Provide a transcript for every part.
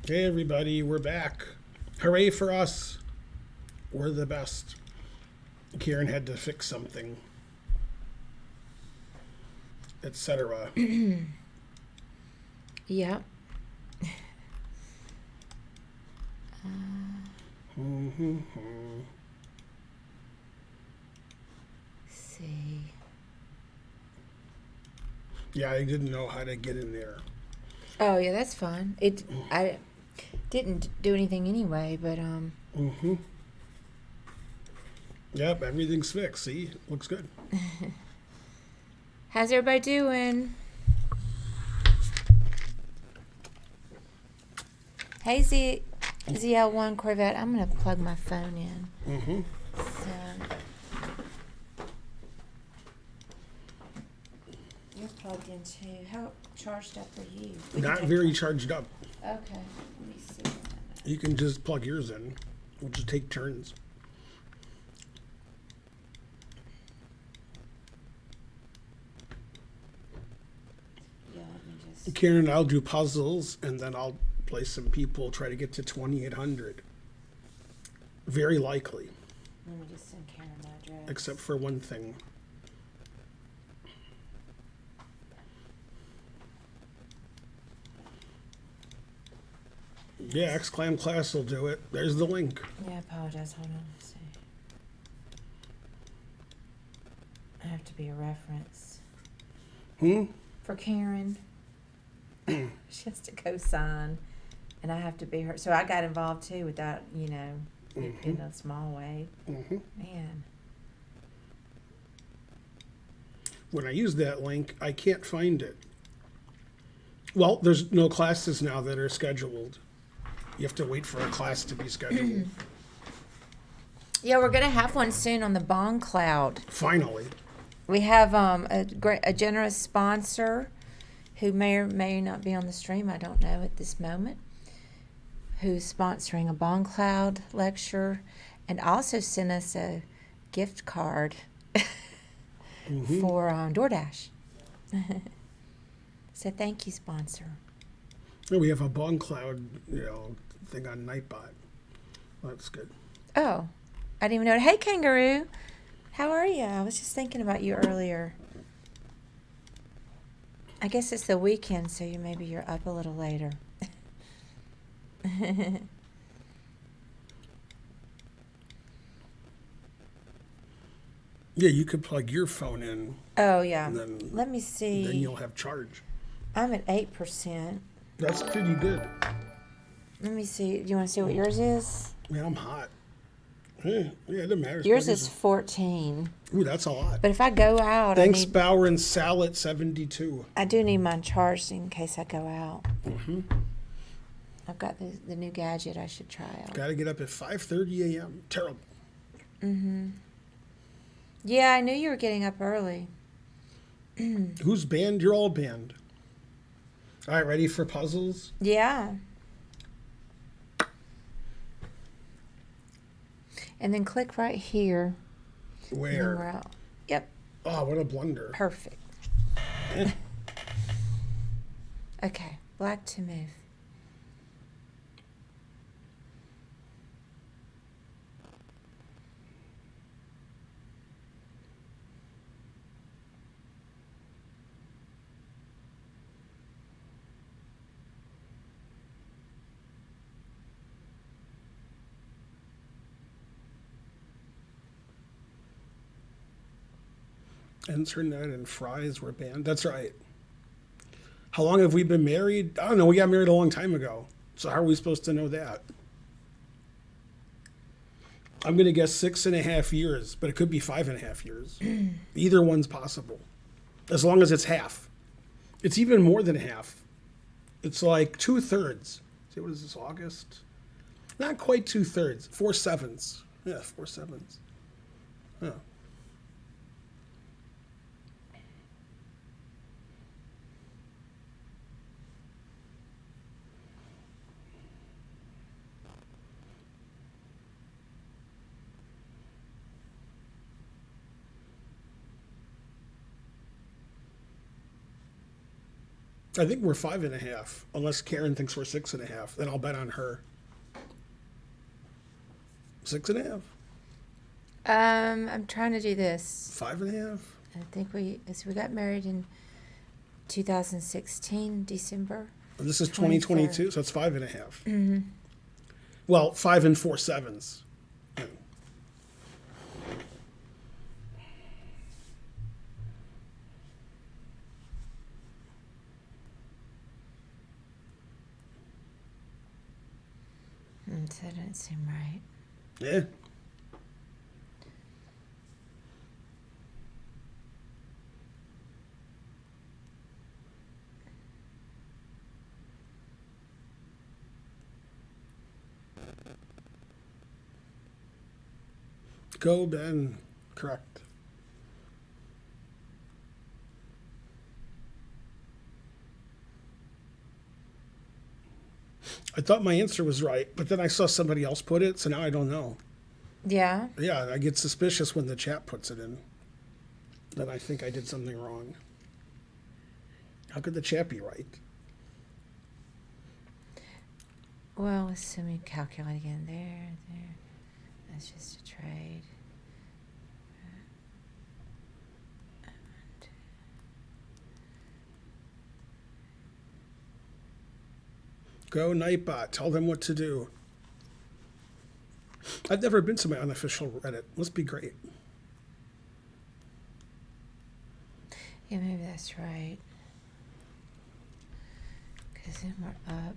Hey everybody, we're back. Hooray for us. We're the best. Karen had to fix something, etc. Yep. See. Yeah, I didn't know how to get in there. Oh yeah, that's fine. I didn't do anything anyway, but Yep, everything's fixed. See? Looks good. how's everybody doing? Hey ZL1 Corvette, I'm gonna plug my phone in. So you're plugged in too. How charged up are you? Not very charged up. Okay, let me see. You can just plug yours in. We'll just take turns. Yeah, let me just. Karen and I'll do puzzles, and then I'll play some people, try to get to 2,800. Very likely, Let me just send Karen my address. except for one thing. Yeah, Exclam class will do it. There's the link. Yeah, I apologize. Hold on. Let's see. I have to be a reference. For Karen. She has to co-sign, and I have to be her. So I got involved too with that, in a small way. Man. When I use that link, I can't find it. Well, there's no classes now that are scheduled. You have to wait for a class to be scheduled. Yeah, we're gonna have one soon on the Bond Cloud. Finally. We have a generous sponsor who may or may not be on the stream. I don't know at this moment. Who's sponsoring a Bond Cloud lecture, and also sent us a gift card for DoorDash. So thank you, sponsor. We have a Bong Cloud, thing on Nightbot. That's good. Oh, I didn't even know. Hey, Kangaroo. How are you? I was just thinking about you earlier. I guess it's the weekend, so maybe you're up a little later. Yeah, you could plug your phone in. Oh, yeah. Then, Let me see. Then you'll have charge. I'm at 8%. That's pretty good. Let me see. Do you want to see what yours is? Man, I'm hot. Yeah, it doesn't matter. Yours is 14. Ooh, that's a lot. But if I go out, Thanks, Bauer and Sal at 72. I do need mine charged in case I go out. I've got the new gadget I should try out. Got to get up at 5:30 a.m. Terrible. Yeah, I knew you were getting up early. Who's banned? You're all banned. All right, ready for puzzles? Yeah. And then click right here. And then we're Where? out. Yep. Oh, what a blunder. Perfect. Okay. Black to move. Internet and fries were banned. That's right. How long have we been married? I don't know. We got married a long time ago. So how are we supposed to know that? I'm going to guess 6.5 years, but it could be 5.5 years. Either one's possible. As long as it's half. It's even more than half. It's like 2/3. See, what is this, August? Not quite 2/3. 4/7. Yeah, 4/7. Oh. I think we're 5.5, unless Karen thinks we're 6.5. Then I'll bet on her. 6.5. I'm trying to do this. 5.5. I think we got married in 2016, December. This is 2022, so it's 5.5. Mm-hmm. Well, 5 and 4/7. So that doesn't seem right. Yeah. Go, Ben. Correct. I thought my answer was right, but then I saw somebody else put it, so now I don't know. Yeah? Yeah, I get suspicious when the chat puts it in. Then I think I did something wrong. How could the chat be right? Well, assuming calculate again. There. That's just a trade. Go Nightbot. Tell them what to do. I've never been to my unofficial Reddit. Must be great. Yeah, maybe that's right. Because then we're up.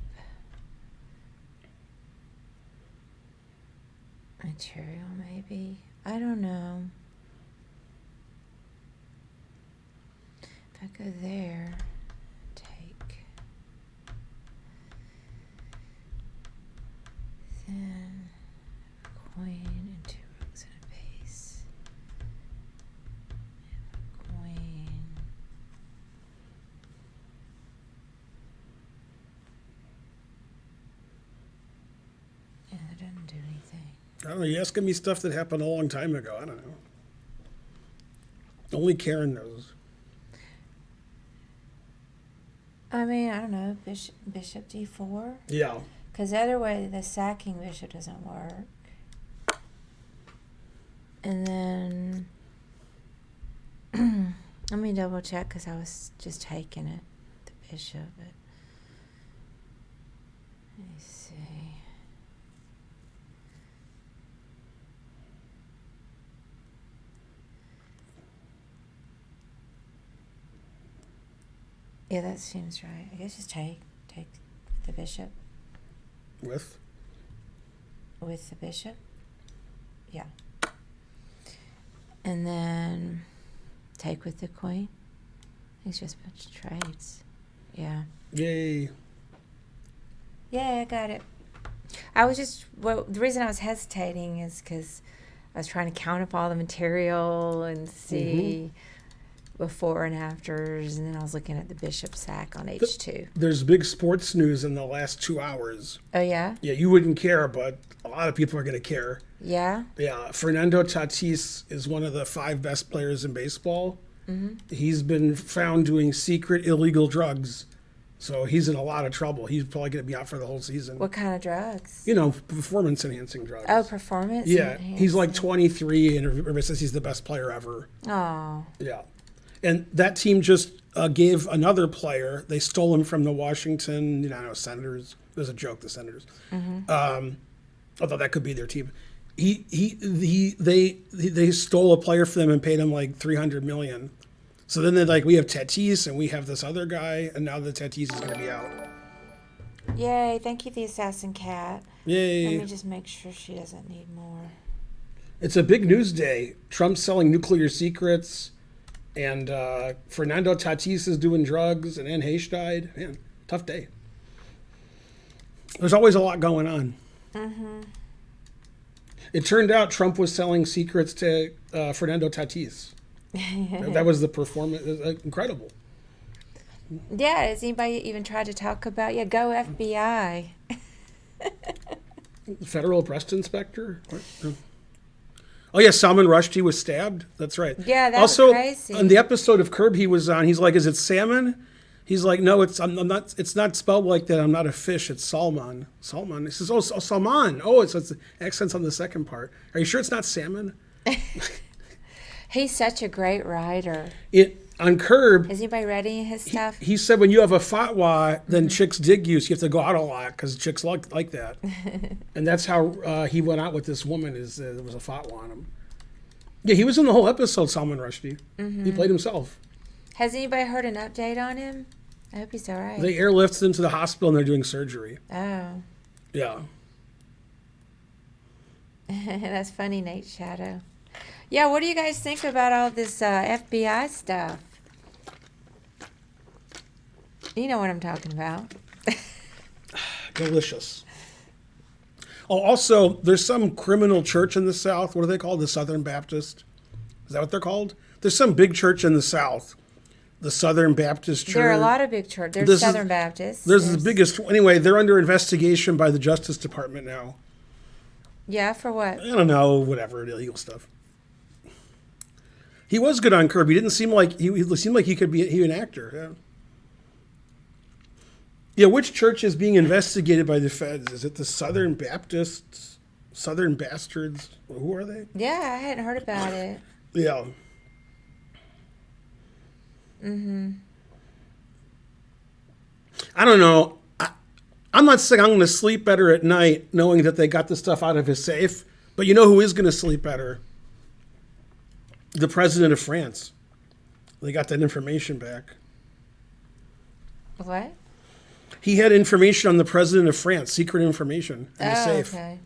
Material, maybe. I don't know. If I go there, take. Then coin and 2 rooks and a base. Coin. Yeah, that doesn't do anything. I don't know. You're asking me stuff that happened a long time ago. I don't know. Only Karen knows. I mean, I don't know. Bishop D4? Yeah. Because the other way, the sacking bishop doesn't work. And then, let me double check because I was just taking it, the bishop. But let me see. Yeah, that seems right. I guess just take the bishop. With The bishop? Yeah. And then take with the queen. It's just a bunch of trades. Yeah. Yay. Yeah, I got it. I was just, well, the reason I was hesitating is because I was trying to count up all the material and see before and afters, and then I was looking at the bishop sack on H2. There's big sports news in the last 2 hours. Oh, yeah? Yeah, you wouldn't care, but a lot of people are going to care. Yeah? Yeah, Fernando Tatis is one of the 5 best players in baseball. Mm-hmm. He's been found doing secret illegal drugs, so he's in a lot of trouble. He's probably going to be out for the whole season. What kind of drugs? You know, performance-enhancing drugs. Oh, performance? Yeah, he's like 23, and everybody says he's the best player ever. Oh. Yeah. And that team just gave another player, they stole him from the Washington, Senators. It was a joke, the Senators. Mm-hmm. Although that could be their team. They stole a player from them and paid him like $300 million. So then they're like, we have Tatis and we have this other guy, and now the Tatis is going to be out. Yay, thank you, the assassin cat. Yay. Let me just make sure she doesn't need more. It's a big news day. Trump's selling nuclear secrets. And Fernando Tatis is doing drugs, and Anne Heche died. Man, tough day. There's always a lot going on. Mm-hmm. It turned out Trump was selling secrets to Fernando Tatis. That was the performance. Incredible. Yeah, has anybody even tried to talk about, go FBI. Federal breast inspector? What? Oh, yeah, Salman Rushdie was stabbed. That's right. Yeah, that also, was crazy. On the episode of Curb he was on, he's like, is it salmon? He's like, no, I'm not. It's not spelled like that. I'm not a fish. It's salmon. Salmon. He says, oh, salmon. Oh, it's accents on the second part. Are you sure it's not salmon? He's such a great writer. On Curb. Is anybody reading his stuff? He said when you have a fatwa, then chicks dig you, so you have to go out a lot because chicks like that. And that's how he went out with this woman. There was a fatwa on him. Yeah, he was in the whole episode, Salman Rushdie. He played himself. Has anybody heard an update on him? I hope he's all right. They airlifted him to the hospital and they're doing surgery. Oh. Yeah. That's funny, Nate Shadow. Yeah, what do you guys think about all this FBI stuff? You know what I'm talking about. Delicious. Oh, also, there's some criminal church in the South. What are they called? The Southern Baptist? Is that what they're called? There's some big church in the South. The Southern Baptist Church. There are a lot of big churches. There's Southern Baptist. There's the biggest. Anyway, they're under investigation by the Justice Department now. Yeah, for what? I don't know, whatever, illegal stuff. He was good on Curb. He didn't seem like he seemed like he could be an actor. Yeah. Yeah, which church is being investigated by the feds? Is it the Southern Baptists? Southern Bastards? Who are they? Yeah, I hadn't heard about it. Yeah. I don't know. I'm not saying I'm going to sleep better at night knowing that they got the stuff out of his safe, but you know who is going to sleep better? The president of France. They got that information back. What? He had information on the president of France, secret information in the safe. Okay.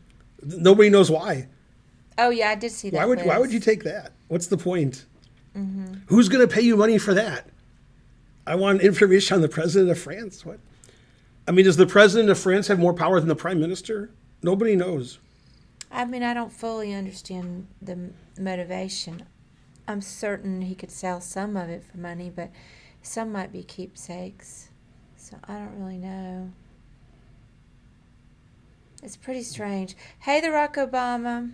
Nobody knows why. Oh, yeah, I did see that. Why would you take that? What's the point? Who's going to pay you money for that? I want information on the president of France. What? I mean, does the president of France have more power than the prime minister? Nobody knows. I mean, I don't fully understand the motivation. I'm certain he could sell some of it for money, but some might be keepsakes. So I don't really know. It's pretty strange. Hey, the Barack Obama.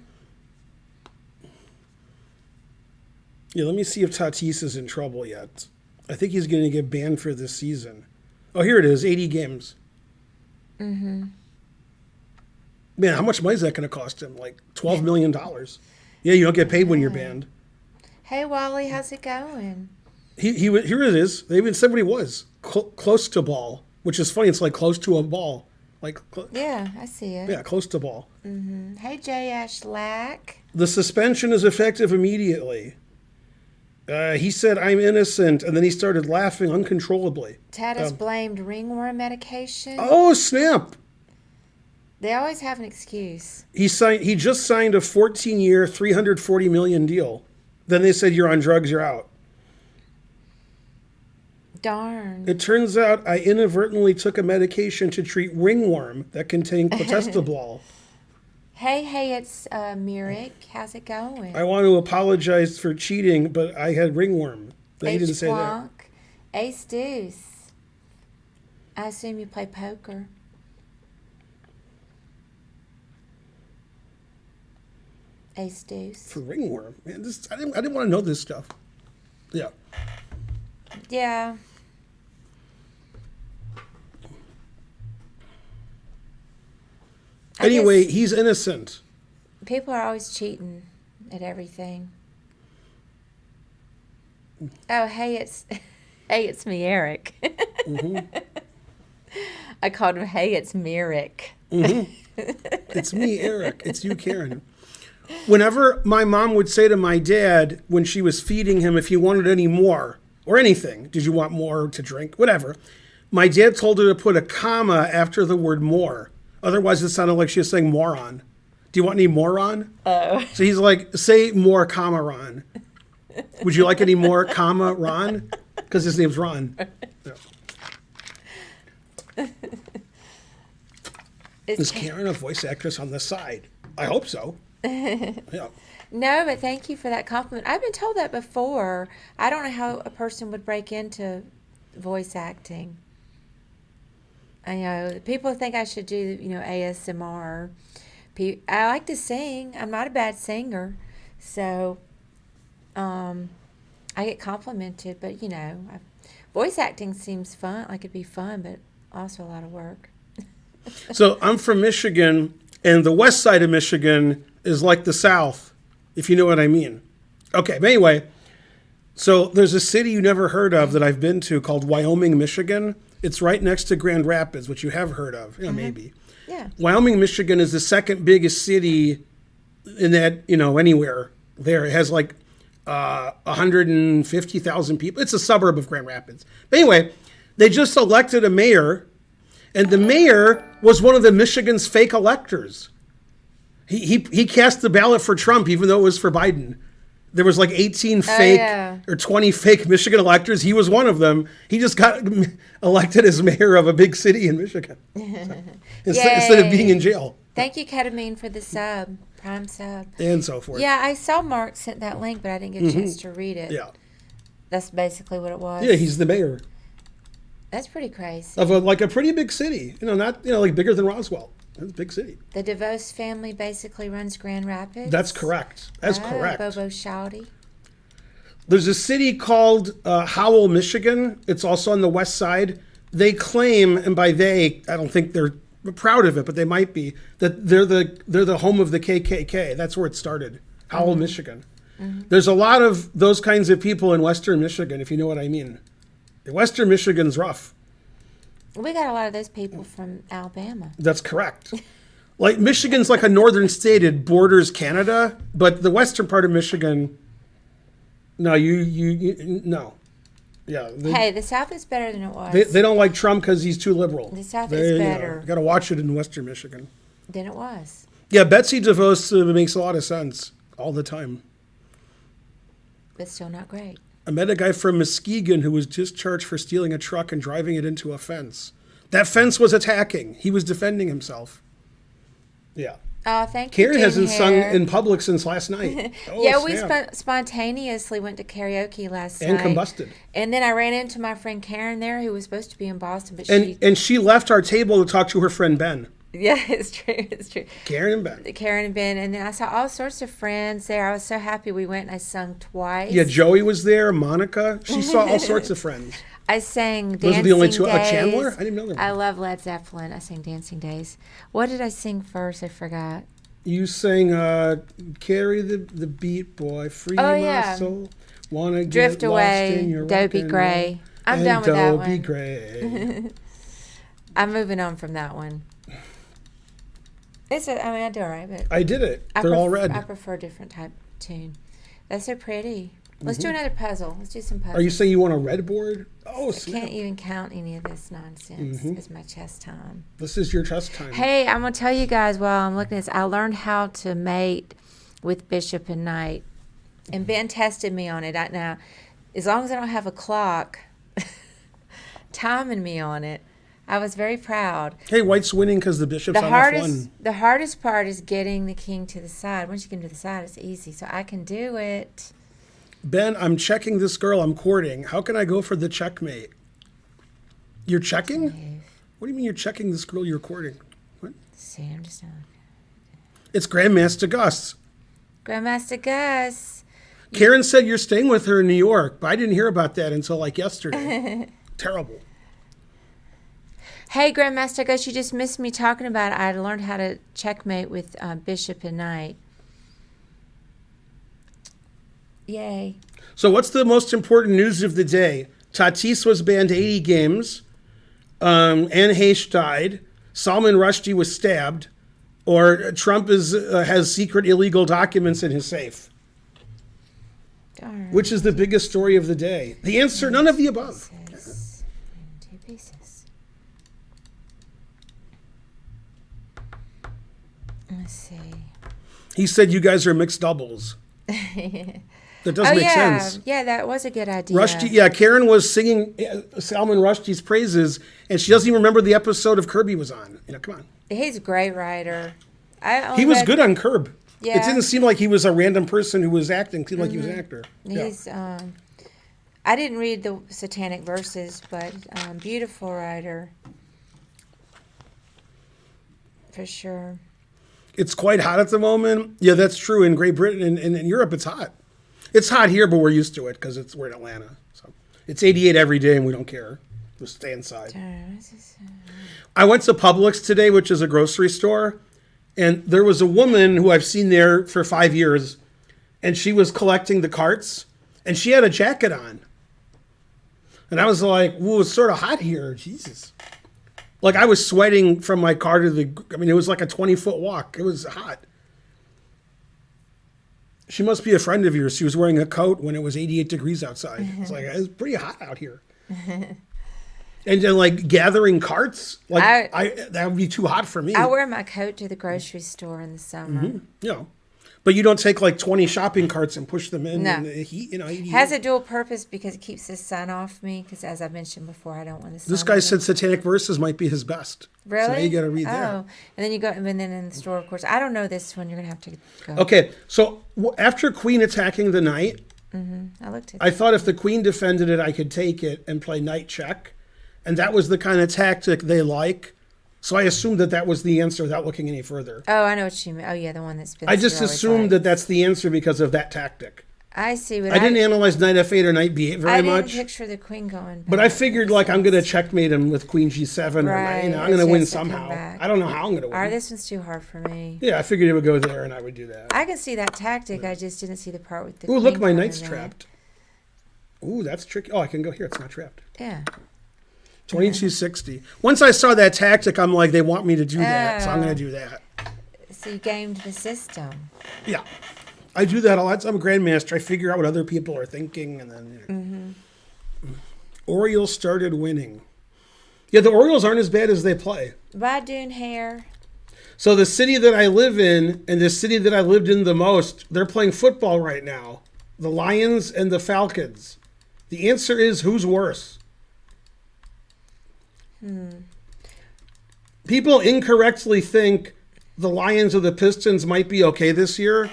Yeah, let me see if Tatis is in trouble yet. I think he's going to get banned for this season. Oh, here it is, 80 games. Man, how much money is that going to cost him? Like $12 million. Yeah, you don't get paid when you're banned. Hey, Wally, how's it going? Here it is. They even said what he was. Close to ball, which is funny. It's like close to a ball. Yeah, I see it. Yeah, close to ball. Hey, J. Ashlack. The suspension is effective immediately. He said, I'm innocent, and then he started laughing uncontrollably. Tatis blamed ringworm medication. Oh, snap. They always have an excuse. He just signed a 14-year, $340 million deal. Then they said, you're on drugs, you're out. Darn. It turns out I inadvertently took a medication to treat ringworm that contained clotestobol. Hey, it's Mirik. How's it going? I want to apologize for cheating, but I had ringworm. They didn't say that. Ace Deuce. I assume you play poker. Ace Deuce. For ringworm, man, I didn't want to know this stuff. Yeah. Yeah. Anyway, he's innocent. People are always cheating at everything. Oh, hey, it's me, Eric. I called him, hey, it's Mirik. It's me, Eric. It's you, Karen. Whenever my mom would say to my dad when she was feeding him if he wanted any more or anything, did you want more to drink, whatever, my dad told her to put a comma after the word more. Otherwise, it sounded like she was saying moron. Do you want any moron? Oh. So he's like, say more, comma, Ron. Would you like any more, comma, Ron? Because his name's Ron. Yeah. Is Karen a voice actress on the side? I hope so. Yeah. No, but thank you for that compliment. I've been told that before. I don't know how a person would break into voice acting. I know people think I should do, ASMR. I like to sing. I'm not a bad singer, so I get complimented. But Voice acting seems fun, like it'd be fun, but also a lot of work. So I'm from Michigan, and the west side of Michigan is like the South, if you know what I mean. Okay, but anyway, so there's a city you never heard of that I've been to called Wyoming, Michigan. It's right next to Grand Rapids, which you have heard of, maybe. Yeah. Wyoming, Michigan is the second biggest city in that, anywhere there. It has like 150,000 people. It's a suburb of Grand Rapids. But anyway, they just elected a mayor, and the mayor was one of the Michigan's fake electors. He cast the ballot for Trump, even though it was for Biden. There was like 18 fake or 20 fake Michigan electors. He was one of them. He just got elected as mayor of a big city in Michigan instead of being in jail. Thank you, Ketamine, for the sub, Prime sub. And so forth. Yeah, I saw Mark sent that link, but I didn't get a chance to read it. Yeah. That's basically what it was. Yeah, he's the mayor. That's pretty crazy. Of a pretty big city. Not like bigger than Roswell. It's a big city. The DeVos family basically runs Grand Rapids. That's correct. That's correct. Bobo Shouty. There's a city called Howell, Michigan. It's also on the west side. They claim, and by they, I don't think they're proud of it, but they might be, that they're the home of the KKK. That's where it started. Howell, Michigan. There's a lot of those kinds of people in Western Michigan, if you know what I mean. Western Michigan's rough. We got a lot of those people from Alabama. That's correct. Like Michigan's like a northern state. It borders Canada, but the western part of Michigan, no, no. Yeah. Hey, the South is better than it was. They don't like Trump because he's too liberal. The South is better. You got to watch it in western Michigan. Than it was. Yeah, Betsy DeVos makes a lot of sense all the time. But still not great. I met a guy from Muskegon who was discharged for stealing a truck and driving it into a fence. That fence was attacking. He was defending himself. Yeah. Oh, thank you, Carrie hasn't sung in public since last night. Oh, yeah, we spontaneously went to karaoke last night. And combusted. And then I ran into my friend Karen there, who was supposed to be in Boston, but she left our table to talk to her friend Ben. Yeah, it's true. It's true. Karen and Ben. And then I saw all sorts of friends there. I was so happy we went and I sung twice. Yeah, Joey was there, Monica. She saw all sorts of friends. I sang Dancing Those are the only two. Days. Chandler? I didn't know that. I love Led Zeppelin. I sang Dancing Days. What did I sing first? I forgot. You sang Carry the Beat, Boy, Free My Soul, Wanna Drift Get Away, Lost in Your Dobie rock and Gray. roll. I'm done with that one. Dobie Gray. I'm moving on from that one. I do all right, but I did it. They're all red. I prefer a different type of tune. That's so pretty. Let's do another puzzle. Let's do some puzzles. Are you saying you want a red board? Oh, sweet. I can't even count any of this nonsense. It's my chess time. This is your chess time. Hey, I'm going to tell you guys while I'm looking at this, I learned how to mate with bishop and knight. And Ben tested me on it. Now, as long as I don't have a clock timing me on it, I was very proud. Hey, white's winning because the bishop's on F1. The hardest part is getting the king to the side. Once you get him to the side, it's easy. So I can do it. Ben, I'm checking this girl I'm courting. How can I go for the checkmate? You're checking? What do you mean you're checking this girl you're courting? What? See, I'm just not. It's Grandmaster Gus. Grandmaster Gus. Karen said you're staying with her in New York, but I didn't hear about that until like yesterday. Terrible. Hey, Grandmaster Gus, you just missed me talking about it. I learned how to checkmate with bishop and knight. Yay. So what's the most important news of the day? Tatis was banned 80 games. Anne Heche died. Salman Rushdie was stabbed. Or Trump has secret illegal documents in his safe. Darn. Which is the biggest story of the day? The answer, none of the above. Two pieces. Let's see. He said you guys are mixed doubles. That does make sense. Yeah, that was a good idea. Rushdie, Karen was singing Salman Rushdie's praises, and she doesn't even remember the episode of Curb he was on. Come on. He's a great writer. He was good on Curb. Yeah. It didn't seem like he was a random person who was acting. It seemed like he was an actor. He's, I didn't read the Satanic Verses, but beautiful writer. For sure. It's quite hot at the moment. Yeah, that's true. In Great Britain and in Europe, it's hot. It's hot here, but we're used to it because we're in Atlanta. So It's 88 every day, and we don't care. We'll stay inside. I went to Publix today, which is a grocery store, and there was a woman who I've seen there for 5 years, and she was collecting the carts, and she had a jacket on. And I was like, "Whoa, it's sort of hot here, Jesus." Like, I was sweating from my car to it was like a 20-foot walk. It was hot. She must be a friend of yours. She was wearing a coat when it was 88 degrees outside. It's like, it's pretty hot out here. And then, like, gathering carts, like, that would be too hot for me. I wear my coat to the grocery store in the summer. Mm-hmm. Yeah. But you don't take, like, 20 shopping carts and push them in. No. In the heat, It has a dual purpose because it keeps the sun off me. Because, as I mentioned before, I don't want the sun. This guy said Satanic Verses might be his best. Really? So now you got to read that. Oh. And then you go, and then in the store, of course. I don't know this one. You're going to have to go. Okay. So after Queen attacking the knight, I looked at I thought if the Queen defended it, I could take it and play knight check. And that was the kind of tactic they like. So I assumed that was the answer without looking any further. Oh, I know what you mean. Oh, yeah, the one that's been. I just assumed that that's the answer because of that tactic. I see. I didn't analyze knight f8 or knight b8 very much. I didn't picture the queen going back. But I figured, like, I'm going to checkmate him with queen g7. Right. Or, I'm going to win somehow. I don't know how I'm going to win. All right, this one's too hard for me. Yeah, I figured it would go there and I would do that. I can see that tactic. I just didn't see the part with the Ooh, look, my knight's there. trapped. Ooh, that's tricky. Oh, I can go here. It's not trapped. Yeah. 2260. Once I saw that tactic, I'm like, they want me to do that, so I'm going to do that. So you gamed the system. Yeah. I do that a lot. I'm a grandmaster. I figure out what other people are thinking, and then Orioles started winning. Yeah, the Orioles aren't as bad as they play. Bye, Dune Hair. So the city that I live in and the city that I lived in the most, they're playing football right now. The Lions and the Falcons. The answer is, who's worse? People incorrectly think the Lions or the Pistons might be okay this year.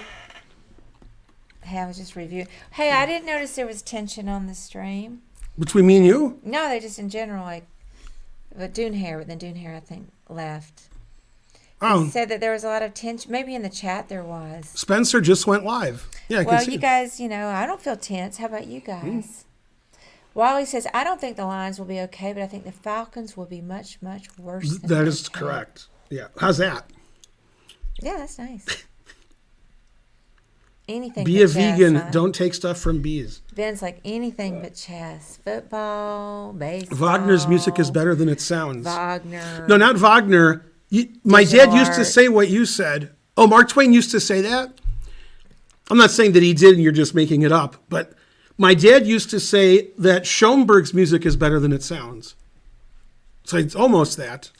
Hey, I was just reviewing. Hey, I didn't notice there was tension on the stream. Between me and you? No, they just in general, like, but Dune Hair, I think, left. Oh. He said that there was a lot of tension. Maybe in the chat there was. Spencer just went live. Yeah, I can see. Well, you guys, I don't feel tense. How about you guys? Wally says, I don't think the Lions will be okay, but I think the Falcons will be much, much worse. That is correct. Yeah. How's that? Yeah, that's nice. Anything Be but a chess, vegan. huh? Don't take stuff from bees. Ben's like anything but chess. Football, baseball. Wagner's music is better than it sounds. Wagner. No, not Wagner. My dad used to say what you said. Oh, Mark Twain used to say that? I'm not saying that he did and you're just making it up, but my dad used to say that Schoenberg's music is better than it sounds. So it's almost that.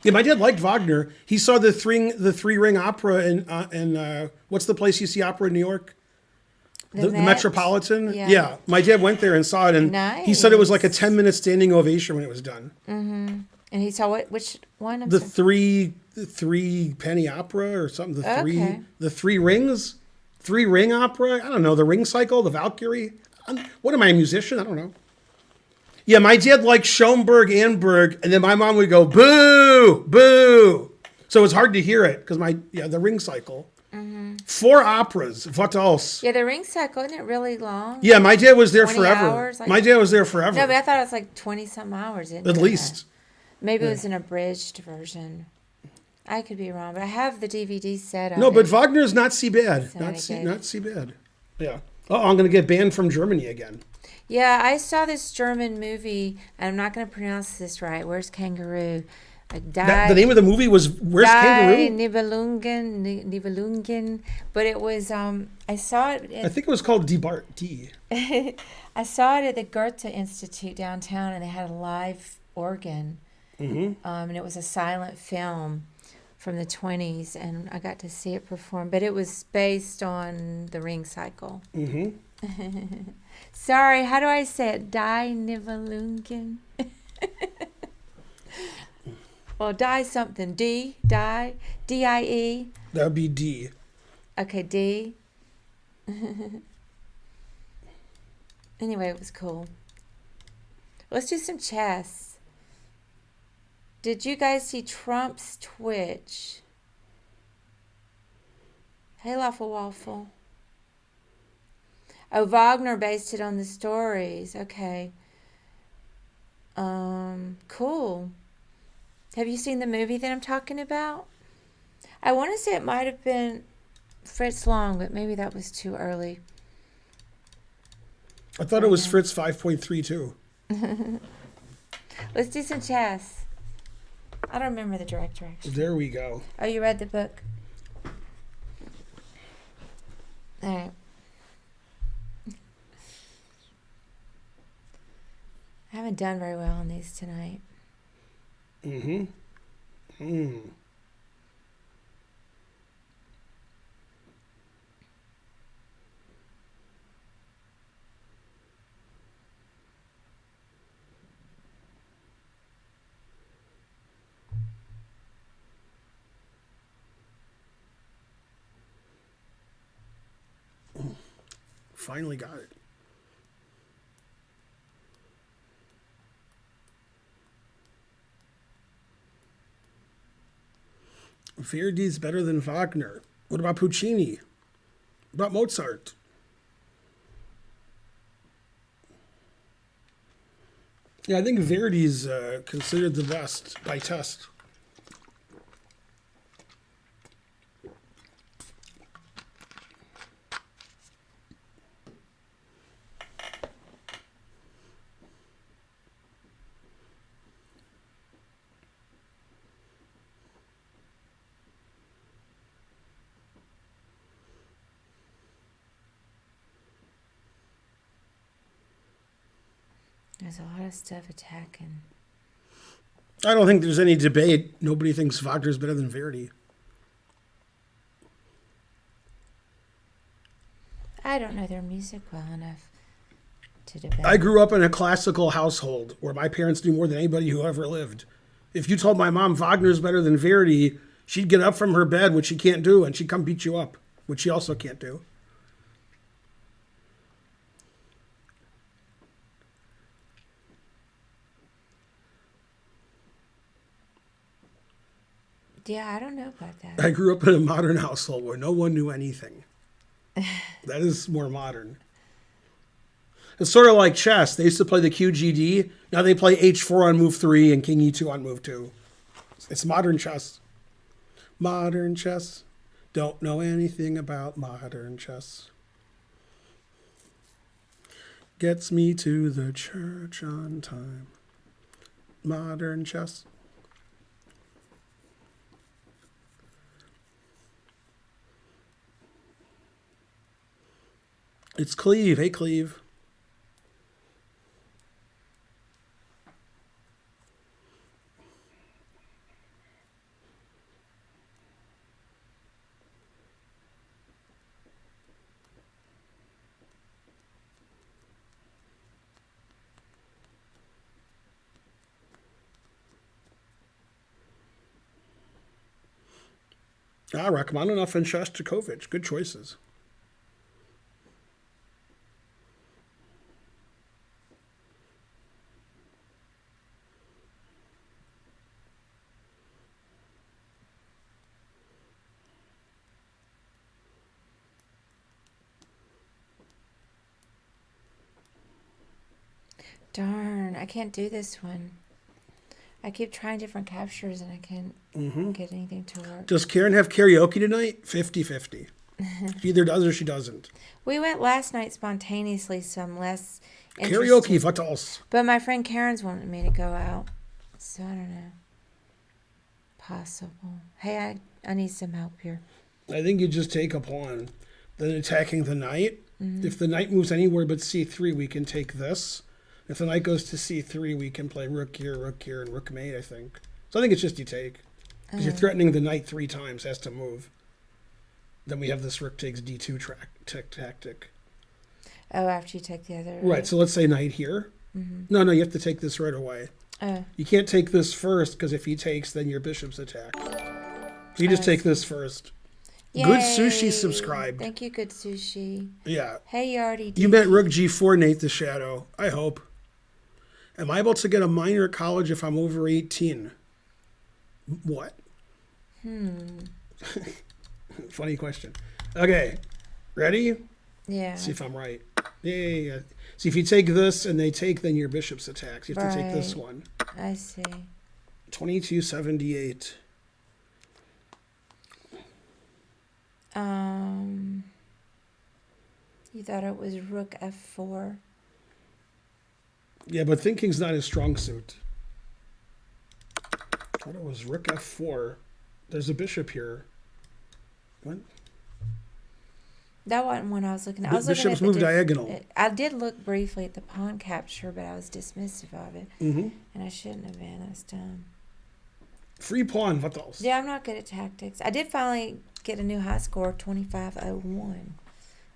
Yeah, my dad liked Wagner. He saw the three ring opera in what's the place you see opera in New York? The Metropolitan. Yeah, my dad went there and saw it, and he said it was like a 10-minute standing ovation when it was done. Mm-hmm. And he saw which one? The three penny opera or something. The three rings, 3-ring opera. I don't know, the Ring Cycle, the Valkyrie. What am I, a musician? I don't know. Yeah, my dad liked Schoenberg and Berg, and then my mom would go, boo, boo. So it's hard to hear it because the Ring Cycle. Mm-hmm. 4 operas. What else? Yeah, the Ring Cycle, isn't it really long? Yeah, my dad was there 20 forever. Hours, like, my dad was there forever. No, but I thought it was like 20-something hours. At least. Maybe it was an abridged version. I could be wrong, but I have the DVD set. No, but Wagner's not so bad. Not so bad. Yeah. Oh, I'm going to get banned from Germany again. Yeah, I saw this German movie, and I'm not going to pronounce this right. Where's Kangaroo? The name of the movie was Where's Kangaroo? Nibelungen. But it was, I saw it. I think it was called D. I saw it at the Goethe Institute downtown, and they had a live organ. Mm-hmm. And it was a silent film from the 1920s, and I got to see it perform. But it was based on the Ring Cycle. Mm-hmm. Sorry, how do I say it? Die Nibelungen. Well, die something. Die, D-I-E. That would be D. Okay, D. Anyway, it was cool. Let's do some chess. Did you guys see Trump's Twitch? Hey, Lawful Waffle. Oh, Wagner based it on the stories. Okay. Cool. Have you seen the movie that I'm talking about? I want to say it might have been Fritz Lang, but maybe that was too early. I thought it was Fritz 5.32. Let's do some chess. I don't remember the director, actually. There we go. Oh, you read the book? All right. I haven't done very well on these tonight. Finally got it. Verdi's better than Wagner. What about Puccini? What about Mozart? Yeah, I think Verdi's considered the best by test. There's a lot of stuff attacking. I don't think there's any debate. Nobody thinks Wagner's better than Verdi. I don't know their music well enough to debate. I grew up in a classical household where my parents knew more than anybody who ever lived. If you told my mom Wagner's better than Verdi, she'd get up from her bed, which she can't do, and she'd come beat you up, which she also can't do. Yeah, I don't know about that. I grew up in a modern household where no one knew anything. That is more modern. It's sort of like chess. They used to play the QGD. Now they play H4 on move 3 and King E2 on move 2. It's modern chess. Modern chess. Don't know anything about modern chess. Gets me to the church on time. Modern chess. It's Cleve. Hey, Cleve. Rachmaninoff and Shostakovich. Good choices. Darn, I can't do this one. I keep trying different captures and I can't get anything to work. Does Karen have karaoke tonight? 50-50. She either does or she doesn't. We went last night spontaneously, so I'm less Karaoke, interested. what else? But my friend Karen's wanted me to go out. So I don't know. Possible. Hey, I need some help here. I think you just take a pawn. Then attacking the knight. If the knight moves anywhere but c3, we can take this. If the knight goes to c3, we can play rook here, and rook mate, I think. So I think it's just you take. Because you're threatening the knight 3 times, has to move. Then we have this rook takes d2 tactic. Oh, after you take the other. Right, so let's say knight here. No, you have to take this right away. You can't take this first, because if he takes, then your bishop's attacked. So you just take this first. Yay. Good Sushi subscribed. Thank you, Good Sushi. Yeah. Hey, you already did. You met rook g4, Nate the Shadow. I hope. Am I able to get a minor at college if I'm over 18? What? Funny question. Okay. Ready? Yeah. Let's see if I'm right. Yeah. See, if you take this and they take, then your bishop's attacks. You have to take this Right. one. I see. 2278. You thought it was rook f4. Yeah, but thinking's not his strong suit. I thought it was rook f4. There's a bishop here. What? That wasn't what I was looking at. I The was looking bishops at the move diagonal. I did look briefly at the pawn capture, but I was dismissive of it, Mm-hmm. and I shouldn't have been. That's dumb. Free pawn, what else? Yeah, I'm not good at tactics. I did finally get a new high score of 2501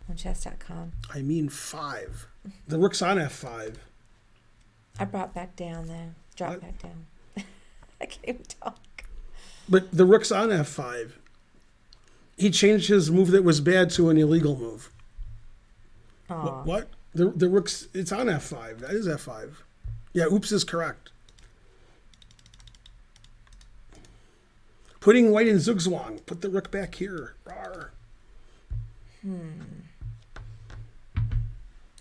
on chess.com. I mean 5. The rook's on f5. I brought back down though. Dropped What? back down. I can't even talk. But the rook's on f5. He changed his move that was bad to an illegal move. Aw. What? The rook's, it's on f5. That is f5. Yeah, oops is correct. Putting white in zugzwang. Put the rook back here. Rawr.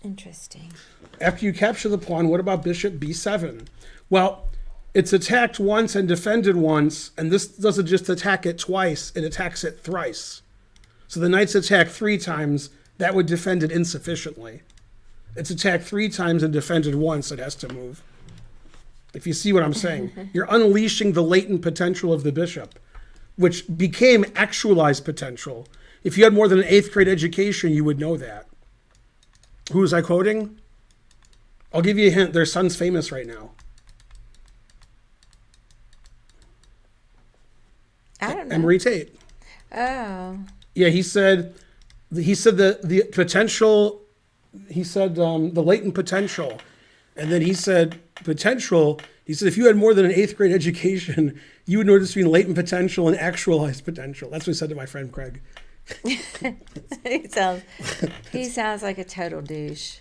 Interesting. After you capture the pawn, what about bishop b7? Well, it's attacked once and defended once, and this doesn't just attack it twice, it attacks it thrice. So the knight's attacked 3 times, that would defend it insufficiently. It's attacked 3 times and defended once, it has to move. If you see what I'm saying. You're unleashing the latent potential of the bishop, which became actualized potential. If you had more than an 8th grade education, you would know that. Who was I quoting? I'll give you a hint. Their son's famous right now. I don't know. Emery Tate. Oh. Yeah, he said the potential, he said the latent potential. And then he said potential, he said if you had more than an 8th grade education, you would know the difference between latent potential and actualized potential. That's what he said to my friend Craig. he sounds like a total douche.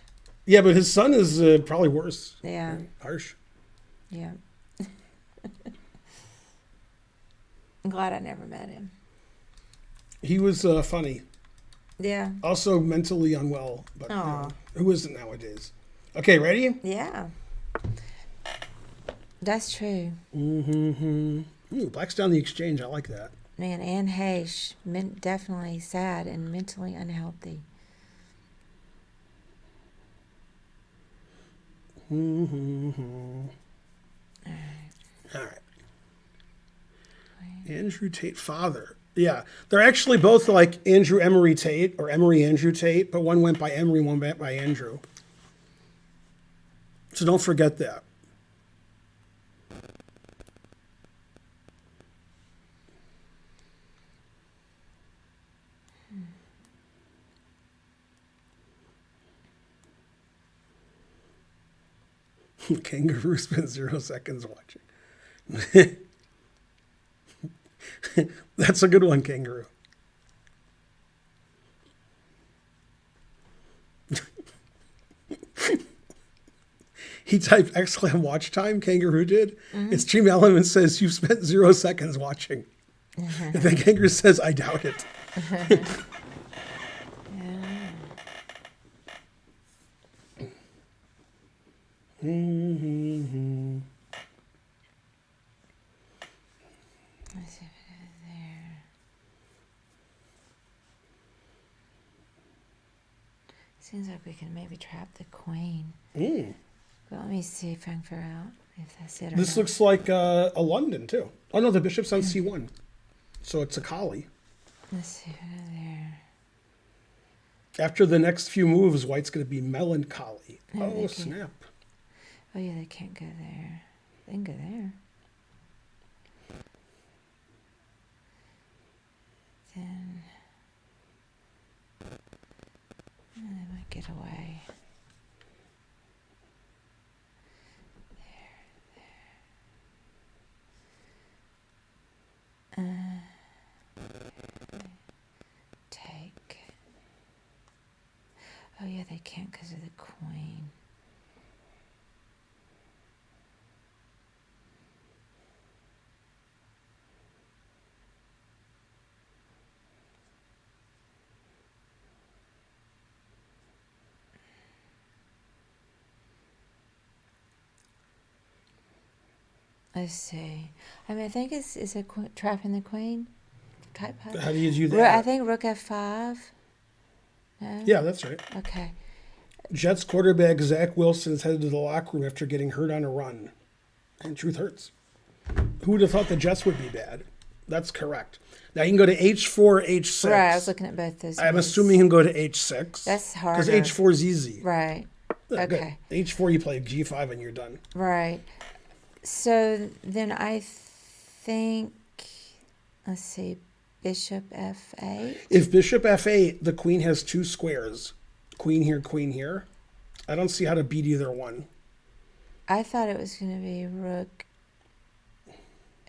Yeah, but his son is probably worse. Yeah. Harsh. Yeah. I'm glad I never met him. He was funny. Yeah. Also mentally unwell, but Aw. who isn't nowadays? Okay, ready? Yeah. That's true. Mm-hmm. Ooh, black's down the exchange. I like that. Man, Anne Heche, definitely sad and mentally unhealthy. Mm-hmm. All right. Andrew Tate father. Yeah, they're actually both like Andrew Emery Tate or Emery Andrew Tate, but one went by Emery, one went by Andrew. So don't forget that. Kangaroo spent 0 seconds watching. That's a good one, Kangaroo. He typed exclam watch time, Kangaroo did. It's Stream Element says you've spent 0 seconds watching. And then Kangaroo says, I doubt it. Mm-hmm. Let's see if it is there. Seems like we can maybe trap the queen. But let me see if I can figure out if that's it or This not. looks like a London, too. Oh, no, the bishop's on c1. So it's a collie. Let's see if it is there. After the next few moves, white's going to be melancholy. No, they Oh, can't. snap. Oh, yeah, they can't go there. They can go there. Then they might get away. Take. Oh, yeah, they can't because of the queen. Let's see. I mean, I think it's a trapping the queen type puzzle. How do you do that? I think rook f5. No? Yeah, that's right. Okay. Jets quarterback Zach Wilson is headed to the locker room after getting hurt on a run. And truth hurts. Who would have thought the Jets would be bad? That's correct. Now you can go to h4, h6. Right, I was looking at both those. I'm assuming you can go to h6. That's harder. Because h4 is easy. Right. Yeah, okay. Good. h4 you play g5 and you're done. Right. So then I think, let's see, bishop f8. If bishop f8, the queen has two squares. Queen here, queen here. I don't see how to beat either one. I thought it was going to be rook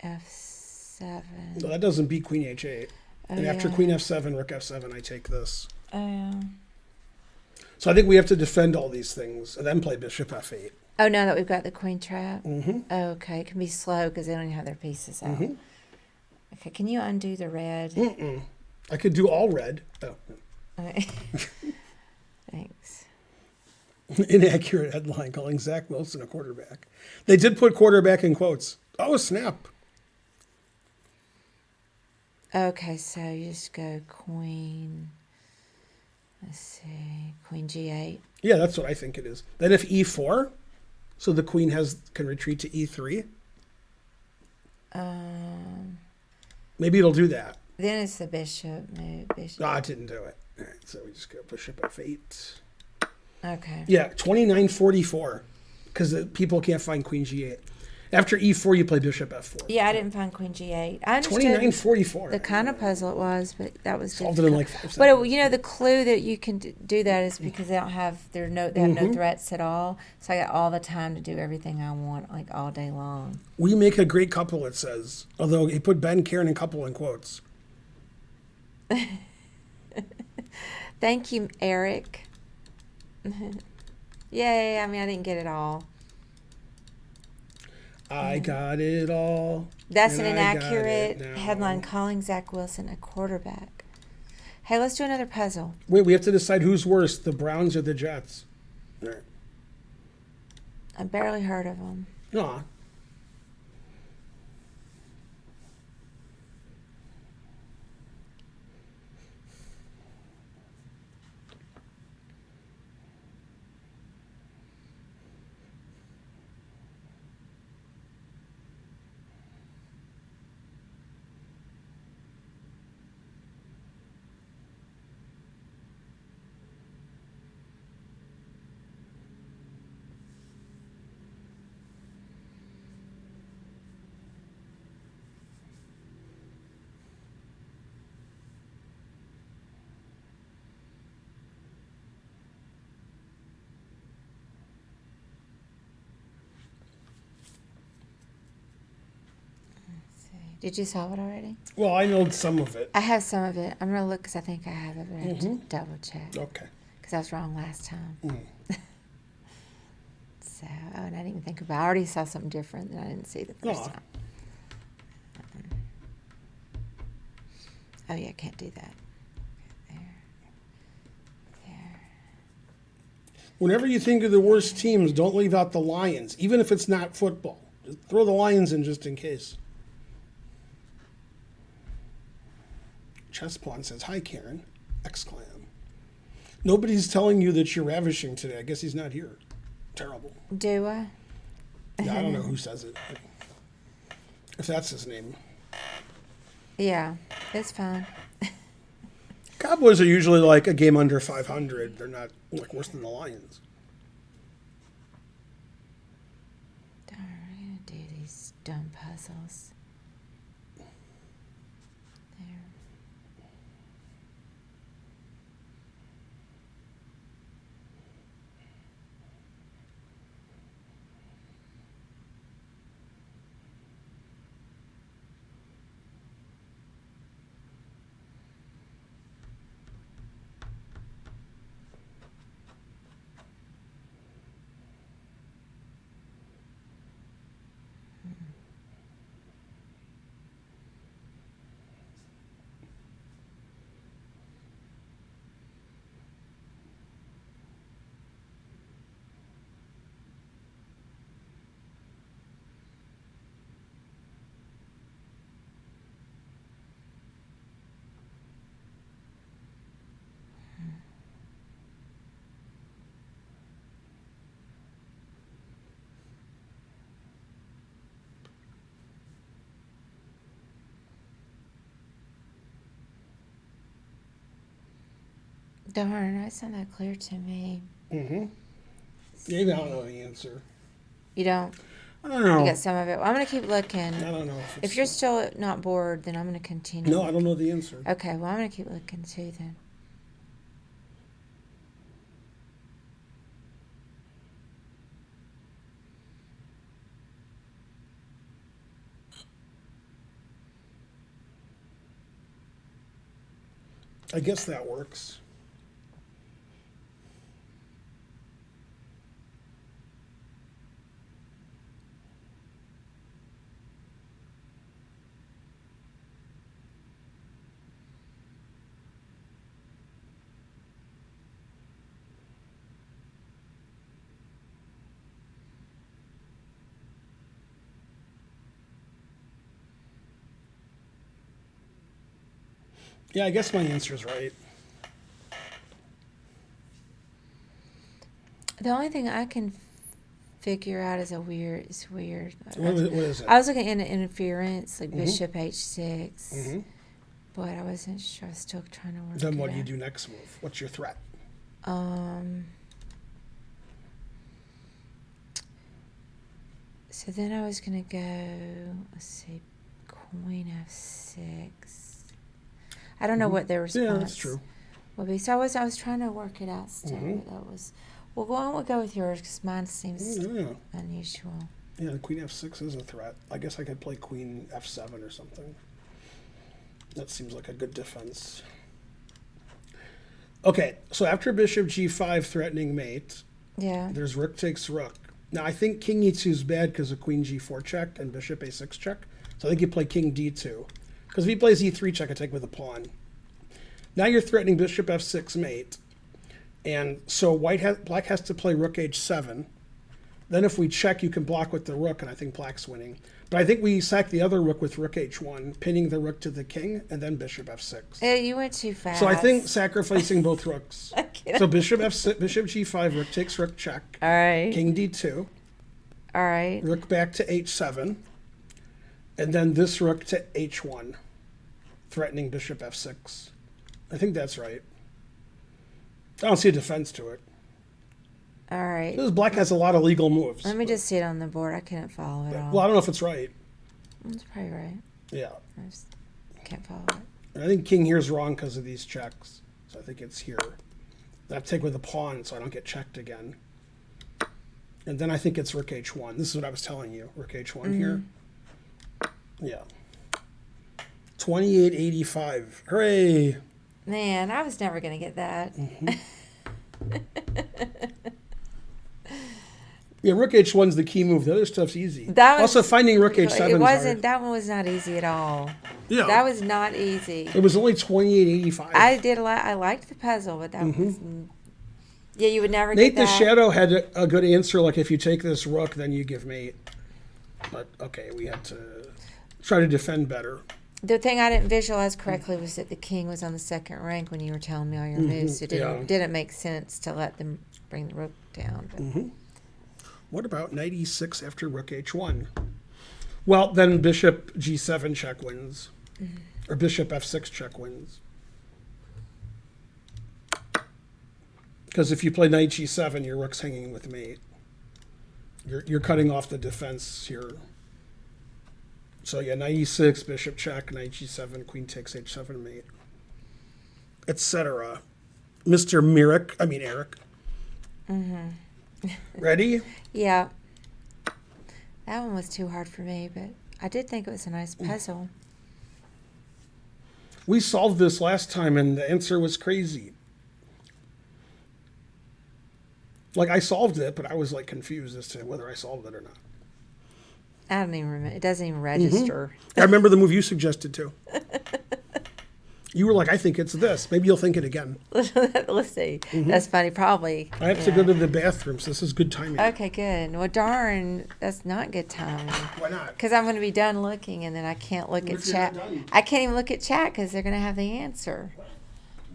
f7. No, that doesn't beat queen h8. And after queen f7, rook f7, I take this. So I think we have to defend all these things and then play bishop f8. Oh, now that we've got the queen trap? Mm-hmm. Okay, it can be slow because they don't even have their pieces out. Mm-hmm. Okay, can you undo the red? Mm-mm. I could do all red. Oh. Okay. Thanks. Inaccurate headline calling Zach Wilson a quarterback. They did put quarterback in quotes. Oh, snap. Okay, so you just go queen. Let's see, queen g8. Yeah, that's what I think it is. Then if e4, so the queen can retreat to e3. Maybe it'll do that. Then it's the bishop move. Bishop. Ah, it didn't do it. All right, so we just go bishop f8. Okay. Yeah, 2944, because people can't find queen g8. After e4, you play bishop f4. Yeah, I didn't find queen g8. I understood 2944. the kind of puzzle it was, but that was Solved it in like 5 seconds. But you know, the clue that you can do that is because they have no threats at all. So I got all the time to do everything I want, like all day long. We make a great couple, it says. Although he put Ben, Karen, and couple in quotes. Thank you, Eric. Yay, I mean, I didn't get it all. I got it all. That's an inaccurate headline calling Zach Wilson a quarterback. Hey, let's do another puzzle. Wait, we have to decide who's worse, the Browns or the Jets. All right. I barely heard of them. Aw. Did you solve it already? Well, I know some of it. I have some of it. I'm going to look because I think I have it, but I have to double check. Okay. Because I was wrong last time. So, and I didn't even think about it. I already saw something different that I didn't see the first time. Oh, yeah, I can't do that. There. Whenever you think of the worst teams, don't leave out the Lions, even if it's not football. Just throw the Lions in just in case. Chess Pawn says, "Hi, Karen!" Exclam. Nobody's telling you that you're ravishing today. I guess he's not here. Terrible. Do I? Yeah, I don't know who says it. If that's his name. Yeah, it's fine. Cowboys are usually like a game under 500. They're not like worse than the Lions. Darn, I'm going to do these dumb puzzles. Darn, that's not that clear to me. Mm-hmm. Maybe I don't know the answer. You don't? I don't know. You got some of it. Well, I'm going to keep looking. I don't know. If you're still not bored, then I'm going to continue. No, I don't know the answer. Okay, well, I'm going to keep looking too then. I guess that works. Yeah, I guess my answer's right. The only thing I can figure out is weird. What is it? I was looking at interference, like bishop h6. Mm-hmm. But I wasn't sure. I was still trying to work Then it what do you out. do next move? What's your threat? So then I was going to go, let's see, queen f6. I don't know what their response Yeah, that's true. will be. So I was trying to work it out still. But that was, well, we'll go with yours because mine seems unusual. Yeah, queen f6 is a threat. I guess I could play queen f7 or something. That seems like a good defense. Okay, so after bishop g5 threatening mate, there's rook takes rook. Now, I think king e2 is bad because of queen g4 check and bishop a6 check. So I think you play king d2. Because if he plays e3 check, I take with a pawn. Now you're threatening bishop f6 mate. And so black has to play rook h7. Then if we check, you can block with the rook, and I think black's winning. But I think we sack the other rook with rook h1, pinning the rook to the king, and then bishop f6. You went too fast. So I think sacrificing both rooks. So bishop g5, rook takes rook check. All right. King d2. All right. Rook back to h7. And then this rook to h1, threatening bishop f6. I think that's right. I don't see a defense to it. All right. This black has a lot of legal moves. Let me just see it on the board. I couldn't follow it all. Well, I don't know if it's right. That's probably right. Yeah. I just can't follow it. And I think king here is wrong because of these checks. So I think it's here. I have to take with a pawn so I don't get checked again. And then I think it's rook h1. This is what I was telling you. Rook h1 here. Yeah. 2885. Hooray. Man, I was never going to get that. Yeah, rook h1's the key move. The other stuff's easy. That was, also, finding rook h7 it wasn't. hard. That one was not easy at all. Yeah. That was not easy. It was only 2885. I did a lot. I liked the puzzle, but that was. Yeah, you would never Nate get that. the Shadow had a good answer, like if you take this rook, then you give mate. But, okay, we had to try to defend better. The thing I didn't visualize correctly was that the king was on the second rank when you were telling me all your moves. It didn't make sense to let them bring the rook down. But. What about knight e6 after rook h1? Well, then bishop g7 check wins. Or bishop f6 check wins. Because if you play knight g7, your rook's hanging with mate. You're cutting off the defense here. So yeah, knight e6, bishop check, knight g7, queen takes h7 mate, etc. Mr. Eric. Ready? Yeah. That one was too hard for me, but I did think it was a nice puzzle. We solved this last time, and the answer was crazy. Like, I solved it, but I was, like, confused as to whether I solved it or not. I don't even remember. It doesn't even register. I remember the move you suggested, too. You were like, I think it's this. Maybe you'll think it again. Let's see. That's funny. Probably. I have to go to the bathroom, so this is good timing. Okay, good. Well, darn, that's not good timing. Why not? Because I'm going to be done looking, and then I can't look at chat. I can't even look at chat because they're going to have the answer.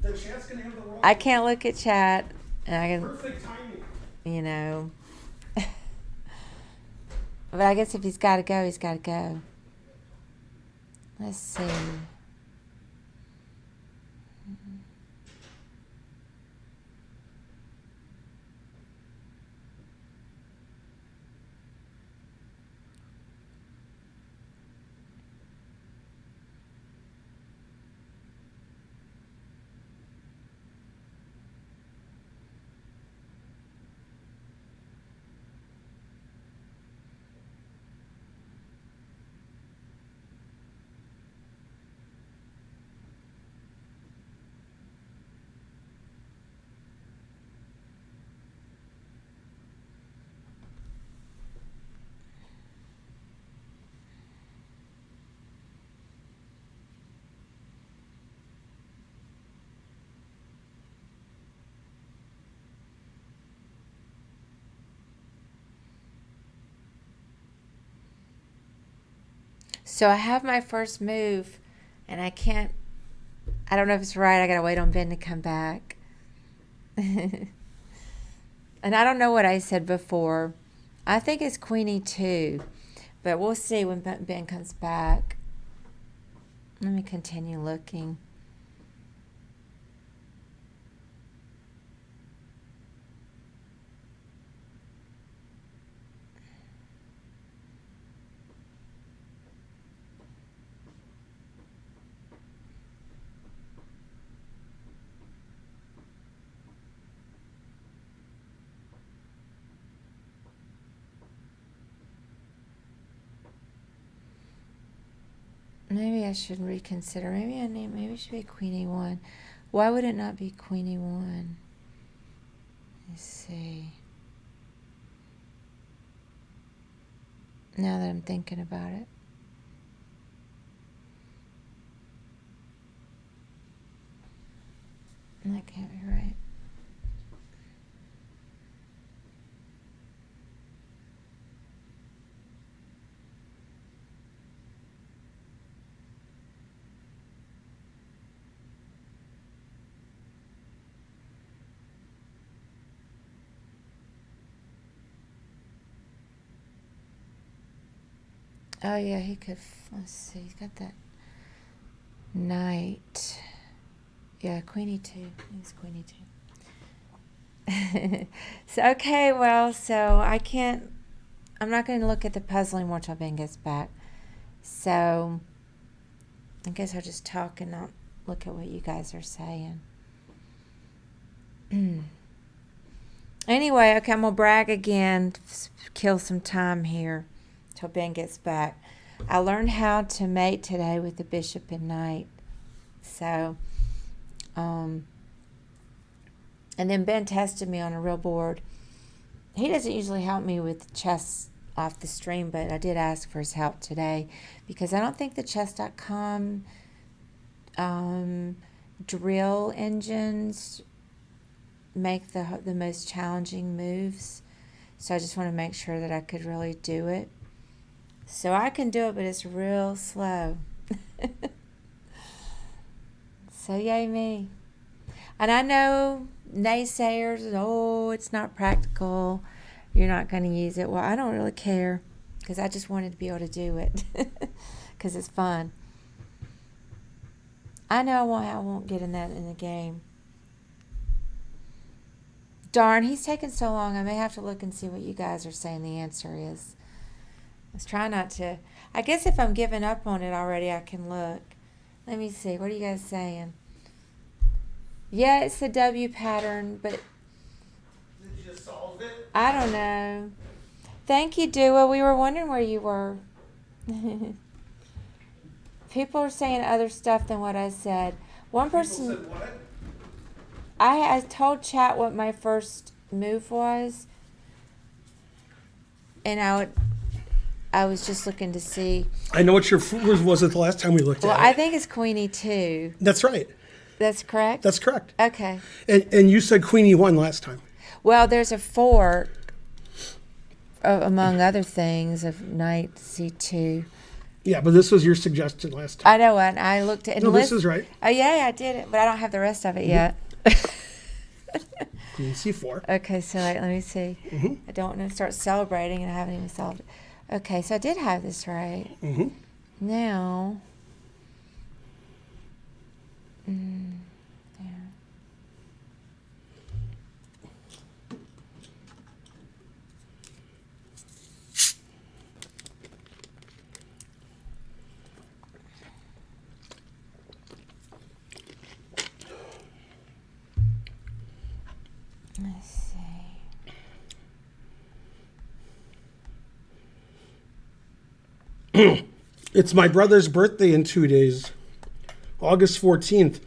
The chat's going to have the wrong. I can't look at chat, and I can, Perfect timing. you know. But I guess if he's got to go, he's got to go. Let's see. So I have my first move, and I don't know if it's right. I got to wait on Ben to come back. And I don't know what I said before. I think it's Queenie 2, but we'll see when Ben comes back. Let me continue looking. Maybe I should reconsider. Maybe it should be Queenie 1. Why would it not be Queenie 1? Let's see. Now that I'm thinking about it. That can't be right. Oh yeah, he could. Let's see. He's got that knight. Yeah, Queenie 2. He's Queenie 2. So okay, well, so I can't. I'm not going to look at the puzzle anymore till Ben gets back. So I guess I'll just talk and not look at what you guys are saying. Anyway, okay, I'm gonna brag again. Kill some time here till Ben gets back. I learned how to mate today with the bishop and knight. So, and then Ben tested me on a real board. He doesn't usually help me with chess off the stream, but I did ask for his help today because I don't think the chess.com drill engines make the most challenging moves. So I just want to make sure that I could really do it. So I can do it, but it's real slow. So yay me. And I know naysayers, oh, it's not practical. You're not going to use it. Well, I don't really care because I just wanted to be able to do it because it's fun. I know I won't get in the game. Darn, he's taking so long. I may have to look and see what you guys are saying the answer is. Let's try not to. I guess if I'm giving up on it already, I can look. Let me see. What are you guys saying? Yeah, it's the W pattern, but... Did you solve it? I don't know. Thank you, Dua. We were wondering where you were. People are saying other stuff than what I said. One person... People said what? I told chat what my first move was. And I was just looking to see. I know what your move was the last time we looked at it. Well, I think it's Queenie 2. That's right. That's correct? That's correct. Okay. And you said Queenie 1 last time. Well, there's a fork, among other things, of Knight C2. Yeah, but this was your suggestion last time. I know, and I looked at... No, this is right. Oh, yeah, I did it, but I don't have the rest of it yet. Queen C4. Okay, so let me see. Mm-hmm. I don't want to start celebrating, and I haven't even solved it. Okay, so I did have this right. Mm-hmm. Now... yeah. Let's see. It's my brother's birthday in 2 days, August 14th.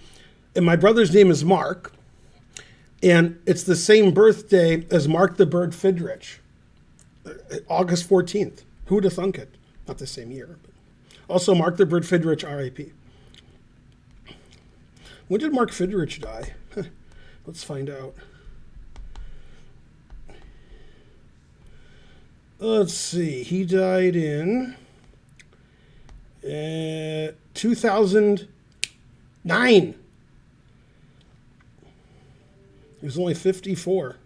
And my brother's name is Mark. And it's the same birthday as Mark the Bird Figerich, August 14th. Who would have thunk it? Not the same year. But also, Mark the Bird Figerich, R.I.P. When did Mark Figerich die? Let's find out. Let's see. He died in 2009. He was only 54.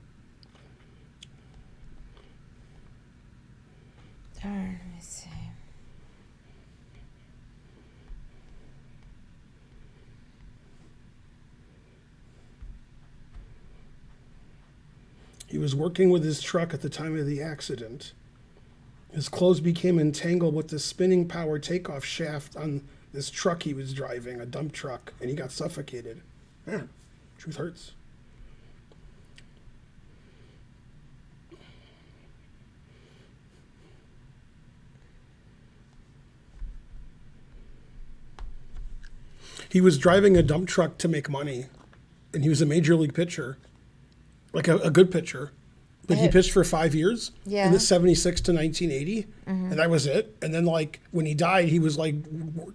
Darn, let me see. He was working with his truck at the time of the accident. His clothes became entangled with the spinning power takeoff shaft on this truck he was driving, a dump truck, and he got suffocated. Yeah, truth hurts. He was driving a dump truck to make money, and he was a major league pitcher, like a good pitcher. But he pitched for 5 years, Yeah. in the 76 to 1980, and that was it. And then, like, when he died, he was, like,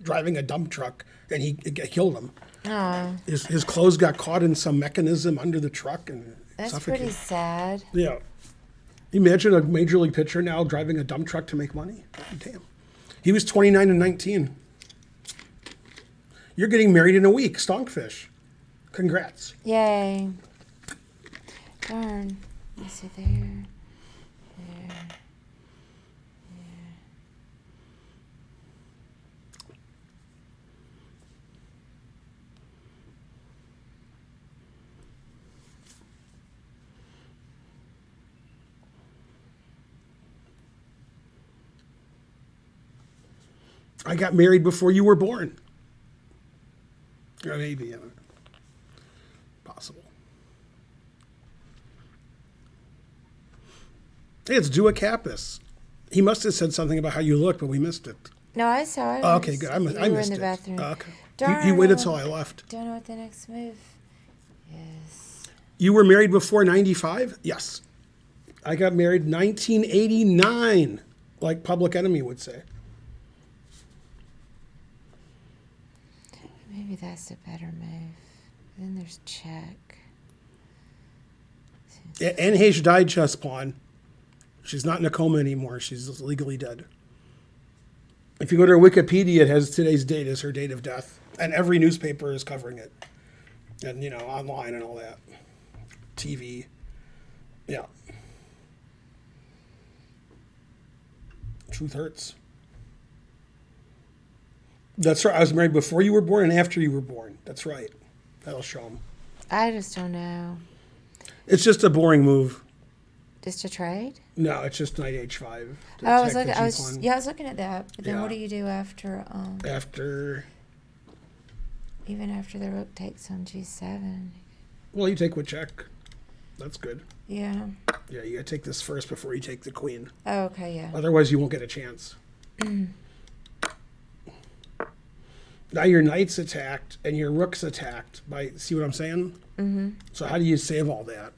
driving a dump truck, and it killed him. Oh, His clothes got caught in some mechanism under the truck and that's suffocated. pretty sad. Yeah. Imagine a major league pitcher now driving a dump truck to make money. Damn. He was 29 and 19. You're getting married in a week, Stonkfish. Congrats. Yay. Darn. Let's see there. There. I got married before you were born. Or maybe, possible. Hey, it's Dua Kappas. He must have said something about how you look, but we missed it. No, I saw it. Oh, okay, good. I You missed were in the it. bathroom. Oh, okay. Darn. You waited till I left. Don't know what the next move is. You were married before 95? Yes. I got married 1989, like Public Enemy would say. Maybe that's a better move. Then there's check. NH died, chess pawn. She's not in a coma anymore. She's legally dead. If you go to her Wikipedia, it has today's date as her date of death. And every newspaper is covering it. And, online and all that. TV. Yeah. Truth hurts. That's right. I was married before you were born and after you were born. That's right. That'll show them. I just don't know. It's just a boring move. Just a trade? No, it's just knight h5. Oh, I was looking at that. But then what Yeah. do you do after? After, Even after the rook takes on g7. well, you take with check. That's good. Yeah. Yeah, you gotta take this first before you take the queen. Oh, okay, yeah. Otherwise, you won't get a chance. Now your knight's attacked and your rook's attacked. See what I'm saying? Mm-hmm. So how do you save all that?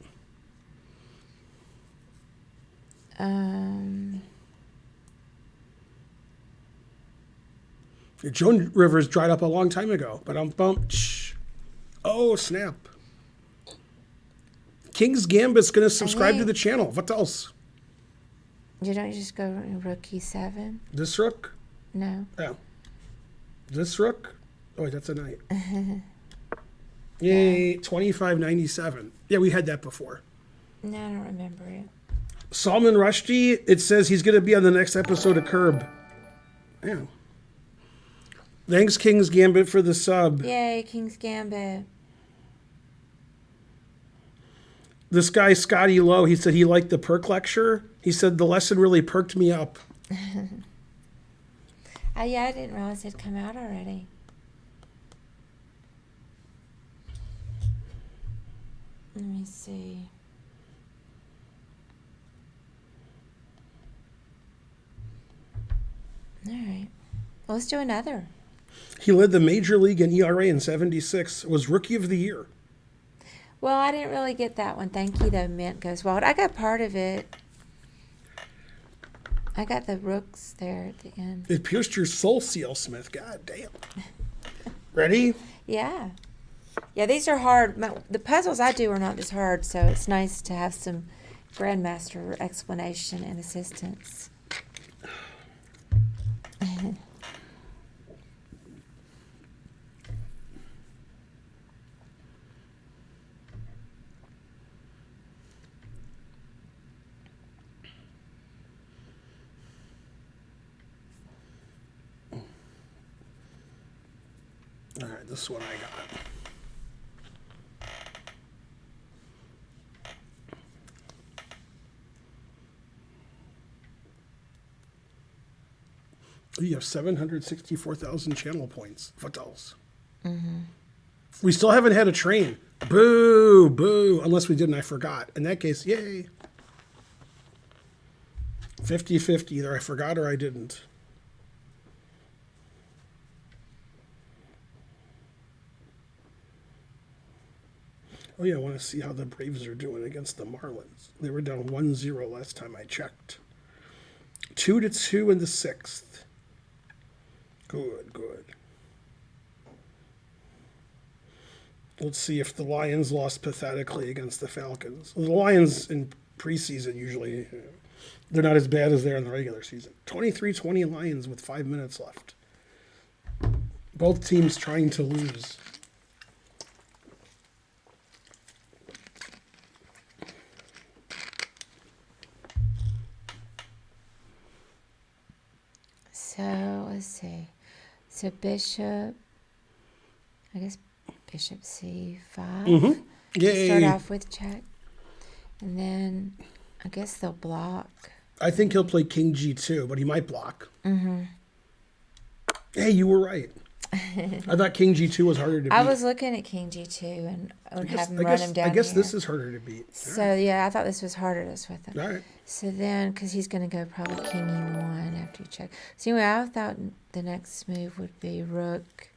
Your Joan Rivers dried up a long time ago, but oh, snap. King's Gambit's going to subscribe to the channel. What else? You don't just go rook e7? This rook? No. Oh. This rook? Oh, wait, that's a knight. Yay, 2597. Yeah, we had that before. No, I don't remember it. Salman Rushdie, it says he's going to be on the next episode of Curb. Yeah. Thanks, King's Gambit, for the sub. Yay, King's Gambit. This guy, Scotty Lowe, he said he liked the perk lecture. He said the lesson really perked me up. Oh, yeah, I didn't realize it'd come out already. Let me see. All right. Well, let's do another. He led the major league in ERA in 76, was Rookie of the Year. Well, I didn't really get that one. Thank you, though. Mint goes wild. I got part of it. I got the rooks there at the end. It pierced your soul, C.L. Smith. God damn. Ready? Yeah. Yeah, these are hard. The puzzles I do are not this hard, so it's nice to have some Grandmaster explanation and assistance. All right, this is what I got. You have 764,000 channel points. What else? We still haven't had a train. Boo, boo. Unless we did and I forgot. In that case, yay. 50-50. Either I forgot or I didn't. Oh, yeah, I want to see how the Braves are doing against the Marlins. They were down 1-0 last time I checked. 2-2 in the sixth. Good, good. Let's see if the Lions lost pathetically against the Falcons. Well, the Lions in preseason usually, they're not as bad as they're in the regular season. 23-20 Lions with 5 minutes left. Both teams trying to lose. So, let's see. So, Bishop, I guess Bishop C5. Mm-hmm. Yay. Start off with check. And then, I guess they'll block. I think he'll play King G2, but he might block. Mm-hmm. Hey, you were right. I thought King G2 was harder to beat. I was looking at King G2 and have him run him down. I guess here. this is harder to beat. So, yeah, I thought this was harder to with him. All right. So then, because he's going to go probably King E1 after you check. So anyway, I thought the next move would be Rook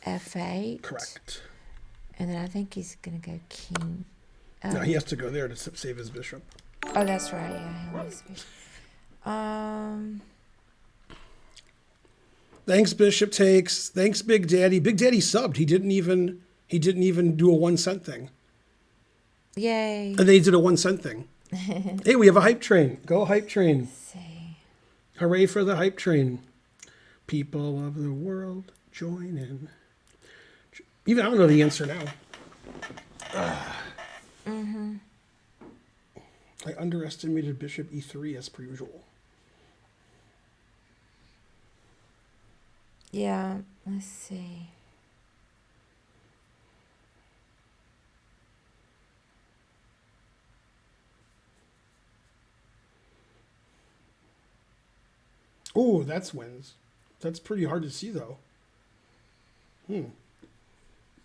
F8. Correct. And then I think he's going to go King. No, he has to go there to save his bishop. Oh, that's right. Yeah, he was. Thanks, Bishop takes. Thanks, Big Daddy. Big Daddy subbed. He didn't even do a 1 cent thing. Yay. And then he did a 1 cent thing. Hey, we have a hype train. Go hype train. Let's see. Hooray for the hype train. People of the world, join in. Even I don't know the answer now. Mm-hmm. I underestimated Bishop E3 as per usual. Yeah, let's see. Oh, that's wins. That's pretty hard to see, though.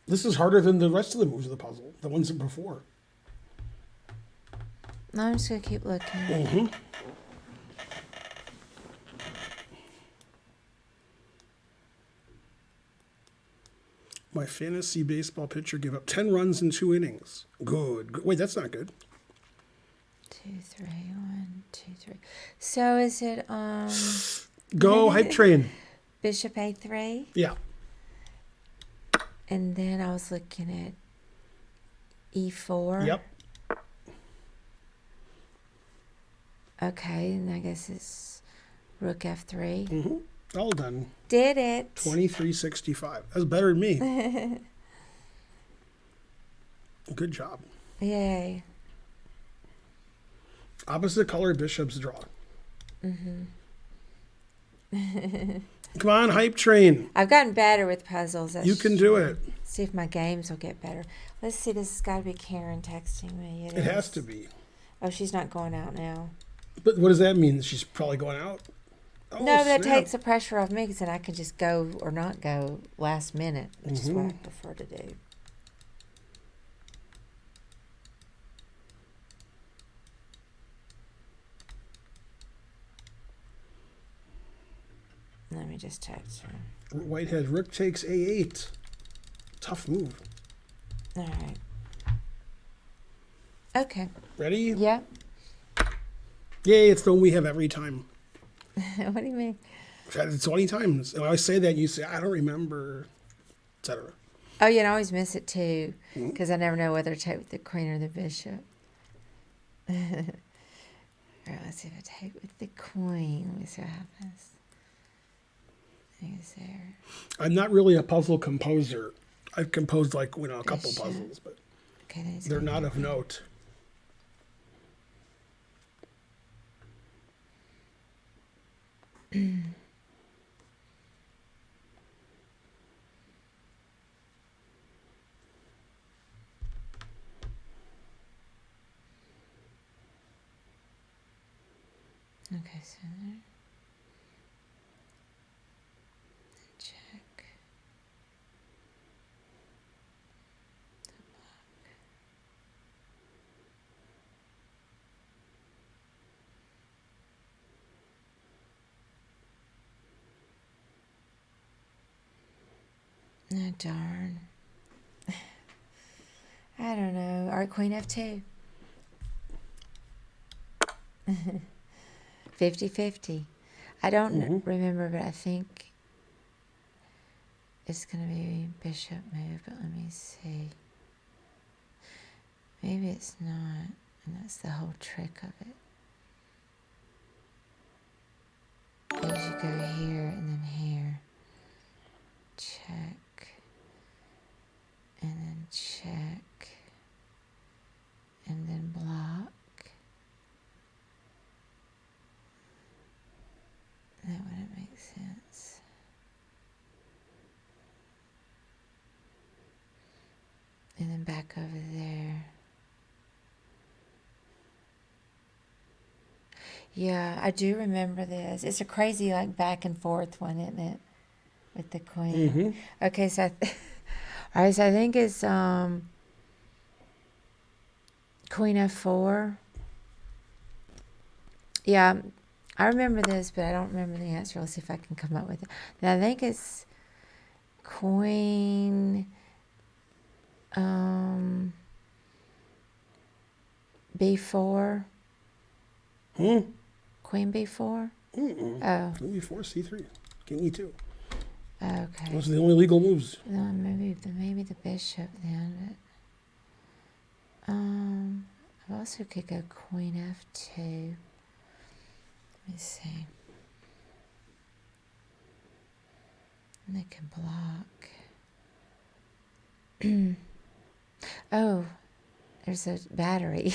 This is harder than the rest of the moves of the puzzle, the ones before. No, I'm just going to keep looking. Mm-hmm. My fantasy baseball pitcher gave up 10 runs in 2 innings. Good. Wait, that's not good. 2, 3, 1, 2, 3. So is it Go hype train. Bishop A3? Yeah. And then I was looking at E4. Yep. Okay, and I guess it's Rook F3. Mm-hmm. All done. Did it. 2365. That's better than me. Good job. Yay. Opposite color bishops draw. Come on, hype train. I've gotten better with puzzles. You can do it. See if my games will get better. Let's see. This has got to be Karen texting me. It has to be. Oh, she's not going out now. But what does that mean? She's probably going out? Oh, No, that snap. takes the pressure off me because then I can just go or not go last minute, which is what I prefer to do. Let me just text her. Whitehead, rook takes A8. Tough move. All right. Okay. Ready? Yeah. Yay, it's the one we have every time. What do you mean? I've had it 20 times. And I always say that, and you say, I don't remember, etc. Oh, yeah, and I always miss it too because I never know whether to take with the queen or the bishop. All right, let's see if I take with the queen. Let me see what happens. Is there? I'm not really a puzzle composer. I've composed a couple Bishop. puzzles, but Okay, then it's they're gonna not of note. Okay, so there. Check. Oh, darn. I don't know. All right, Queen F2. 50-50. I don't remember, but I think it's going to be bishop move, but let me see. Maybe it's not, and that's the whole trick of it. Is you go here and then here. Check. And then check. And then block. That wouldn't make sense. And then back over there. Yeah, I do remember this. It's a crazy, like, back and forth one, isn't it? With the queen. Okay, so all right, so I think it's Queen F4. Yeah, I remember this, but I don't remember the answer. Let's see if I can come up with it. Now, I think it's Queen B4. Queen B4? Oh. Queen B4, C3. King E2. Okay. Those are the only legal moves. No, maybe the bishop then, but I also could go Queen F2. Let me see. And they can block. Oh, there's a battery.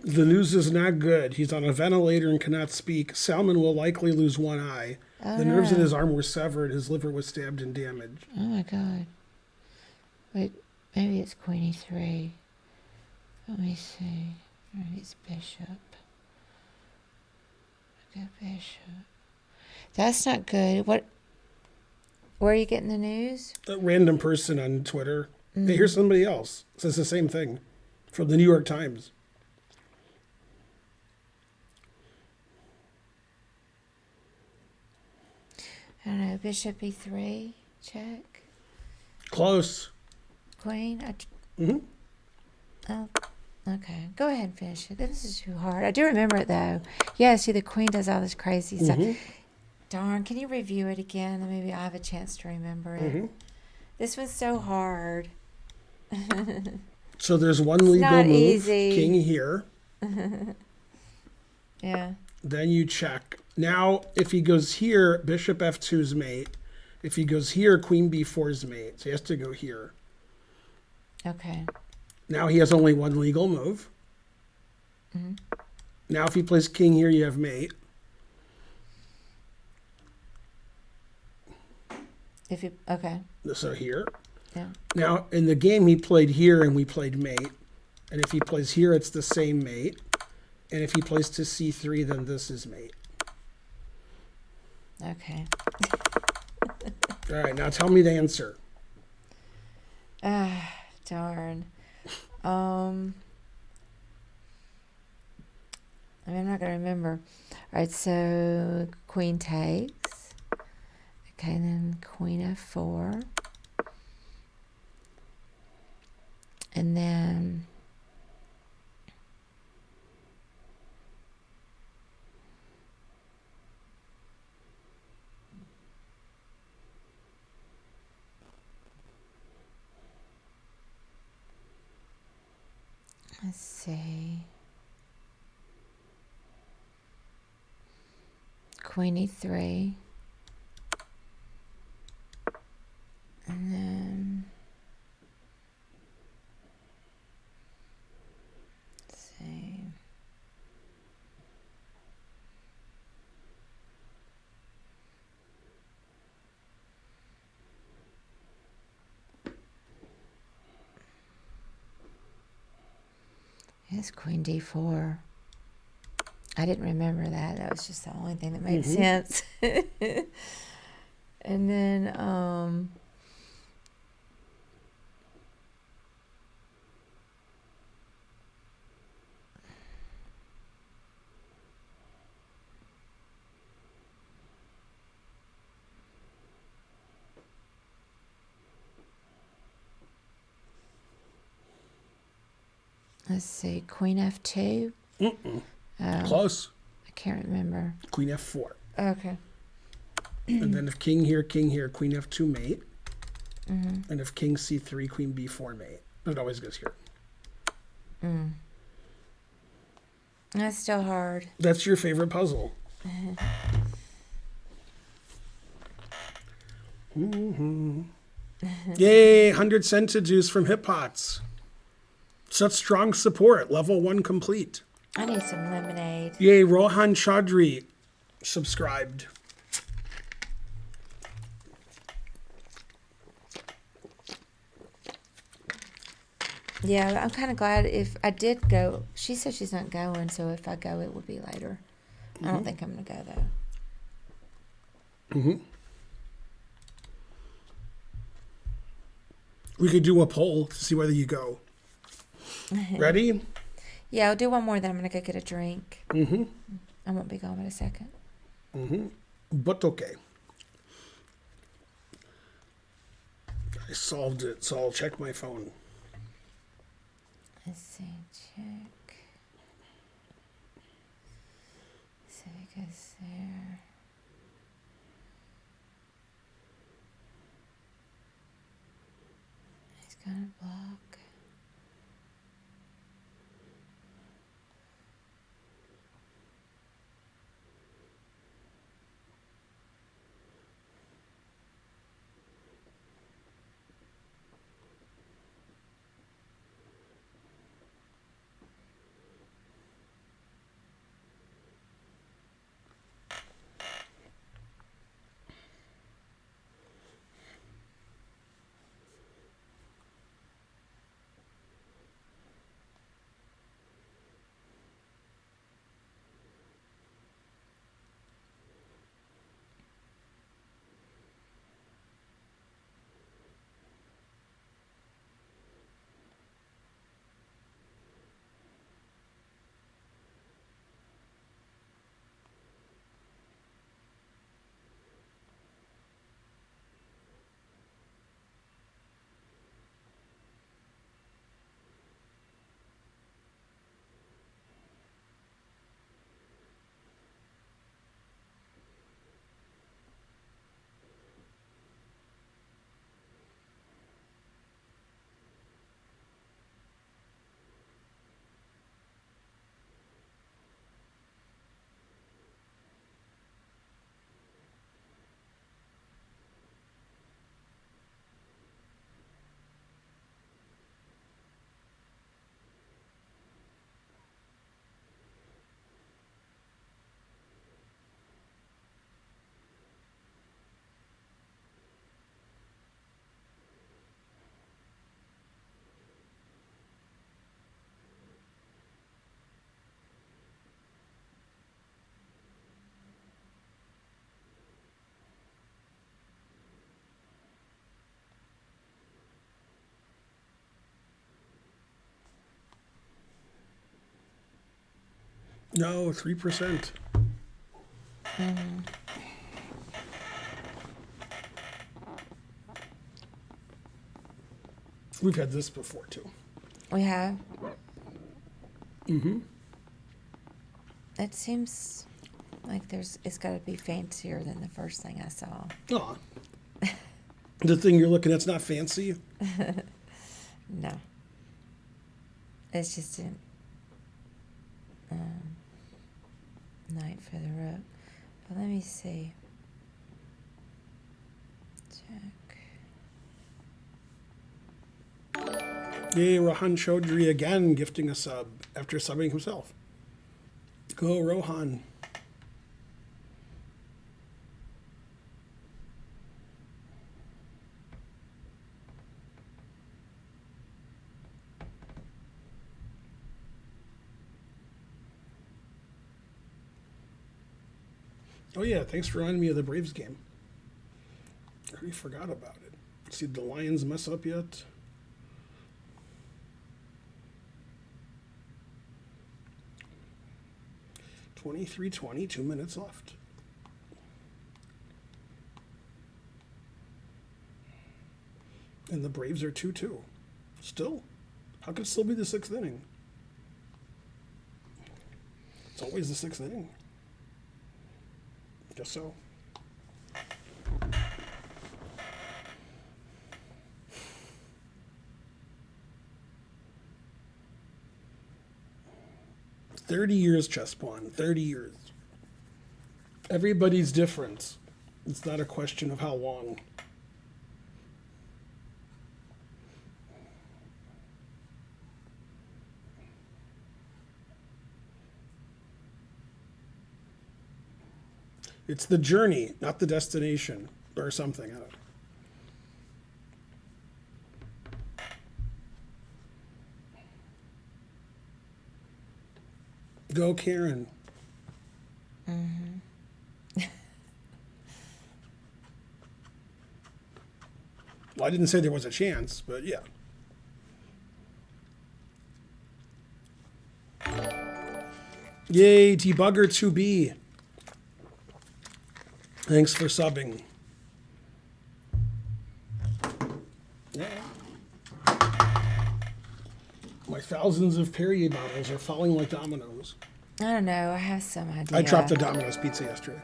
The news is not good. He's on a ventilator and cannot speak. Salmon will likely lose one eye. Oh, The nerves in his arm were severed. His liver was stabbed and damaged. Oh my God. Wait, maybe it's Queen E3. Let me see. Maybe it's bishop. Okay, bishop. That's not good. Where are you getting the news? A random person on Twitter. They hear somebody else says the same thing from the New York Times. I don't know. Bishop E3. Check. Close. Queen. Oh, okay. Go ahead and finish it. This is too hard. I do remember it, though. Yeah, see, the queen does all this crazy stuff. Darn. Can you review it again? And maybe I have a chance to remember it. This was so hard. So there's one legal move. Easy. King here. Yeah. Then you check. Now, if he goes here, bishop F2's mate. If he goes here, queen B4's mate. So he has to go here. Okay. Now he has only one legal move. Now if he plays king here, you have mate. Okay. So here. Yeah. Now, in the game, he played here and we played mate. And if he plays here, it's the same mate. And if he plays to C3, then this is mate. Okay. All right, now tell me the answer. Darn. I mean, I'm not going to remember. All right, so queen takes. Okay, and then queen F4. And then let's see. Queen E3. And then let's see. Yes, Queen D4. I didn't remember that. That was just the only thing that made sense. And then, let's see, Queen F2. Close. I can't remember. Queen F4. Okay. And then if king here, Queen F2 mate. And if king C3, Queen B4 mate. It always goes here. That's still hard. That's your favorite puzzle. Yay, 100 centijuice from Hip Pots. Such strong support. Level 1 complete. I need some lemonade. Yay, Rohan Chaudhry subscribed. Yeah, I'm kind of glad if I did go. She said she's not going, so if I go, it will be later. I don't think I'm going to go, though. We could do a poll to see whether you go. Ready? Yeah, I'll do one more, then I'm going to go get a drink. I won't be gone in a second. But okay. I solved it, so I'll check my phone. Let's see, check. So it goes there. He's gonna block. No, 3%. We've had this before, too. We have? It seems like it's got to be fancier than the first thing I saw. Aw. The thing you're looking at's not fancy? No. It's just a night for the rook. But let me see. Check. Yay, Rohan Chaudhry again gifting a sub after subbing himself. Go, Rohan. Oh, yeah, thanks for reminding me of the Braves game. I already forgot about it. See, did the Lions mess up yet? $23:20, 2 minutes left. And the Braves are 2-2. Still? How could it still be the 6th inning? It's always the 6th inning. Guess so. $30 chess pawn. 30 years. Everybody's different. It's not a question of how long. It's the journey, not the destination, or something. I don't know. Go, Karen. Well, I didn't say there was a chance, but yeah. Yay, Debugger 2B. Thanks for subbing. Yeah. My thousands of Perrier bottles are falling like dominoes. I don't know. I have some idea. I dropped a Domino's pizza yesterday.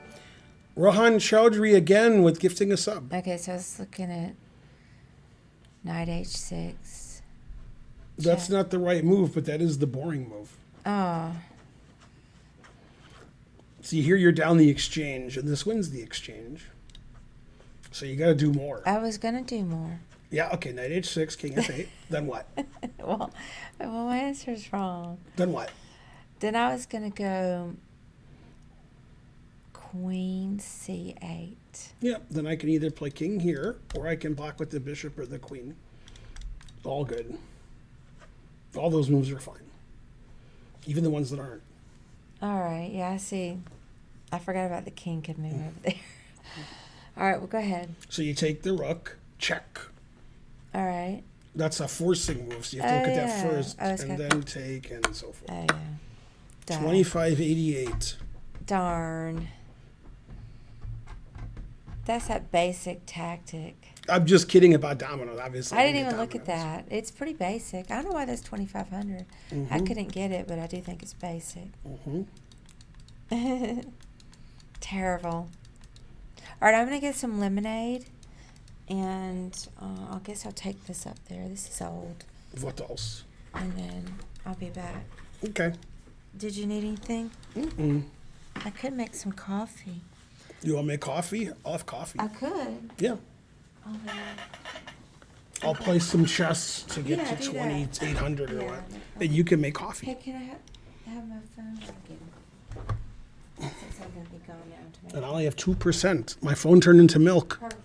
Rohan Chowdhury again with gifting a sub. Okay, so I was looking at Knight H6. That's not the right move, but that is the boring move. Oh. See, here you're down the exchange, and this wins the exchange. So you got to do more. I was going to do more. Yeah, okay, Knight H6, King F8. Then what? well, my answer's wrong. Then what? Then I was going to go Queen C8. Yeah, then I can either play king here, or I can block with the bishop or the queen. All good. All those moves are fine. Even the ones that aren't. All right, yeah, I see. I forgot about the king could move over there. All right, well, go ahead. So you take the rook, check. All right. That's a forcing move, so you have to look at that first, and okay. then take, and so forth. Oh, yeah. 2588. Darn. That's that basic tactic. I'm just kidding about dominoes, obviously. I didn't even look at that. It's pretty basic. I don't know why that's 2,500. I couldn't get it, but I do think it's basic. Terrible. All right, I'm going to get some lemonade, and I guess I'll take this up there. This is old. What else? And then I'll be back. Okay. Did you need anything? I could make some coffee. You want to make coffee? I'll have coffee. I could. Yeah. I'll play some chess to get to do 2,800 or Yeah. what. And you can make coffee. Hey, can I have my phone? I'll get it. Since I'm going to be gone now to make And I only have 2%. My phone turned into milk. perfect.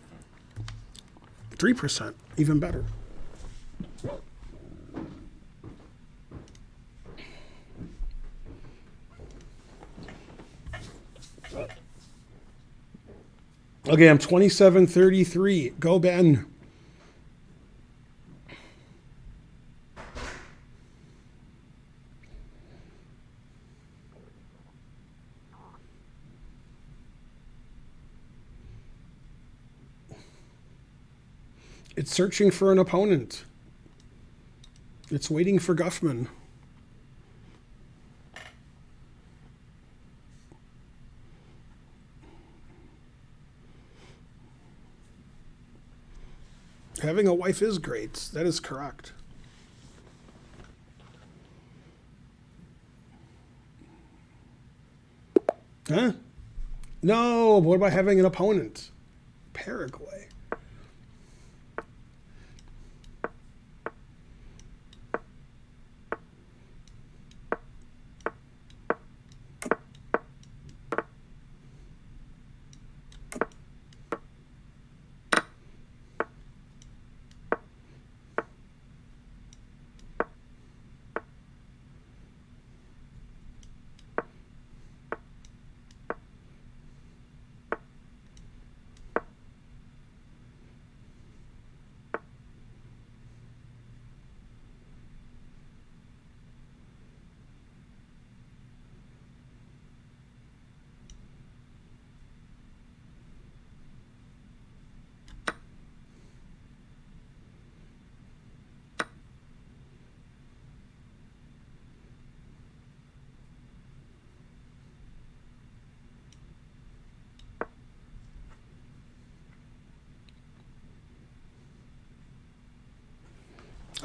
3%, even better. Okay, I'm 2733. Go, Ben. It's searching for an opponent. It's waiting for Guffman. Having a wife is great. That is correct. Huh? No, what about having an opponent? Paraguay.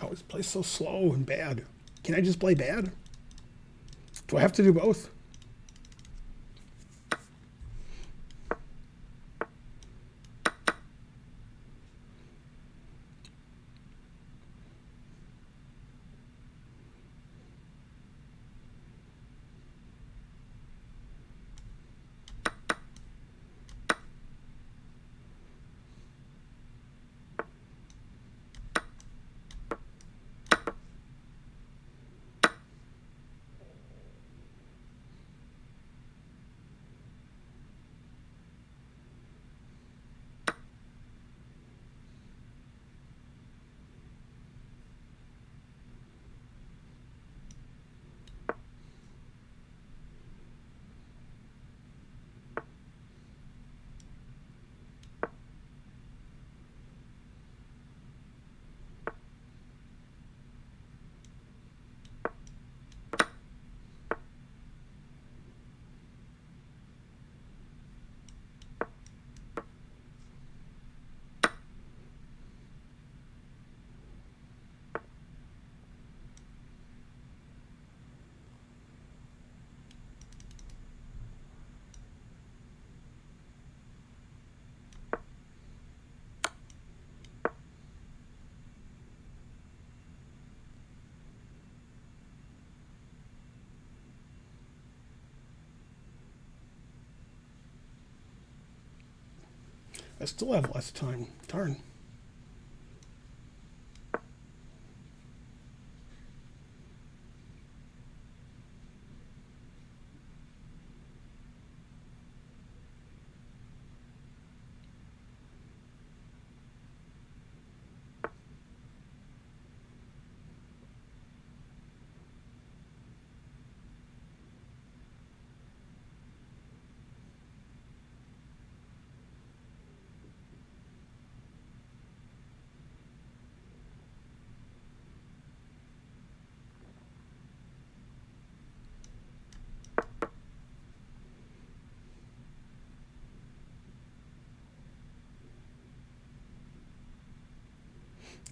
I always play so slow and bad. Can I just play bad? Do I have to do both? I still have less time. Darn.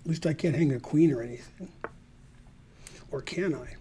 At least I can't hang a queen or anything. Or can I?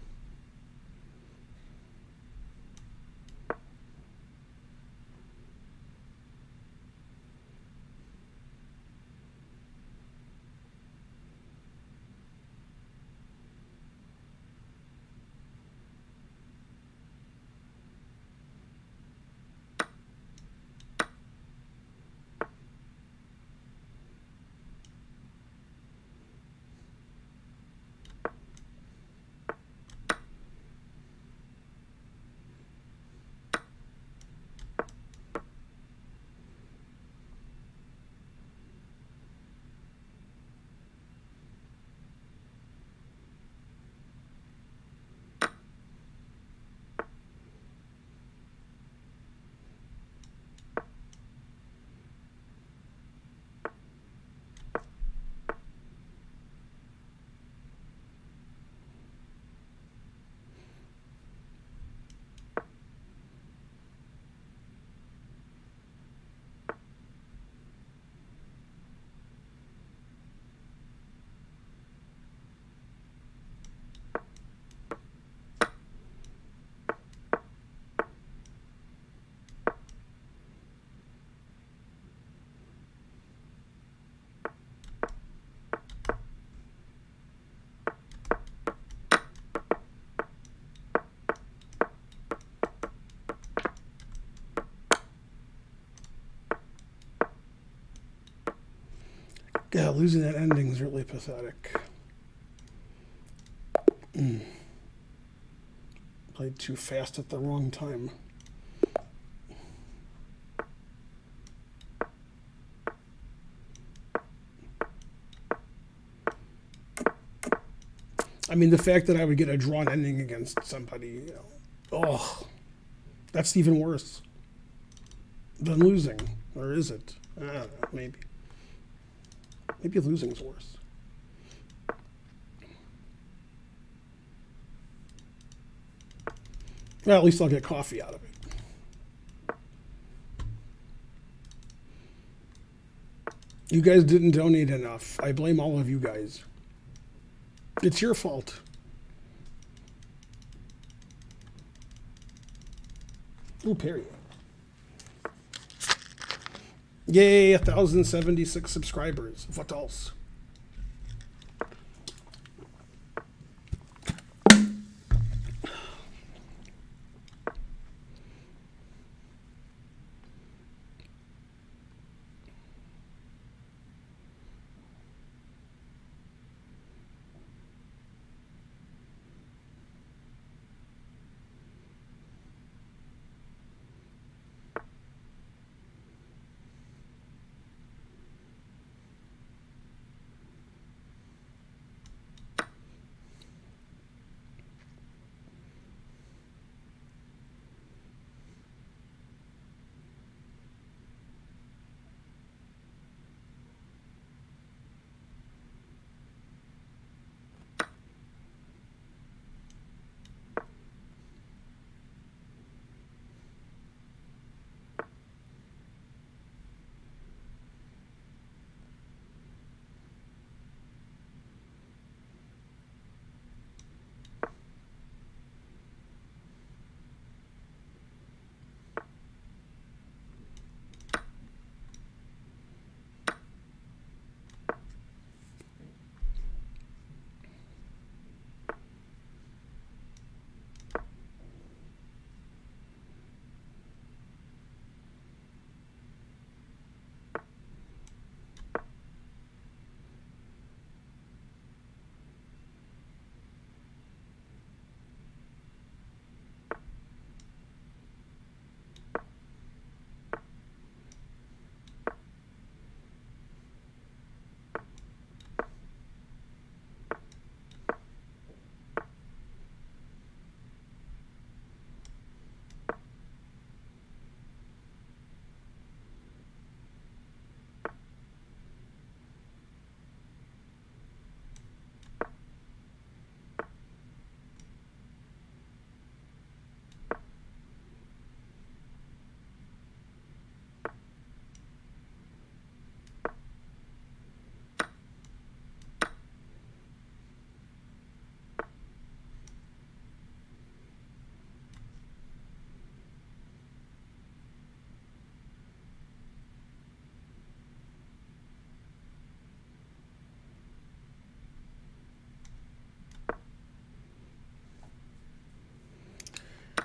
Yeah, losing that ending is really pathetic. Played too fast at the wrong time. I mean, the fact that I would get a drawn ending against somebody, you know, oh, that's even worse than losing. Or is it? I don't know, maybe. Maybe losing's worse. Well, at least I'll get coffee out of it. You guys didn't donate enough. I blame all of you guys. It's your fault. Ooh, period. Yay, 1,076 subscribers. What else?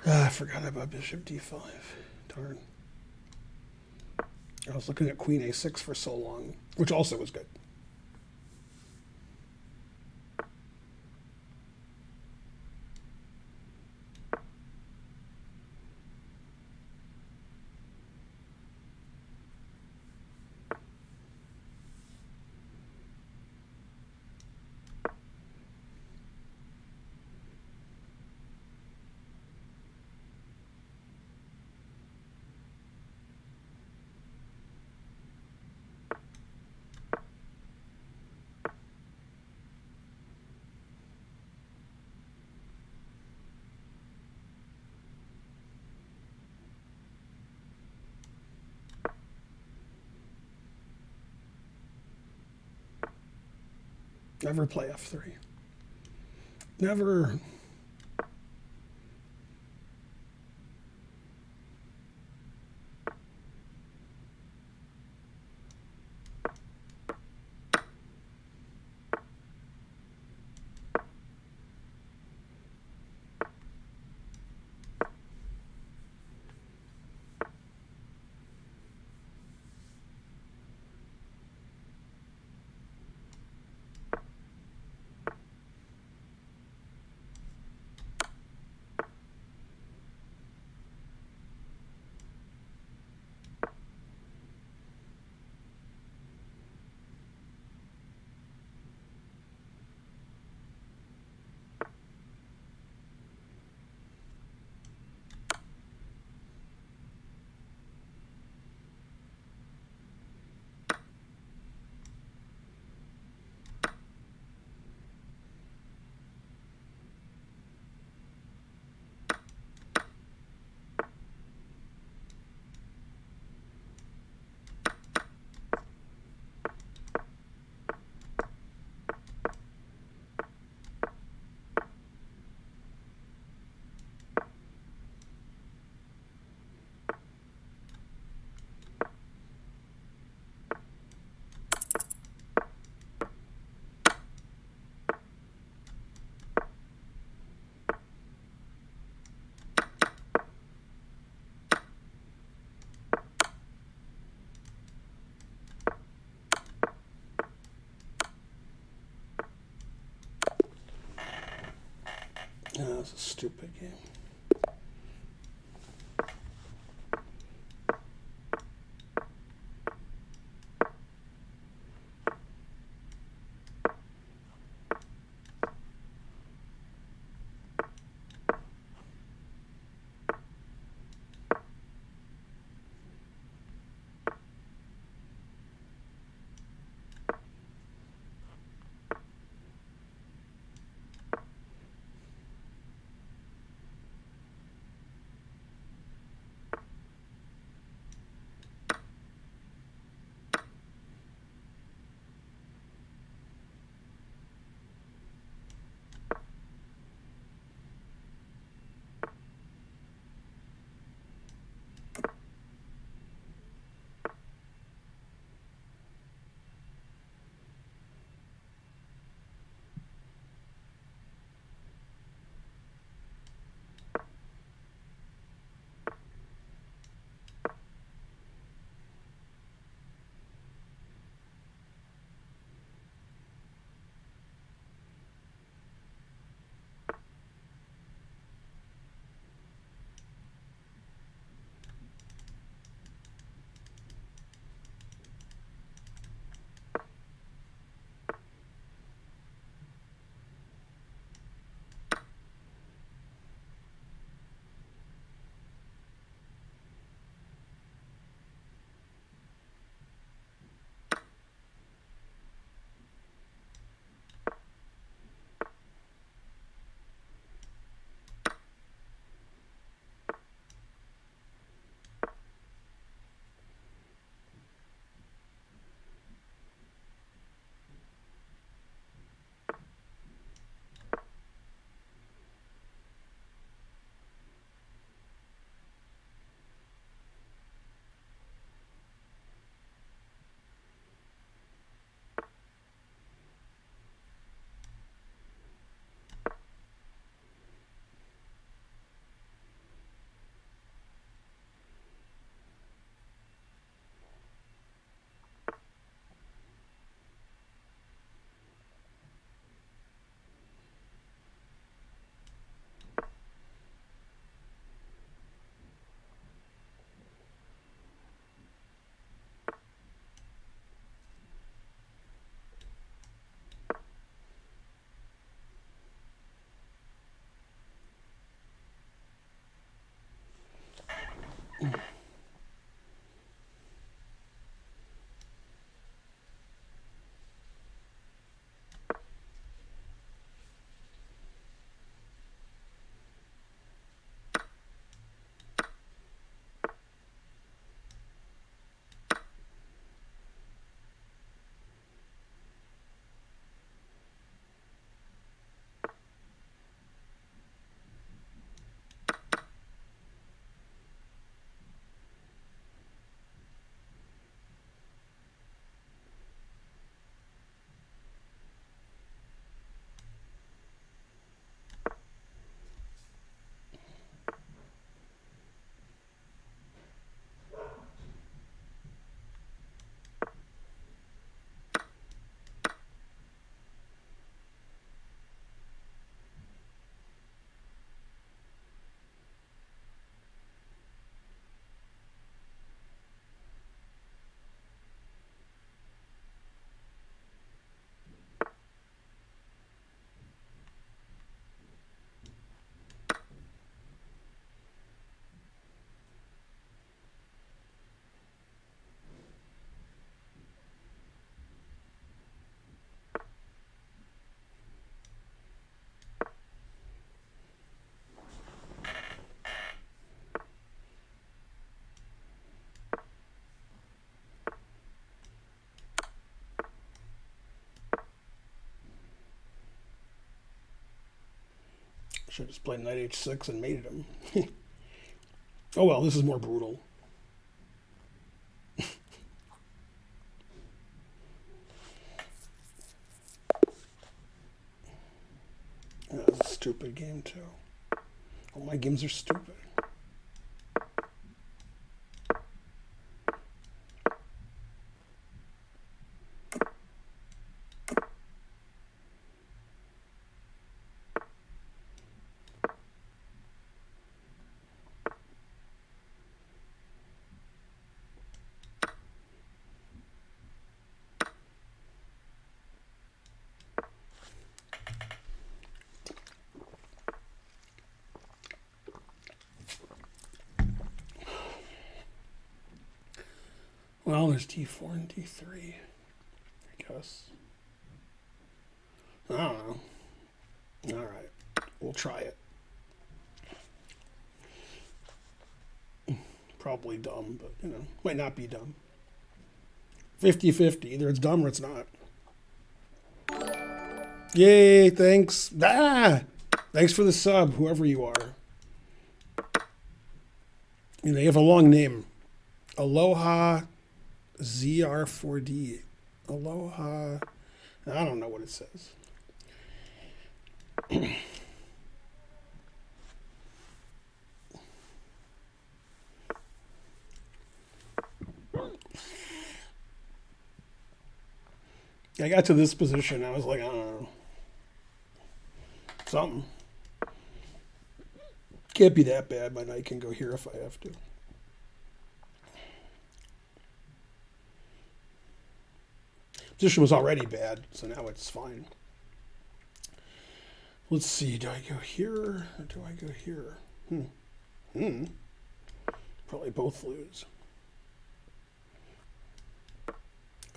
I forgot about bishop d5. Darn. I was looking at queen a6 for so long, which also was good. Never play f3. Never. That's a stupid game. Should have just played knight h6 and mated him. Oh well, this is more brutal. That's a stupid game too. All my games are stupid. Well, there's D4 and D3, I guess. I don't know. All right, we'll try it. Probably dumb, but, you know, might not be dumb. 50-50. Either it's dumb or it's not. Yay, thanks. Thanks for the sub, whoever you are. You know, you have a long name. Aloha ZR4D. Aloha. I don't know what it says. I got to this position. I was like, I don't know. Something. Can't be that bad. My knight can go here if I have to. Position was already bad, so now it's fine. Let's see. Do I go here or do I go here? Probably both lose.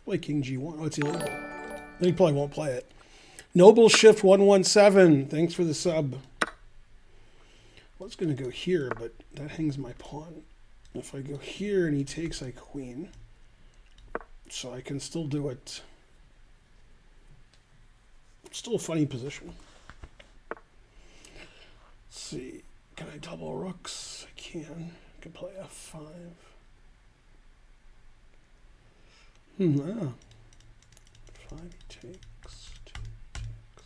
Play King G1. Oh, it's illegal. Then he probably won't play it. Noble Shift 117. Thanks for the sub. I was going to go here, but that hangs my pawn. If I go here and he takes, I queen. So I can still do it. Still a funny position. Let's see. Can I double rooks? I can. I can play F5. Ah. 5 takes, 2 takes.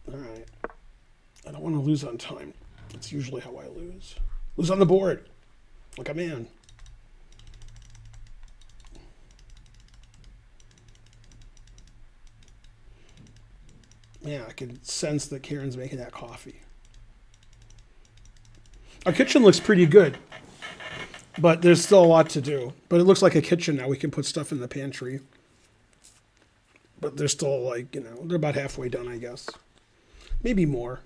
Alright. I don't want to lose on time. That's usually how I lose. Lose on the board. Like a man. Yeah, I can sense that Karen's making that coffee. Our kitchen looks pretty good. But there's still a lot to do. But it looks like a kitchen now. We can put stuff in the pantry. But they're still like, you know, they're about halfway done, I guess. Maybe more.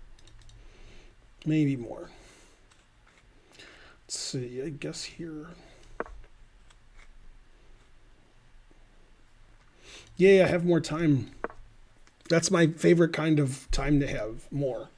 Maybe more. Let's see, I guess here. Yeah, I have more time. That's my favorite kind of time to have, more.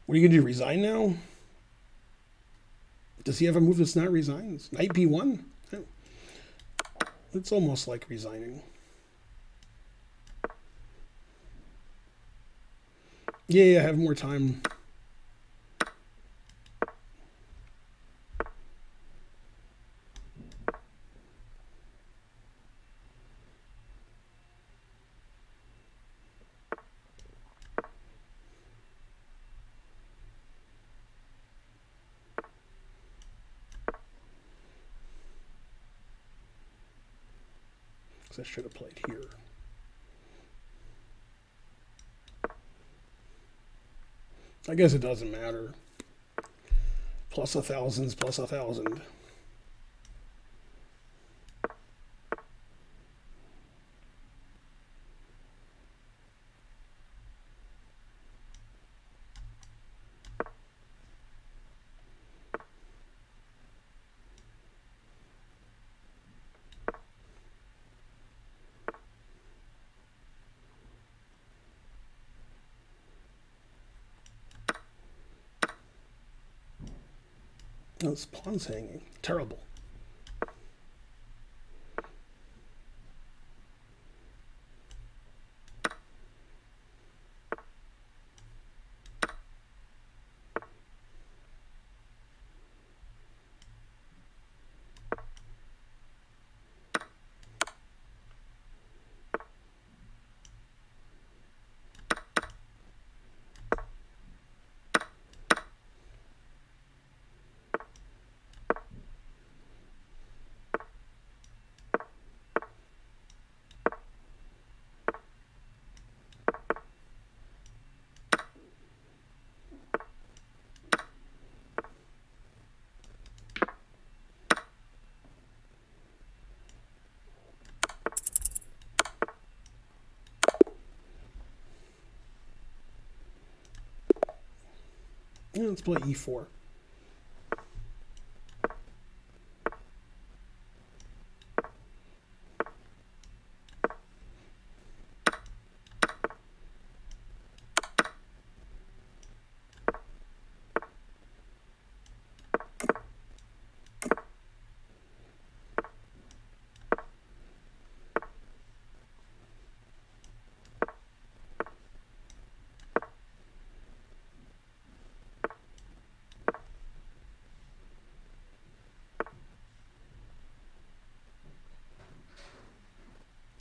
What are you going to do, resign now? Does he have a move that's not resigns? Knight B1? It's almost like resigning. Yeah, I have more time. I should have played here. I guess it doesn't matter. Plus 1,000's plus 1,000. Oh, this pawn's hanging. Terrible. Let's play e4.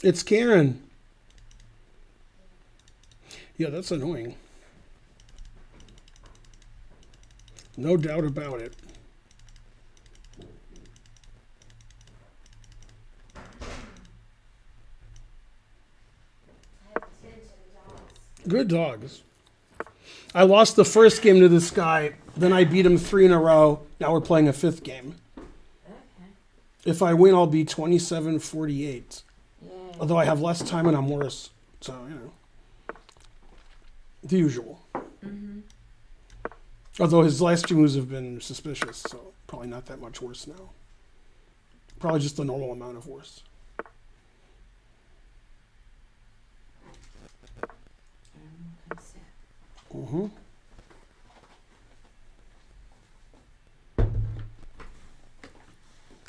It's Karen. Yeah, that's annoying. No doubt about it. Good dogs. I lost the first game to this guy. Then I beat him 3 in a row. Now we're playing a 5th game. Okay. If I win, I'll be 27-48. Yeah. Although I have less time and I'm worse. So, you know. The usual. Mm-hmm. Although his last 2 moves have been suspicious, so probably not that much worse now. Probably just the normal amount of worse. Mm-hmm.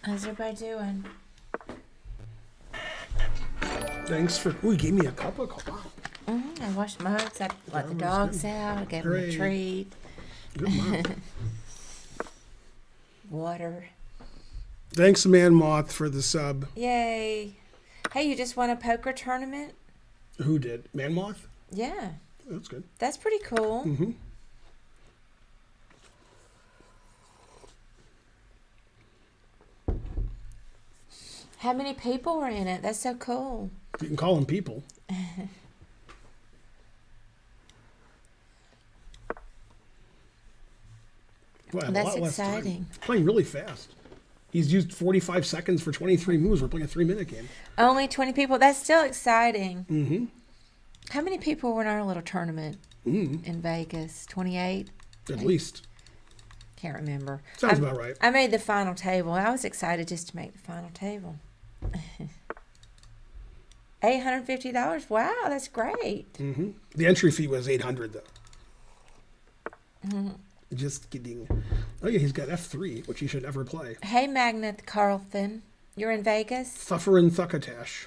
How's everybody doing? Thanks for... Ooh, you gave me a cup of coffee. Wow. I washed mugs. I let the dogs out. I gave them a treat. Good mom. Water. Thanks, Man Moth, for the sub. Yay. Hey, you just won a poker tournament? Who did? Man Moth? Yeah. That's good. That's pretty cool. Mm-hmm. How many people were in it? That's so cool. You can call them people. Well, That's exciting. Playing really fast. He's used 45 seconds for 23 moves. We're playing a 3-minute game. Only 20 people. That's still exciting. Mm-hmm. How many people were in our little tournament in Vegas? 28? At least. Can't remember. Sounds about right. I made the final table. I was excited just to make the final table. $850. Wow, that's great. Mm-hmm. The entry fee was $800 though. Mm-hmm. Just kidding. Oh yeah, he's got F3, which he should never play. Hey, Magnet Carlton. You're in Vegas? Thuffer and Thuckatash.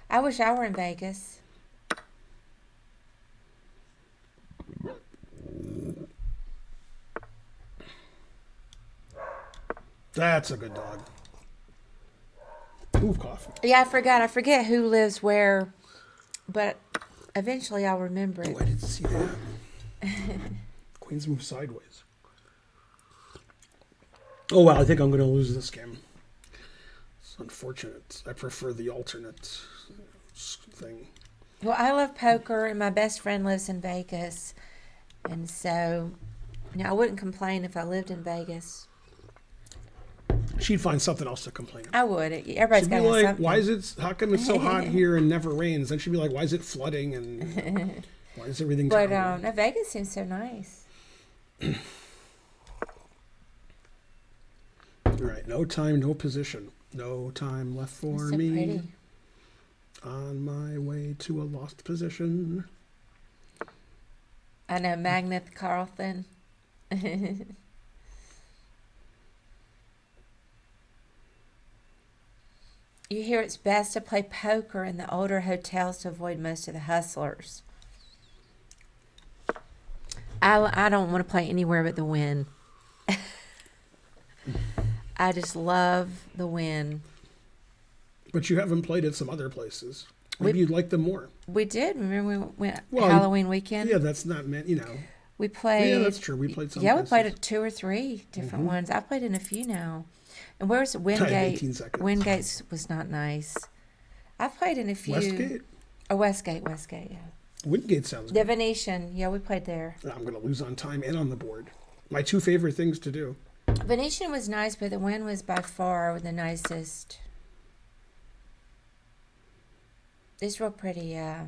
I wish I were in Vegas. That's a good dog. Ooh, coffee. Yeah, I forgot. I forget who lives where, but eventually I'll remember it. Oh, I didn't see that. Queens move sideways. Oh, wow, I think I'm going to lose this game. It's unfortunate. I prefer the alternate thing. Well, I love poker, and my best friend lives in Vegas. And so, I wouldn't complain if I lived in Vegas. She'd find something else to complain about. I would. Everybody's got to have something. Why is it? How come it's so hot here and never rains? Then she'd be like, why is it flooding and why is everything? But no, Vegas seems so nice. All right, no time, no position, no time left for So me. pretty. On my way to a lost position. I know, Magnet Carlton. You hear it's best to play poker in the older hotels to avoid most of the hustlers. I don't want to play anywhere but the Wynn. I just love the Wynn. But you haven't played at some other places. Maybe you'd like them more. We did. Remember we went Halloween weekend? Yeah, that's not meant, We played. Yeah, that's true. We played some Yeah, places. we played at 2 or 3 different ones. I played in a few now. And where's Wingate? 18 seconds. Wingate was not nice. I've played in a few. Westgate? Oh, Westgate, yeah. Wingate sounds The good. Venetian, yeah, we played there. I'm going to lose on time and on the board. My 2 favorite things to do. Venetian was nice, but the Wynn was by far the nicest. It's real pretty, yeah.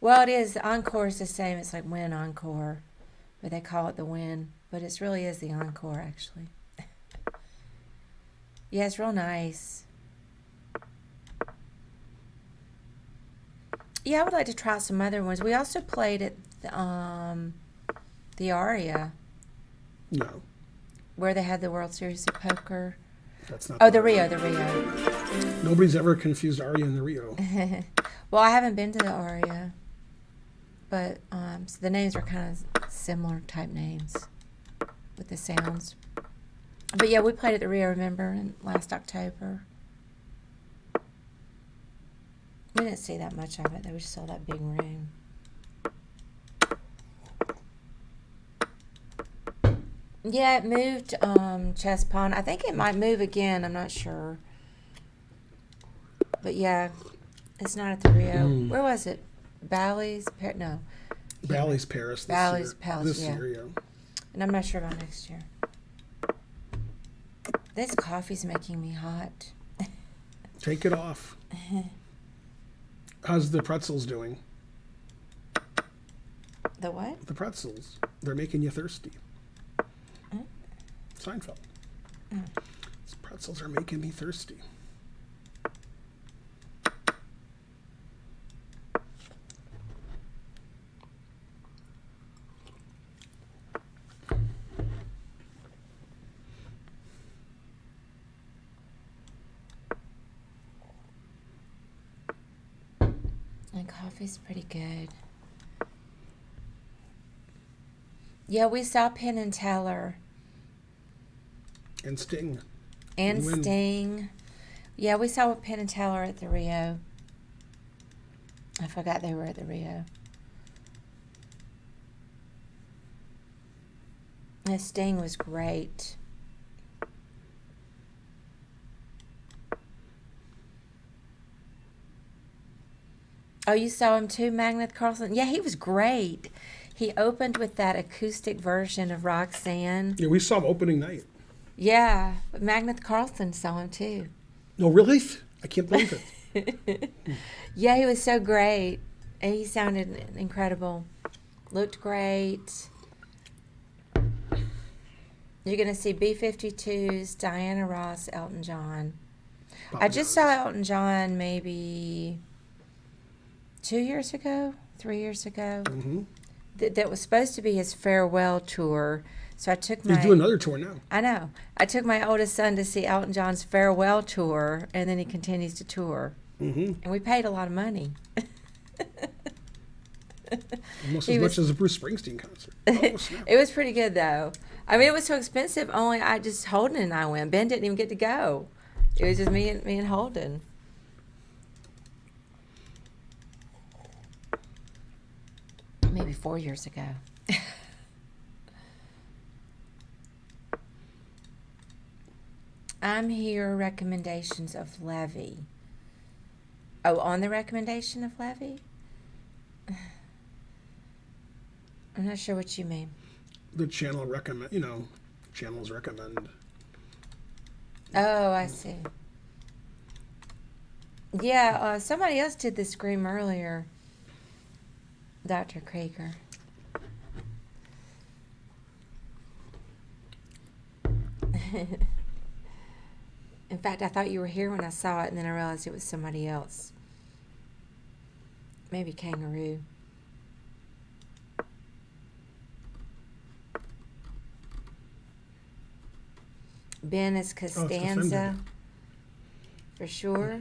Well, it is. The Encore is the same. It's like Win Encore, but they call it the Win. But it really is the Encore, actually. Yeah, it's real nice. Yeah, I would like to try some other ones. We also played at the Aria. No. Where they had the World Series of Poker. That's not. Oh, the Rio. Nobody's ever confused Aria and the Rio. Well, I haven't been to the Aria. But so the names are kind of similar type names with the sounds. But yeah, we played at the Rio, remember, last October. We didn't see that much of it, though. We just saw that big room. Yeah, it moved Chess Pond. I think it might move again. I'm not sure. But yeah, it's not at the Rio. Where was it? Bally's? No. Bally's Paris. Bally's Palace, this year, yeah. And I'm not sure about next year. This coffee's making me hot. Take it off. How's the pretzels doing? The what? The pretzels. They're making you thirsty. Seinfeld. These pretzels are making me thirsty. And coffee's pretty good. Yeah, we saw Penn and Teller. And Sting. And Sting. Yeah, we saw Penn and Teller at the Rio. I forgot they were at the Rio. And Sting was great. Oh, you saw him too, Magnus Carlsen? Yeah, he was great. He opened with that acoustic version of Roxanne. Yeah, we saw him opening night. Yeah, but Magnus Carlsen saw him too. No, really? I can't believe it. Yeah, he was so great. And he sounded incredible. Looked great. You're going to see B-52s, Diana Ross, Elton John. I just saw Elton John maybe 2 years ago, 3 years ago. Mm-hmm. That was supposed to be his farewell tour. So I took my... He's doing another tour now. I know. I took my oldest son to see Elton John's farewell tour, and then he continues to tour. Mm-hmm. And we paid a lot of money. Almost as much as a Bruce Springsteen concert. Oh, snap. It was pretty good, though. I mean, it was so expensive. Only Holden and I went. Ben didn't even get to go. It was just me and Holden. Maybe 4 years ago. I'm here recommendations of Levy. Oh, on the recommendation of Levy? I'm not sure what you mean. The channel channels recommend. Oh, I see. Yeah, somebody else did the Scream earlier. Dr. Krieger. In fact, I thought you were here when I saw it, and then I realized it was somebody else. Maybe Kangaroo. Ben is Costanza. For sure.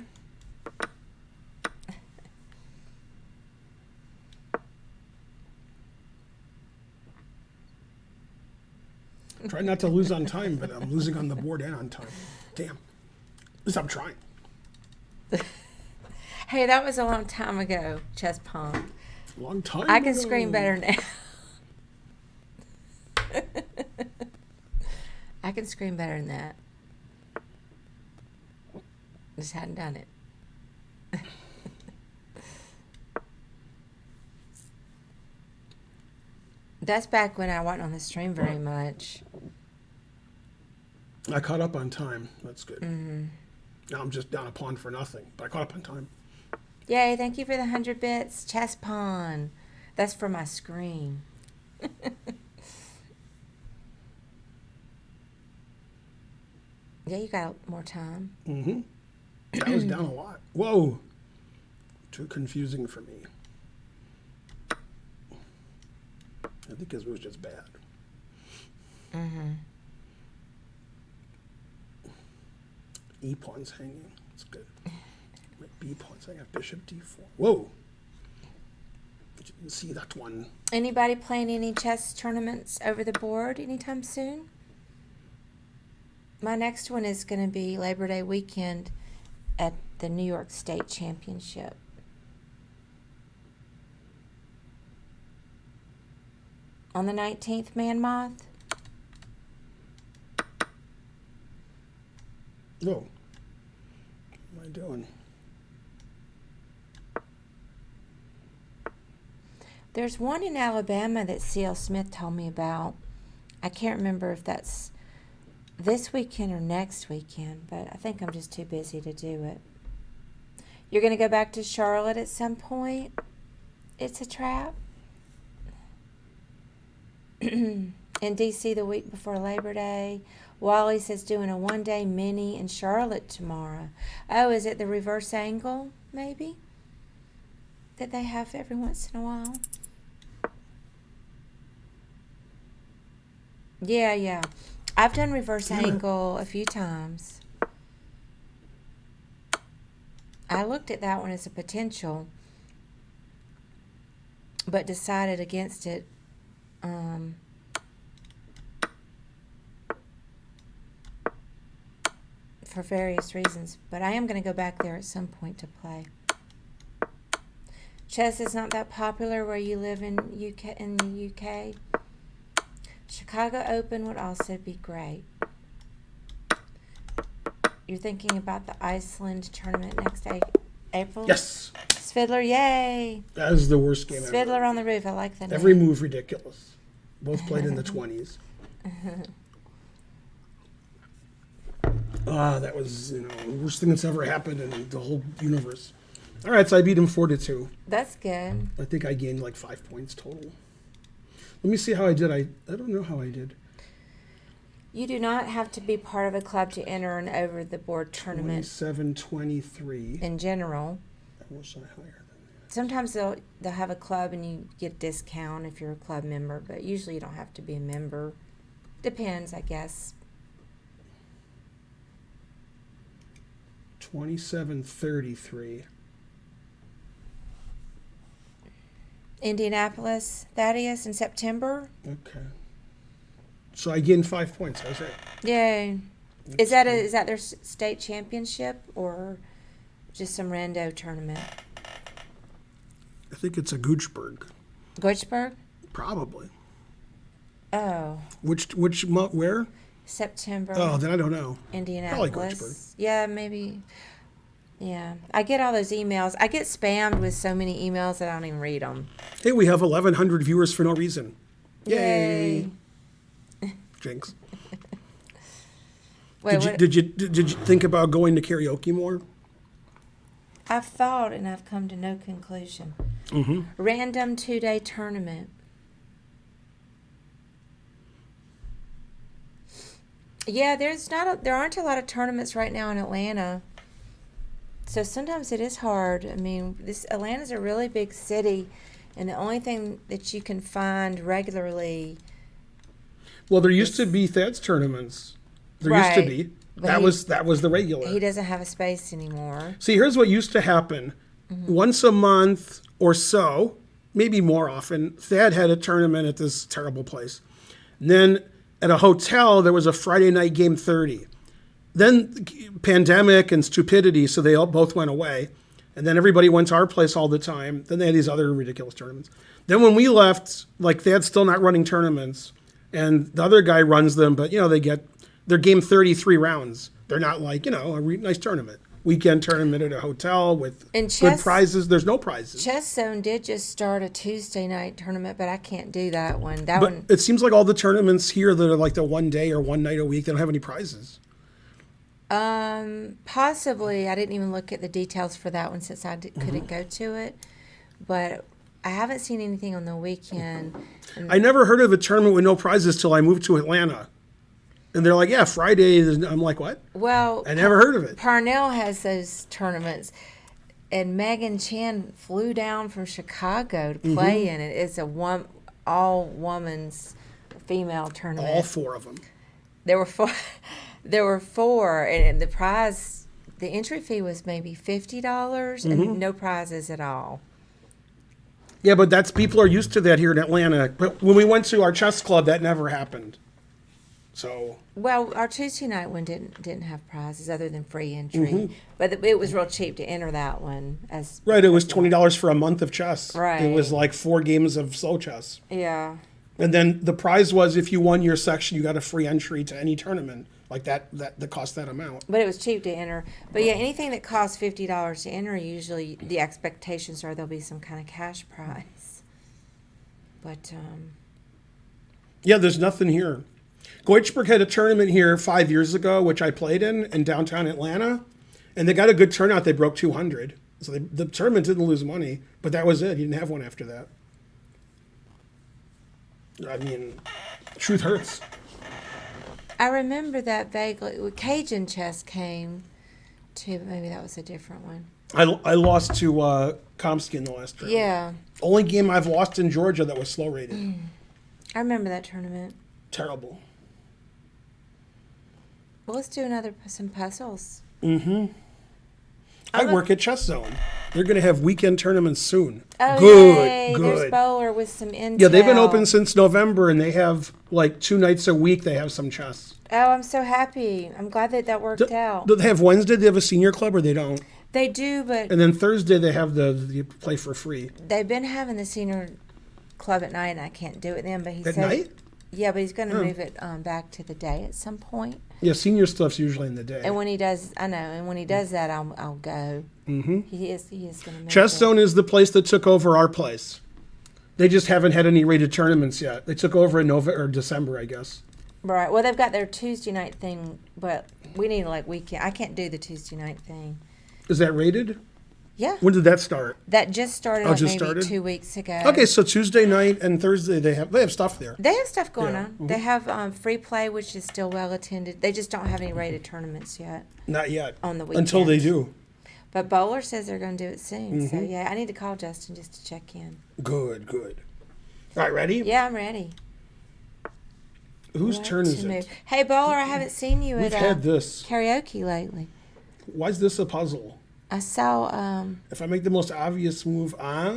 Try not to lose on time, but I'm losing on the board and on time. Damn. At least I'm trying. Hey, that was a long time ago, Chess Pond. Long time I can ago. scream better now. I can scream better than that. Just hadn't done it. That's back when I wasn't on the stream very much. I caught up on time. That's good. Mm-hmm. Now I'm just down a pawn for nothing, but I caught up on time. Yay, thank you for the 100 bits. Chess pawn. That's for my screen. Yeah, you got more time. Mm-hmm. That was down a lot. Whoa. Too confusing for me. I think his was just bad. Mm-hmm. E pawn's hanging. That's good. My B pawn's hanging. Bishop D4. Whoa. Didn't see that one. Anybody playing any chess tournaments over the board anytime soon? My next one is going to be Labor Day weekend at the New York State Championship. On the 19th, Man Moth. Whoa. What am I doing? There's one in Alabama that C.L. Smith told me about. I can't remember if that's this weekend or next weekend, but I think I'm just too busy to do it. You're going to go back to Charlotte at some point? It's a trap? In D.C. the week before Labor Day. Wally says doing a one-day mini in Charlotte tomorrow. Oh, is it the reverse angle, maybe? That they have every once in a while? Yeah. I've done reverse angle a few times. I looked at that one as a potential, but decided against it. For various reasons, but I am going to go back there at some point to play. Chess is not that popular where you live in the UK. Chicago Open would also be great. You're thinking about the Iceland tournament next April? Yes. Svidler, yay! That is the worst game ever. Svidler on the roof, I like that. Every move ridiculous. Both played in the 20s. That was, the worst thing that's ever happened in the whole universe. All right, so I beat him 4-2. That's good. I think I gained like 5 points total. Let me see how I did. I don't know how I did. You do not have to be part of a club to enter an over-the-board tournament. 27-23. In general. I wish I higher than that. Sometimes they'll have a club and you get a discount if you're a club member, but usually you don't have to be a member. Depends, I guess. 27-33. Indianapolis, Thaddeus, in September. Okay. So I gained 5 points. How's that? Yay. Is that their state championship or just some rando tournament? I think it's a Goochberg. Goochberg? Probably. Oh. Which month? Where? September. Oh, then I don't know. Indianapolis. Probably Goochberg. Yeah, maybe. Yeah. I get all those emails. I get spammed with so many emails that I don't even read them. Hey, we have 1,100 viewers for no reason. Yay. Jinx. Wait, did you think about going to karaoke more? I've thought and I've come to no conclusion. Mm-hmm. Random 2-day tournament. Yeah, there aren't a lot of tournaments right now in Atlanta. So sometimes it is hard. I mean, Atlanta's a really big city, and the only thing that you can find regularly. Well, there used to be Thad's tournaments. There used to be. That was the regular. He doesn't have a space anymore. See, here's what used to happen. Mm-hmm. Once a month or so, maybe more often, Thad had a tournament at this terrible place. And then at a hotel, there was a Friday night game 30. Then pandemic and stupidity, so they both went away. And then everybody went to our place all the time. Then they had these other ridiculous tournaments. Then when we left, Thad's still not running tournaments. And the other guy runs them, but, they're game 33 rounds. They're not a nice tournament. Weekend tournament at a hotel with good prizes. There's no prizes. Chess Zone did just start a Tuesday night tournament, but I can't do that one. But it seems like all the tournaments here that are like the one day or one night a week, they don't have any prizes. Possibly. I didn't even look at the details for that one since I couldn't go to it. But I haven't seen anything on the weekend. I never heard of a tournament with no prizes till I moved to Atlanta. And they're like, yeah, Friday. I'm like, what? Well, I never heard of it. Parnell has those tournaments. And Megan Chan flew down from Chicago to play in it. It's a all-women's female tournament. All 4 of them. There were 4. There were 4, and the prize, the entry fee was maybe $50, and no prizes at all. Yeah, but people are used to that here in Atlanta. But when we went to our chess club, that never happened. So. Well, our Tuesday night one didn't have prizes other than free entry, but it was real cheap to enter that one. Right, it was $20 for a month of chess. Right, it was like 4 games of slow chess. Yeah. And then the prize was if you won your section, you got a free entry to any tournament like that cost that amount. But it was cheap to enter. But yeah, anything that costs $50 to enter, usually the expectations are there'll be some kind of cash prize. But yeah, there's nothing here. Goichberg had a tournament here 5 years ago, which I played in downtown Atlanta, and they got a good turnout. They broke 200, so the tournament didn't lose money, but that was it. You didn't have one after that. I mean, truth hurts. I remember that vaguely. Cajun chess came too, but maybe that was a different one. I lost to Komsky in the last round. Yeah. Only game I've lost in Georgia that was slow rated. I remember that tournament. Terrible. Well, let's do some puzzles. I work at Chess Zone. They're going to have weekend tournaments soon. Oh, good, yay. good. There's Bowler with some intel. Yeah, they've been open since November, and they have like 2 nights a week. They have some chess. Oh, I'm so happy. I'm glad that worked out. Do they have Wednesday? They have a senior club, or they don't? They do, but And then Thursday they have the play for free. they've been having the senior club at night, and I can't do it then. But he At said, night? Yeah, but he's going to move it back to the day at some point. Yeah, senior stuff's usually in the day. And when he does, I know. And when he does that, I'll go. He is going to move Chess it. Zone is the place that took over our place. They just haven't had any rated tournaments yet. They took over in November or December, I guess. Right. Well, they've got their Tuesday night thing, but we need like weekend. I can't do the Tuesday night thing. Is that rated? Yeah. When did that start? That just started maybe 2 weeks ago. Okay, so Tuesday night and Thursday they have stuff there. They have stuff going Yeah. on. They have free play, which is still well attended. They just don't have any rated tournaments yet. Not yet. On the weekend. Until they do. But Bowler says they're going to do it soon. So, yeah, I need to call Justin just to check in. Good. All right, ready? Yeah, I'm ready. Whose turn is it? Hey, Bowler, I haven't seen you We've at had this. karaoke lately. Why is this a puzzle? I saw. If I make the most obvious move, I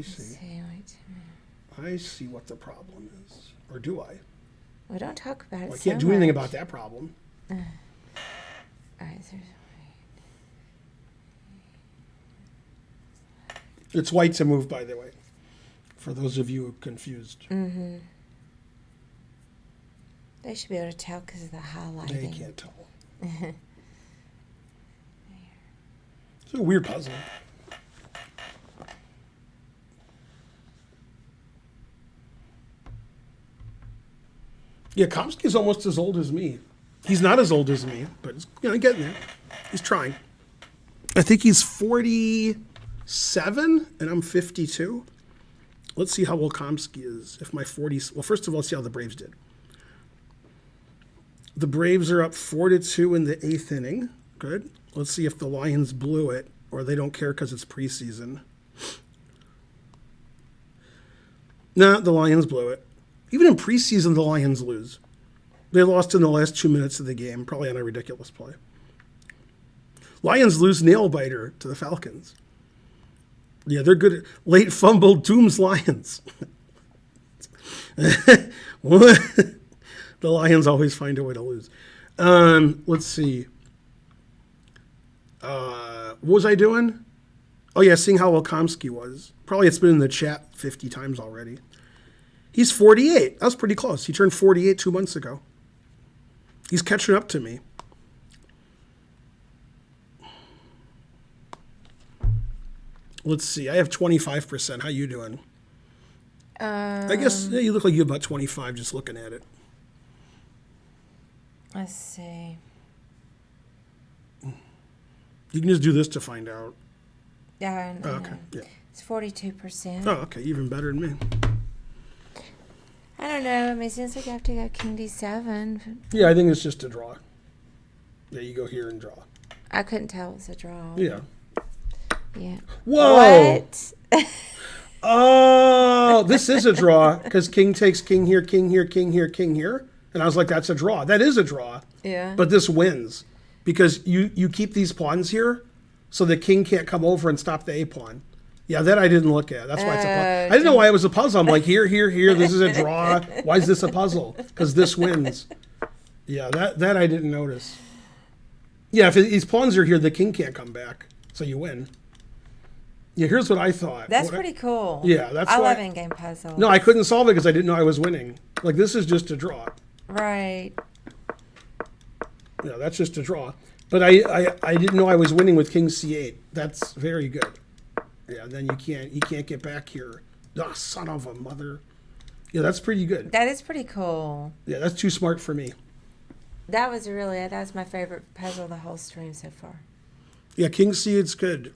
see. I see what the problem is. Or do I? Well, don't talk about it. Well, I can't do anything about that problem. All right, It's white to move, by the way, for those of you confused. They should be able to tell because of the highlighting. They can't tell. It's a weird puzzle. Yeah, Komsky's almost as old as me. He's not as old as me, but he's getting there. He's trying. I think he's 47, and I'm 52. Let's see how old Komsky is. If my 40s... Well, first of all, let's see how the Braves did. The Braves are up 4-2 in the 8th inning. Good. Let's see if the Lions blew it, or they don't care because it's preseason. Nah, the Lions blew it. Even in preseason, the Lions lose. They lost in the last 2 minutes of the game, probably on a ridiculous play. Lions lose nail-biter to the Falcons. Yeah, they're good. Late fumble dooms Lions. What? The Lions always find a way to lose. Let's see. What was I doing? Oh, yeah, seeing how well Komsky was. Probably it's been in the chat 50 times already. He's 48. That was pretty close. He turned 48 2 months ago. He's catching up to me. Let's see. I have 25%. How you doing? I guess you look like you have about 25 just looking at it. Let's see. You can just do this to find out. Yeah, I Oh, know. okay. Yeah. It's 42%. Oh, okay. Even better than me. I don't know. I mean, it seems like I have to go king d7. Yeah, I think it's just a draw. Yeah, you go here and draw. I couldn't tell it was a draw. Yeah. Yeah. Whoa! What? Oh, this is a draw because king takes king here, king here, king here, king here. And I was like, that's a draw. That is a draw. Yeah. But this wins because you keep these pawns here so the king can't come over and stop the A pawn. Yeah, that I didn't look at. That's why it's a puzzle. I didn't know why it was a puzzle. I'm like, here, this is a draw. Why is this a puzzle? Because this wins. Yeah, that I didn't notice. Yeah, if these pawns are here, the king can't come back. So you win. Yeah, here's what I thought. That's pretty cool. Yeah, that's I why. love in-game puzzles. No, I couldn't solve it because I didn't know I was winning. Like, this is just a draw. Right. Yeah, that's just a draw. But I didn't know I was winning with king c8. That's very good. Yeah, then you can't get back here. Ah, son of a mother. Yeah, that's pretty good. That is pretty cool. Yeah, that's too smart for me. That was my favorite puzzle of the whole stream so far. Yeah, king c8's good.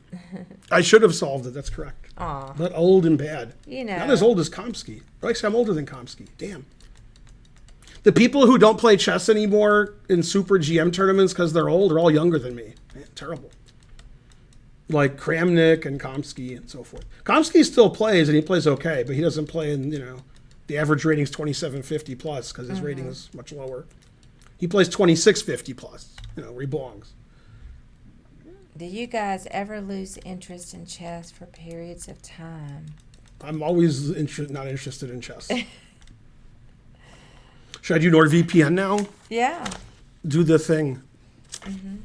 I should have solved it. That's correct. Aw. But old and bad. You know. Not as old as Komsky. Or actually, I'm older than Komsky. Damn. The people who don't play chess anymore in super GM tournaments because they're old are all younger than me. Man, terrible. Like Kramnik and Komsky and so forth. Komsky still plays and he plays okay, but he doesn't play in, the average rating's 2750 plus because his rating is much lower. He plays 2650 plus, where he belongs. Do you guys ever lose interest in chess for periods of time? I'm always not interested in chess. Should I do NordVPN now? Yeah. Do the thing. Mm-hmm.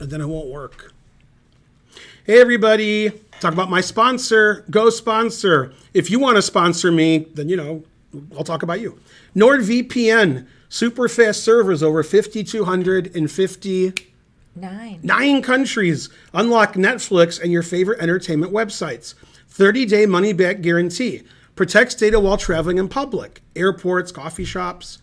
And then it won't work. Hey, everybody. Talk about my sponsor. Go sponsor. If you want to sponsor me, then, I'll talk about you. NordVPN. Super fast servers over 5,259 countries. Unlock Netflix and your favorite entertainment websites. 30-day money-back guarantee. Protects data while traveling in public. Airports, coffee shops.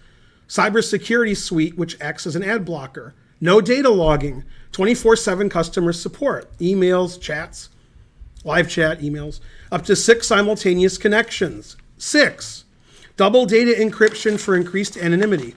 Cybersecurity suite, which acts as an ad blocker. No data logging. 24/7 customer support. Emails, chats, live chat, emails. Up to 6 simultaneous connections. 6. Double data encryption for increased anonymity.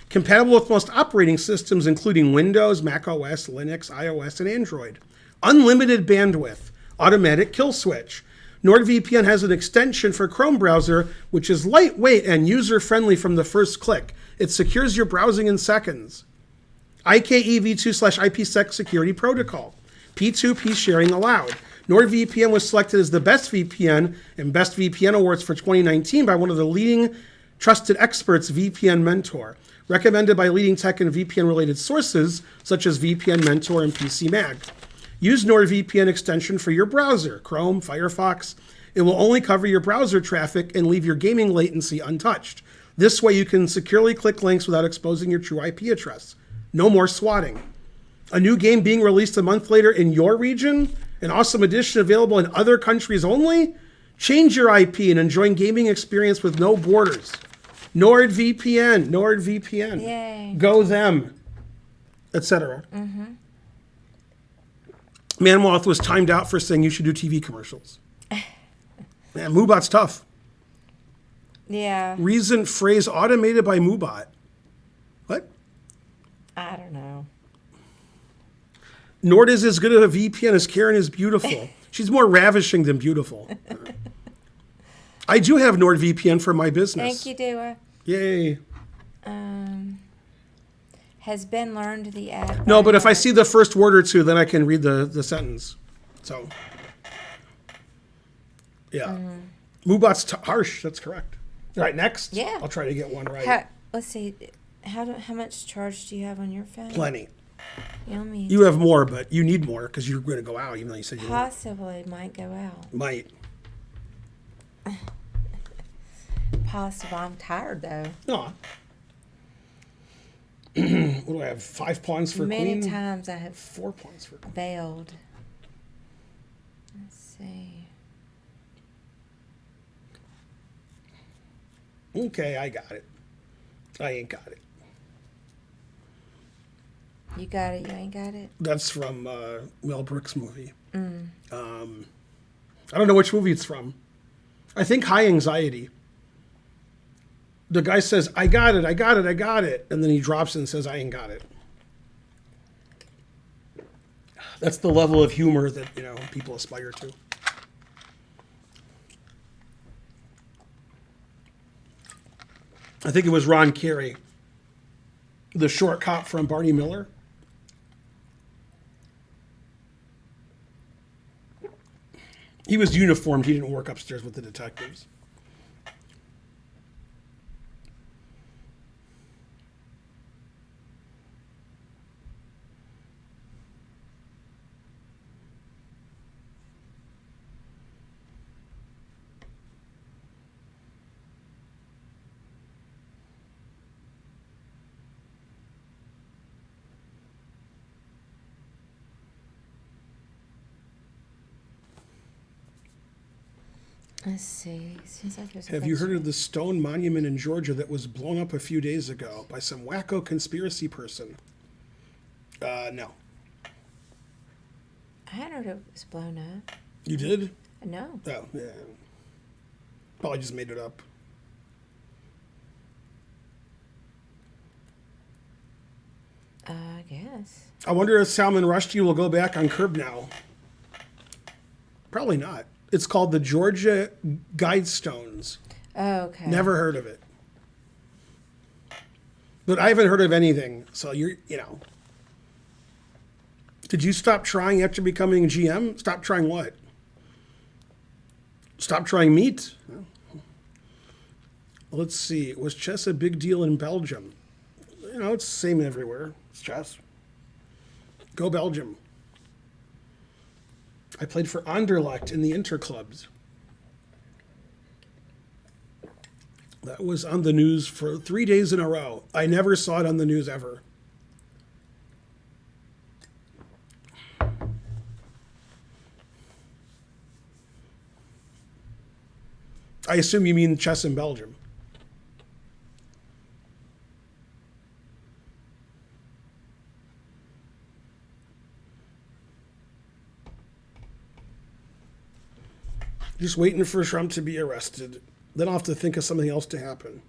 Compatible with most operating systems, including Windows, Mac OS, Linux, iOS, and Android. Unlimited bandwidth. Automatic kill switch. NordVPN has an extension for Chrome browser, which is lightweight and user-friendly from the first click. It secures your browsing in seconds. IKEv2/IPsec security protocol. P2P sharing allowed. NordVPN was selected as the best VPN and Best VPN Awards for 2019 by one of the leading trusted experts, VPN Mentor. Recommended by leading tech and VPN-related sources, such as VPN Mentor and PC Mag. Use NordVPN extension for your browser, Chrome, Firefox. It will only cover your browser traffic and leave your gaming latency untouched. This way you can securely click links without exposing your true IP address. No more swatting. A new game being released a month later in your region? An awesome addition available in other countries only? Change your IP and enjoy gaming experience with no borders. NordVPN. Yay. Go them. Etc. Manmoth was timed out for saying you should do TV commercials. Man, Moobot's tough. Yeah. Reason phrase automated by Moobot. What? I don't know. Nord is as good of a VPN as Karen is beautiful. She's more ravishing than beautiful. I do have NordVPN for my business. Thank you, Dua. Yay. Has Ben learned the ad? No, but if I see the first word or two, then I can read the sentence. So, yeah. Moobot's harsh. That's correct. All right, next. Yeah. I'll try to get one right. Let's see. How much charge do you have on your phone? Plenty. Yummy. You have more, but you need more because you're going to go out, even though you said you won't. Possibly might go out. Might. Possible. I'm tired though. No. What do I have? 5 pawns for Many queen? times I have 4 pawns for queen. bailed. Let's see. Okay, I got it. I ain't got it. You got it. You ain't got it. That's from Mel Brooks' movie. I don't know which movie it's from. I think High Anxiety. The guy says, I got it, I got it, I got it. And then he drops it and says, I ain't got it. That's the level of humor that, people aspire to. I think it was Ron Carey, the short cop from Barney Miller. He was uniformed. He didn't work upstairs with the detectives. Let's see. Seems like there's Have you heard of the stone monument in Georgia that was blown up a few days ago by some wacko conspiracy person? No. I hadn't heard it was blown up. You did? No. Oh, yeah. Probably just made it up. I guess. I wonder if Salman Rushdie will go back on Curb Now. Probably not. It's called the Georgia Guidestones. Oh, okay. Never heard of it. But I haven't heard of anything. So Did you stop trying after becoming GM? Stop trying what? Stop trying meat? Let's see. Was chess a big deal in Belgium? It's the same everywhere. It's chess. Go Belgium. I played for Anderlecht in the interclubs. That was on the news for 3 days in a row. I never saw it on the news ever. I assume you mean chess in Belgium. Just waiting for Trump to be arrested. Then I'll have to think of something else to happen.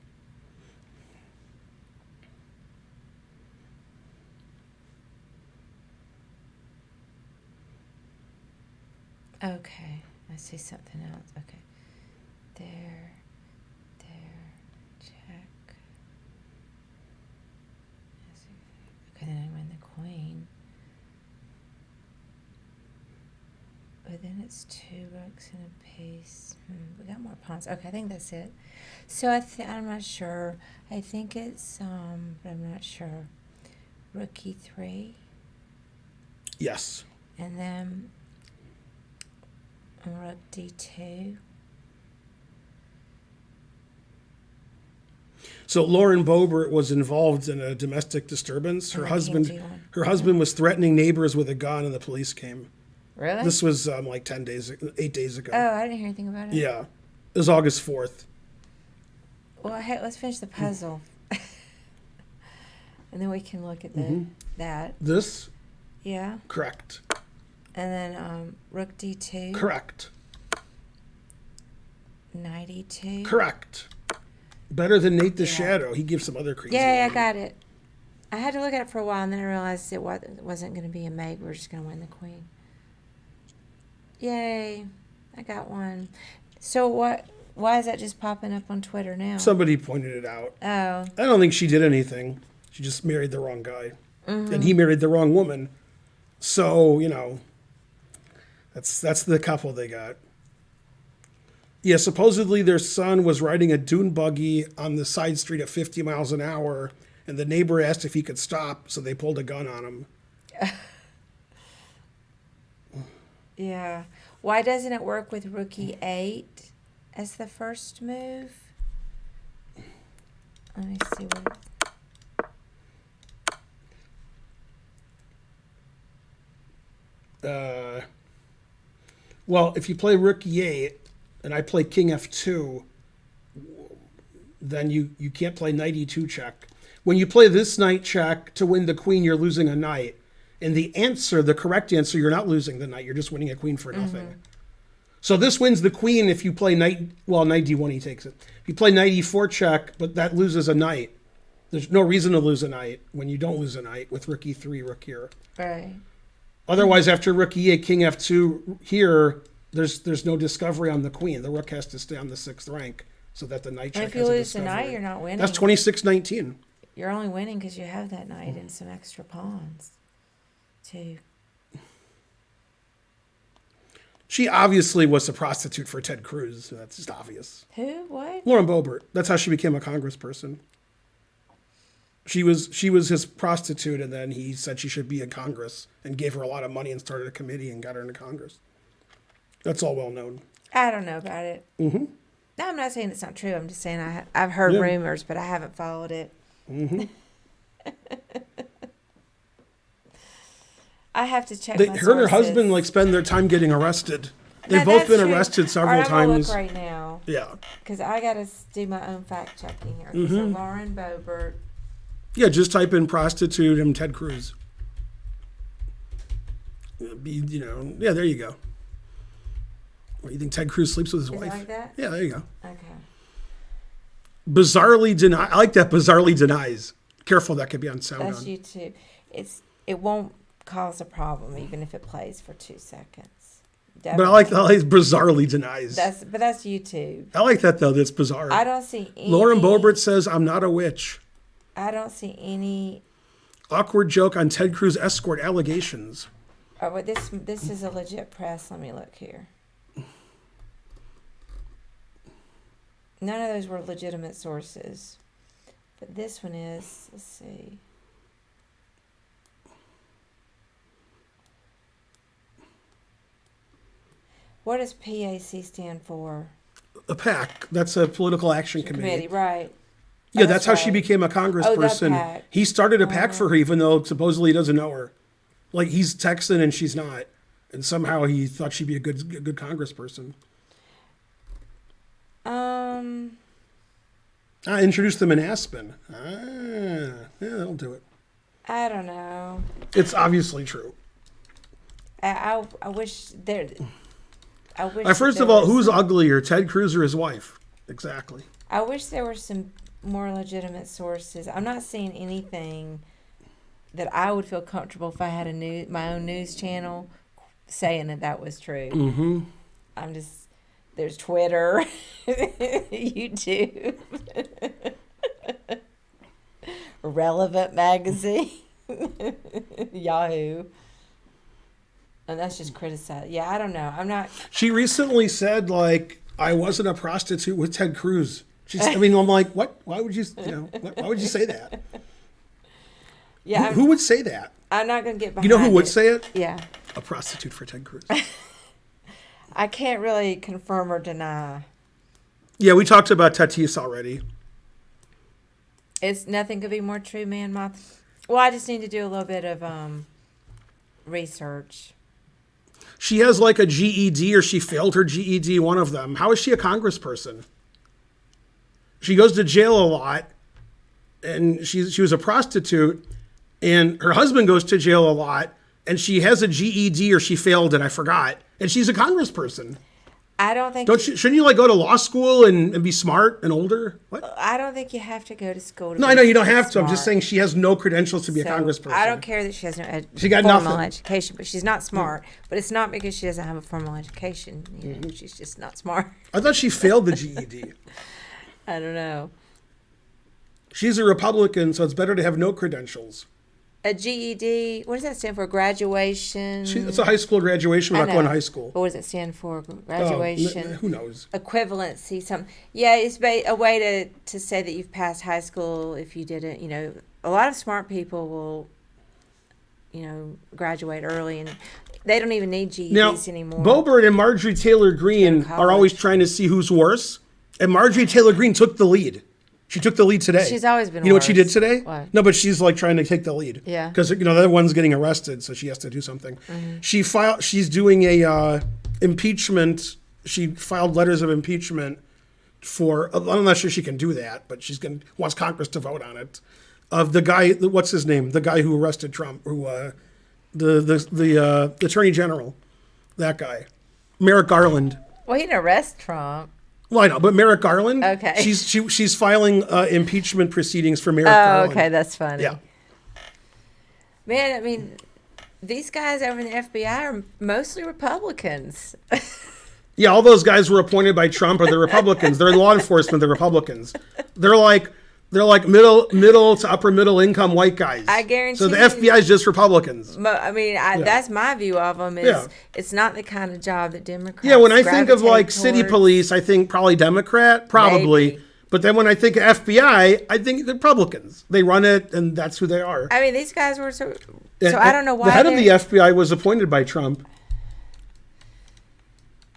Okay. I see something else. Okay. There. Check. Okay, then I win the queen. But then it's 2 rooks and a piece. We got more pawns. Okay, I think that's it. So I'm not sure. I think it's but I'm not sure. Rook E3. Yes. And then Rook D2. So Lauren Boebert was involved in a domestic disturbance. Her husband was threatening neighbors with a gun, and the police came. Really? This was like 8 days ago. Oh, I didn't hear anything about it. Yeah. It was August 4th. Well, let's finish the puzzle. And then we can look at that. This? Yeah. Correct. And then Rook D2. Correct. Knight E2. Correct. Better than Nate the Shadow. He gives some other crazy. Yeah, I got it. I had to look at it for a while, and then I realized it wasn't going to be a mate. We're just going to win the queen. Yay. I got one. So why is that just popping up on Twitter now? Somebody pointed it out. Oh. I don't think she did anything. She just married the wrong guy. And he married the wrong woman. So, that's the couple they got. Yeah, supposedly their son was riding a dune buggy on the side street at 50 miles an hour, and the neighbor asked if he could stop, so they pulled a gun on him. Yeah. Why doesn't it work with Rook E8 as the first move? Let me see what... Well, if you play Rook E8 and I play King F2, then you can't play knight e2 check. When you play this knight check to win the queen, you're losing a knight. And the correct answer, you're not losing the knight. You're just winning a queen for nothing. So this wins the queen if you play knight d1, he takes it. If you play knight e4 check, but that loses a knight. There's no reason to lose a knight when you don't lose a knight with rook e3, rook here. Right. Otherwise, after rook e8, king f2 here, there's no discovery on the queen. The rook has to stay on the 6th rank so that the knight check has a discovery. If you lose the knight, you're not winning. That's 26-19. You're only winning because you have that knight and some extra pawns, too. She obviously was a prostitute for Ted Cruz. That's just obvious. Who? What? Lauren Boebert. That's how she became a congressperson. She was his prostitute, and then he said she should be in Congress and gave her a lot of money and started a committee and got her into Congress. That's all well known. I don't know about it. Mm-hmm. No, I'm not saying it's not true. I'm just saying I've heard rumors, but I haven't followed it. Mm-hmm. I have to check my sources. Her and her husband spend their time getting arrested. They've both been arrested several times. I'm gonna look right now. Yeah. Because I got to do my own fact checking here. So Lauren Boebert. Yeah, just type in prostitute and Ted Cruz. Yeah, there you go. What, you think Ted Cruz sleeps with his wife? Is it like that? Yeah, there you go. Okay. Bizarrely deny. I like that. Bizarrely denies. Careful, that could be on sound. That's YouTube. It won't cause a problem even if it plays for 2 seconds. Definitely. But I like bizarrely denies. That's YouTube. I like that though. That's bizarre. I don't see any. Lauren Boebert says I'm not a witch. I don't see any awkward joke on Ted Cruz escort allegations. Oh, but this is a legit press. Let me look here. None of those were legitimate sources. But this one is, let's see. What does PAC stand for? A PAC. That's a political action committee. Right. Yeah, that's how she became a congressperson. PAC. He started a PAC for her, even though supposedly he doesn't know her. Like, he's texting and she's not. And somehow he thought she'd be a good congressperson. I introduced them in Aspen. Yeah, that'll do it. I don't know. It's obviously true. I wish there. I wish. First of all, who's uglier, Ted Cruz or his wife? Exactly. I wish there were some more legitimate sources. I'm not seeing anything that I would feel comfortable if I had my own news channel saying that was true. Mm-hmm. I'm just. There's Twitter, YouTube, Relevant Magazine, Yahoo. And that's just criticized. Yeah, I don't know. I'm not. She recently said, I wasn't a prostitute with Ted Cruz. I'm like, what? Why would you why would you say that? Yeah. Who would say that? I'm not going to get behind it. You know who would say it? Yeah. A prostitute for Ted Cruz. I can't really confirm or deny. Yeah, we talked about Tatis already. Nothing could be more true, man. Well, I just need to do a little bit of research. She has a GED, or she failed her GED, one of them. How is she a congressperson? She goes to jail a lot, and she was a prostitute, and her husband goes to jail a lot, and she has a GED, or she failed it, I forgot. And she's a congressperson. I don't think. Shouldn't you go to law school and be smart and older? What? I don't think you have to go to school. No, I know you don't have to. I'm just saying she has no credentials to be a congressperson. I don't care that she has no she got formal nothing. education, but she's not smart. But it's not because she doesn't have a formal education. She's just not smart. I thought she failed the GED. I don't know. She's a Republican, so it's better to have no credentials. A GED, what does that stand for? Graduation? It's a high school graduation. We're not going to high school. But what does it stand for? Graduation? Who knows? Equivalency, something. Yeah, it's a way to say that you've passed high school if you didn't. A lot of smart people will, graduate early, and they don't even need GEDs anymore. Boebert and Marjorie Taylor Greene are always trying to see who's worse, and Marjorie Taylor Greene took the lead. She took the lead today. She's always been. You know what she did today? What? No, but she's trying to take the lead. Yeah. Because the other one's getting arrested, so she has to do something. Mm-hmm. She's doing a impeachment. She filed letters of impeachment for, I'm not sure she can do that, but wants Congress to vote on it, of the guy, what's his name? The guy who arrested Trump, the Attorney General, that guy, Merrick Garland. Well, he didn't arrest Trump. Well, I know, but Merrick Garland. Okay. She's filing impeachment proceedings for Merrick Garland. Oh, okay, that's funny. Yeah. Man, I mean, these guys over in the FBI are mostly Republicans. Yeah, all those guys were appointed by Trump are the Republicans. They're law enforcement, the Republicans. They're like middle to upper middle income white guys. I guarantee. So the FBI is just Republicans. I mean, that's my view of them. Is it's not the kind of job that Democrats. Yeah, when I think of like gravitate city towards. police, I think probably Democrat, probably. Maybe. But then when I think of FBI, I think Republicans. They run it, and that's who they are. I mean, these guys were so. And I don't know why the head of the FBI was appointed by Trump.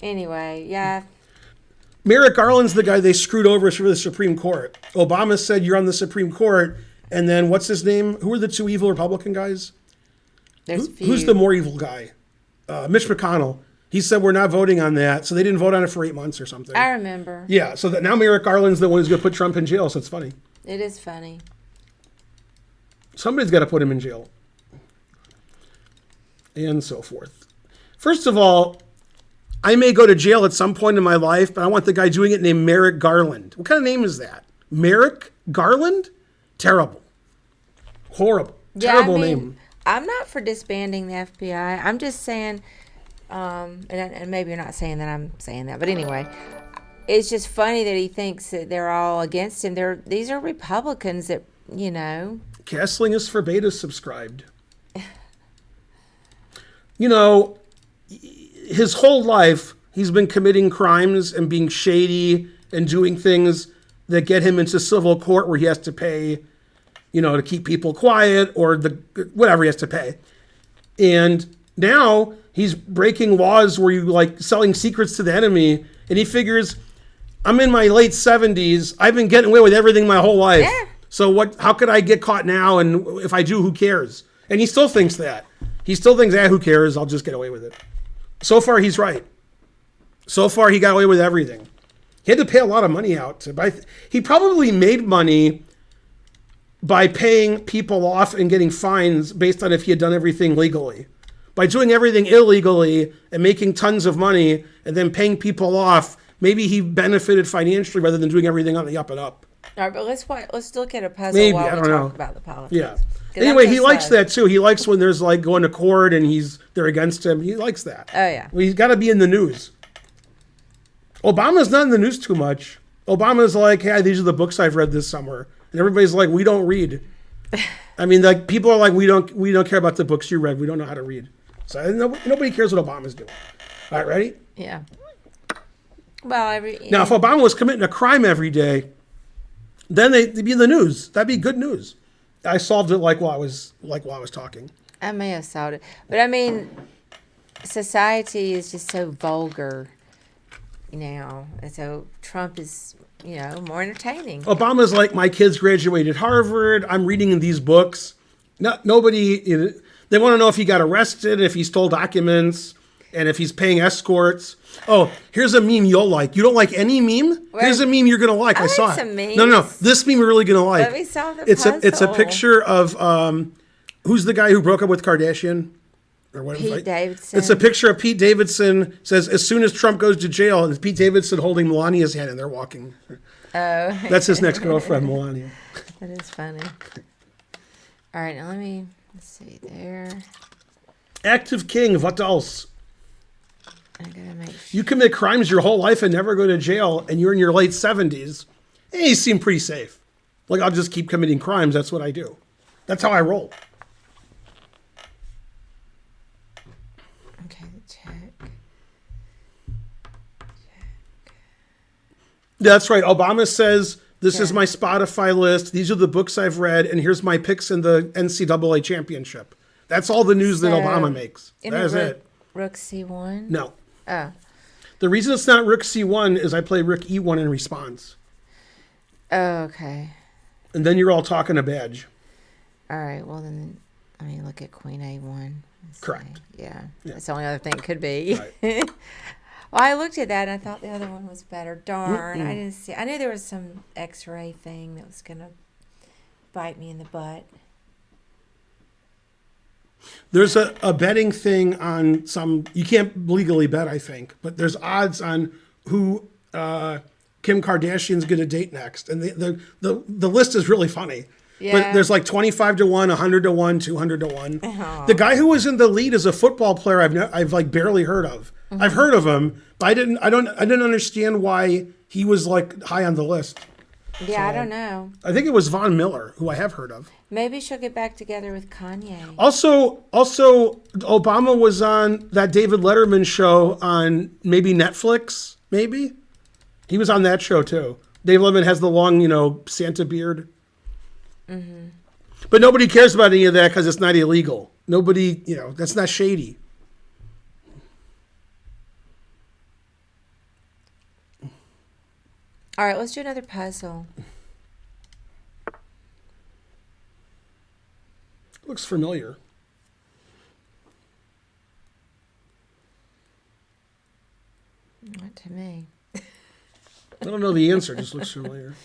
Anyway, yeah. Merrick Garland's the guy they screwed over for the Supreme Court. Obama said, you're on the Supreme Court. And then what's his name? Who are the two evil Republican guys? Who's the more evil guy? Mitch McConnell. He said, we're not voting on that. So they didn't vote on it for 8 months or something. I remember. Yeah. So that now Merrick Garland's the one who's going to put Trump in jail. So it's funny. It is funny. Somebody's got to put him in jail. And so forth. First of all, I may go to jail at some point in my life, but I want the guy doing it named Merrick Garland. What kind of name is that? Merrick Garland? Terrible. Horrible. Yeah, Terrible I mean, name. I'm not for disbanding the FBI. I'm just saying, and maybe you're not saying that I'm saying that, but anyway, it's just funny that he thinks that they're all against him. These are Republicans that, you know. Castling is for beta subscribed. You know, his whole life, he's been committing crimes and being shady and doing things that get him into civil court where he has to pay, you know, to keep people quiet or whatever he has to pay. And now he's breaking laws where you like selling secrets to the enemy. And he figures, I'm in my late 70s. I've been getting away with everything my whole life. Yeah. So how could I get caught now? And if I do, who cares? And he still thinks that. He still thinks, who cares? I'll just get away with it. So far, he's right. So far, he got away with everything. He had to pay a lot of money out. He probably made money by paying people off and getting fines based on if he had done everything legally. By doing everything illegally and making tons of money and then paying people off, maybe he benefited financially rather than doing everything on the up and up. All right, but let's look at a puzzle Maybe, while I we don't talk know. about the politics. Yeah. 'Cause Anyway, I'm he just likes like- that too. He likes when there's like going to court and they're against him. He likes that. Oh, yeah. Well, he's got to be in the news. Obama's not in the news too much. Obama's like, hey, these are the books I've read this summer. And everybody's like, we don't read. I mean, like people are like, we don't care about the books you read. We don't know how to read. So nobody cares what Obama's doing. All right, ready? Yeah. Well, Now, if Obama was committing a crime every day, then they'd be in the news. That'd be good news. I solved it while I was talking. I may have solved it, but I mean, society is just so vulgar now, and so Trump is, more entertaining. Obama's like, my kids graduated Harvard. I'm reading these books. Nobody. They want to know if he got arrested, if he stole documents, and if he's paying escorts. Oh, here's a meme you'll like. You don't like any meme? Here's a meme you're gonna like. I saw like it. some memes. No. This meme you're really gonna like. Let me solve the puzzle. It's a picture of who's the guy who broke up with Kardashian? Or what? Pete Davidson. It's a picture of Pete Davidson. Says as soon as Trump goes to jail, and it's Pete Davidson holding Melania's hand, and they're walking. Oh, That's his next girlfriend, Melania. that is funny. All right, now let's see there. Active king. What else? I gotta make sure. You commit crimes your whole life and never go to jail, and you're in your late 70s. You seem pretty safe. Like, I'll just keep committing crimes. That's what I do. That's how I roll. Okay, check. That's right. Obama says, this is my Spotify list. These are the books I've read, and here's my picks in the NCAA championship. That's all the news that Obama makes. That is it. Rook C1? No. Oh. The reason it's not Rook C1 is I play Rook E1 in response. Oh, okay. And then you're all talking a badge. All right, well then, let me look at Queen A1. Correct. Yeah, that's the only other thing it could be. Right. Well, I looked at that and I thought the other one was better. Darn, I didn't see. I knew there was some X-ray thing that was gonna bite me in the butt. There's a betting thing on some. You can't legally bet, I think, but there's odds on who Kim Kardashian's going to date next, and the list is really funny. Yeah. But there's like 25 to 1, 100 to 1, 200 to 1. Oh. The guy who was in the lead is a football player I've like barely heard of. I've heard of him, but I didn't understand why he was like high on the list. Yeah, I don't know. I think it was Von Miller, who I have heard of. Maybe she'll get back together with Kanye. Also, Obama was on that David Letterman show on maybe Netflix. Maybe he was on that show too. Dave Letterman has the long, Santa beard. But nobody cares about any of that because it's not illegal. Nobody, that's not shady. All right, let's do another puzzle. Looks familiar. Not to me. I don't know the answer. It just looks familiar.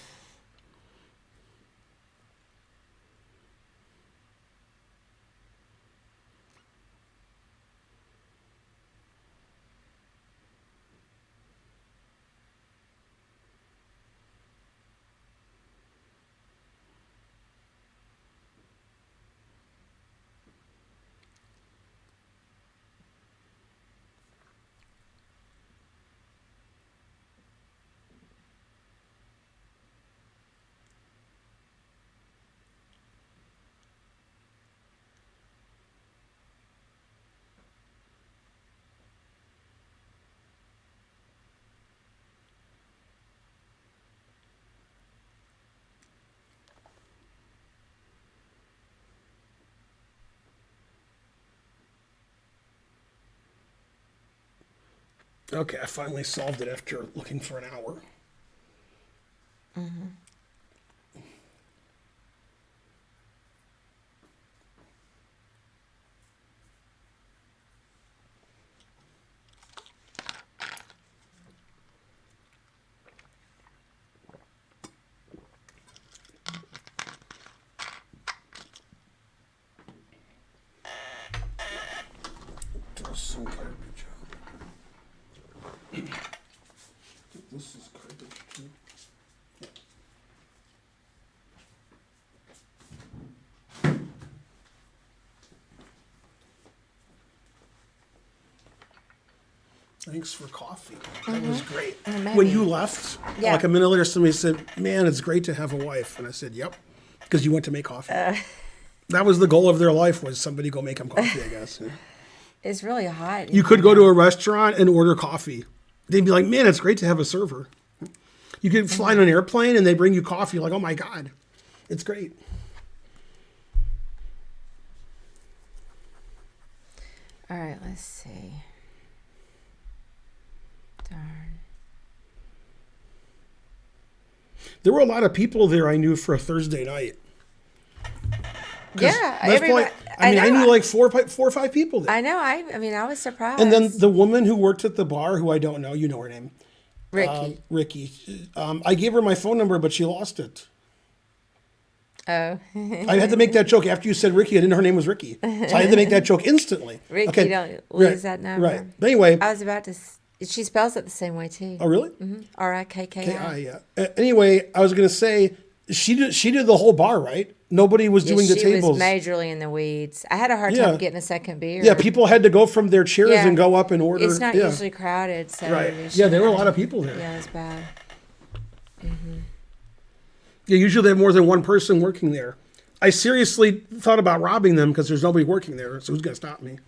Okay, I finally solved it after looking for an hour. There's some garbage out. This is garbage too. Thanks for coffee. That was great. Maybe. When you left, Yeah. like a minute later, somebody said, "Man, it's great to have a wife." And I said, "Yep," because you went to make coffee. That was the goal of their life, was somebody go make them coffee, I guess. Yeah. It's really hot. You could go to a restaurant and order coffee. They'd be like, "Man, it's great to have a server." You could fly on an airplane and they bring you coffee. You're like, "Oh my God, it's great." All right, let's see. Darn. There were a lot of people there I knew for a Thursday night. 'Cause Yeah, that's everybody. probably- I knew like four or five people there. I know. I mean, I was surprised. And then the woman who worked at the bar, who I don't know, you know her name. Ricky. I gave her my phone number, but she lost it. Oh. I had to make that joke after you said Ricky. I didn't know her name was Ricky. So I had to make that joke instantly. Ricky, Okay, don't lose right, that number. Right. But anyway. I was about to. She spells it the same way too. Oh, really? R-I-K-K-I. K-I, yeah. Anyway, I was going to say, she did the whole bar, right? Nobody was doing the She tables. was majorly in the weeds. I had a hard Yeah. time getting a second beer. Yeah, people had to go from their chairs Yeah. and go up and order. It's not yeah. usually crowded, so Right. we Yeah, there were a shouldn't- lot of people there. Yeah, it was bad. Yeah, usually they have more than one person working there. I seriously thought about robbing them because there's nobody working there, so who's going to stop me?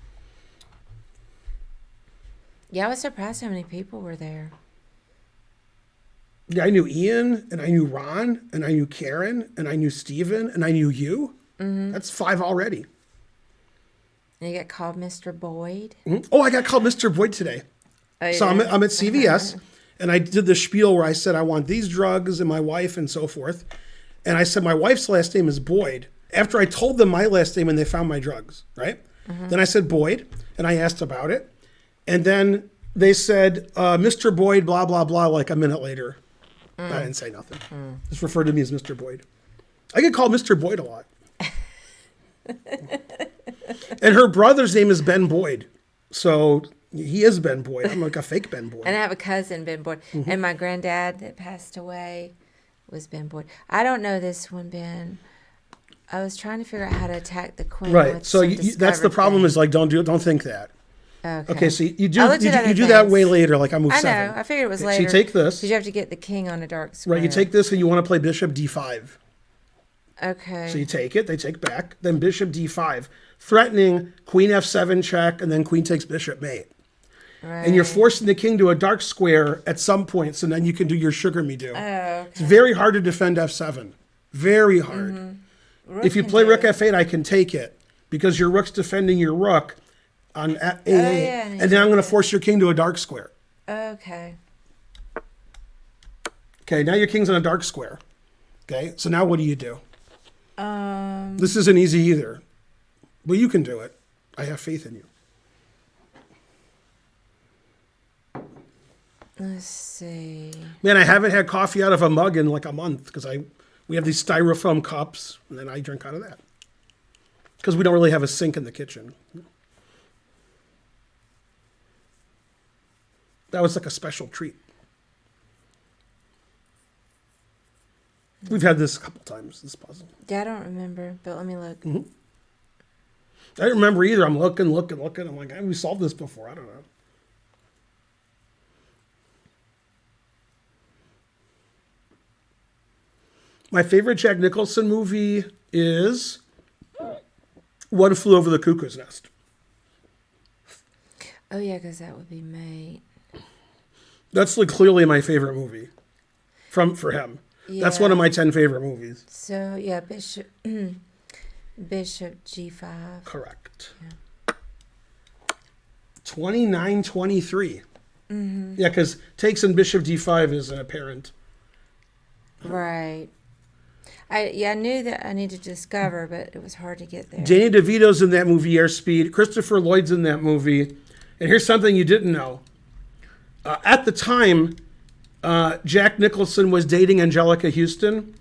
Yeah, I was surprised how many people were there. Yeah, I knew Ian, and I knew Ron, and I knew Karen, and I knew Steven, and I knew you. That's 5 already. And you got called Mr. Boyd. Oh, I got called Mr. Boyd today. Oh, So yeah. I'm at CVS, and I did the spiel where I said I want these drugs and my wife and so forth. And I said my wife's last name is Boyd. After I told them my last name and they found my drugs, right? Then I said Boyd, and I asked about it. And then they said, Mr. Boyd, blah, blah, blah, like a minute later. I didn't say nothing. Just referred to me as Mr. Boyd. I get called Mr. Boyd a lot. And her brother's name is Ben Boyd. So he is Ben Boyd. I'm like a fake Ben Boyd. And I have a cousin, Ben Boyd. Mm-hmm. And my granddad that passed away was Ben Boyd. I don't know this one, Ben. I was trying to figure out how to attack the queen. Right. So that's the problem is like, don't think that. Okay, so you do that way later, like I moved 7. I know. I figured it was later. So you take this. Because you have to get the king on a dark square. Right, you take this and you want to play bishop d5. Okay. So you take it, they take back, then bishop d5. Threatening, queen f7 check, and then queen takes bishop mate. Right. And you're forcing the king to a dark square at some point, so then you can do your sugar me do. Oh, okay. It's very hard to defend f7. Very hard. Mm-hmm. If you play rook f8, I can take it, because your rook's defending your rook on a8, and then I'm going to force your king to a dark square. Okay. Okay, now your king's on a dark square. Okay, so now what do you do? This isn't easy either. But you can do it. I have faith in you. Let's see. Man, I haven't had coffee out of a mug in like a month because we have these styrofoam cups, and then I drink out of that. Because we don't really have a sink in the kitchen. That was like a special treat. We've had this a couple times, this puzzle. Yeah, I don't remember, but let me look. Mm-hmm. I don't remember either. I'm looking. I'm like, we solved this before. I don't know. My favorite Jack Nicholson movie is One Flew Over the Cuckoo's Nest. Oh, yeah, because that would be Mate. That's like clearly my favorite movie for him. Yeah. That's one of my 10 favorite movies. So, yeah, Bishop G5. Correct. Yeah. 29-23. Mm-hmm. Yeah, because takes in Bishop D5 is an apparent. Right. I knew that I needed to discover, but it was hard to get there. Danny DeVito's in that movie, Airspeed. Christopher Lloyd's in that movie. And here's something you didn't know. At the time, Jack Nicholson was dating Angelica Houston.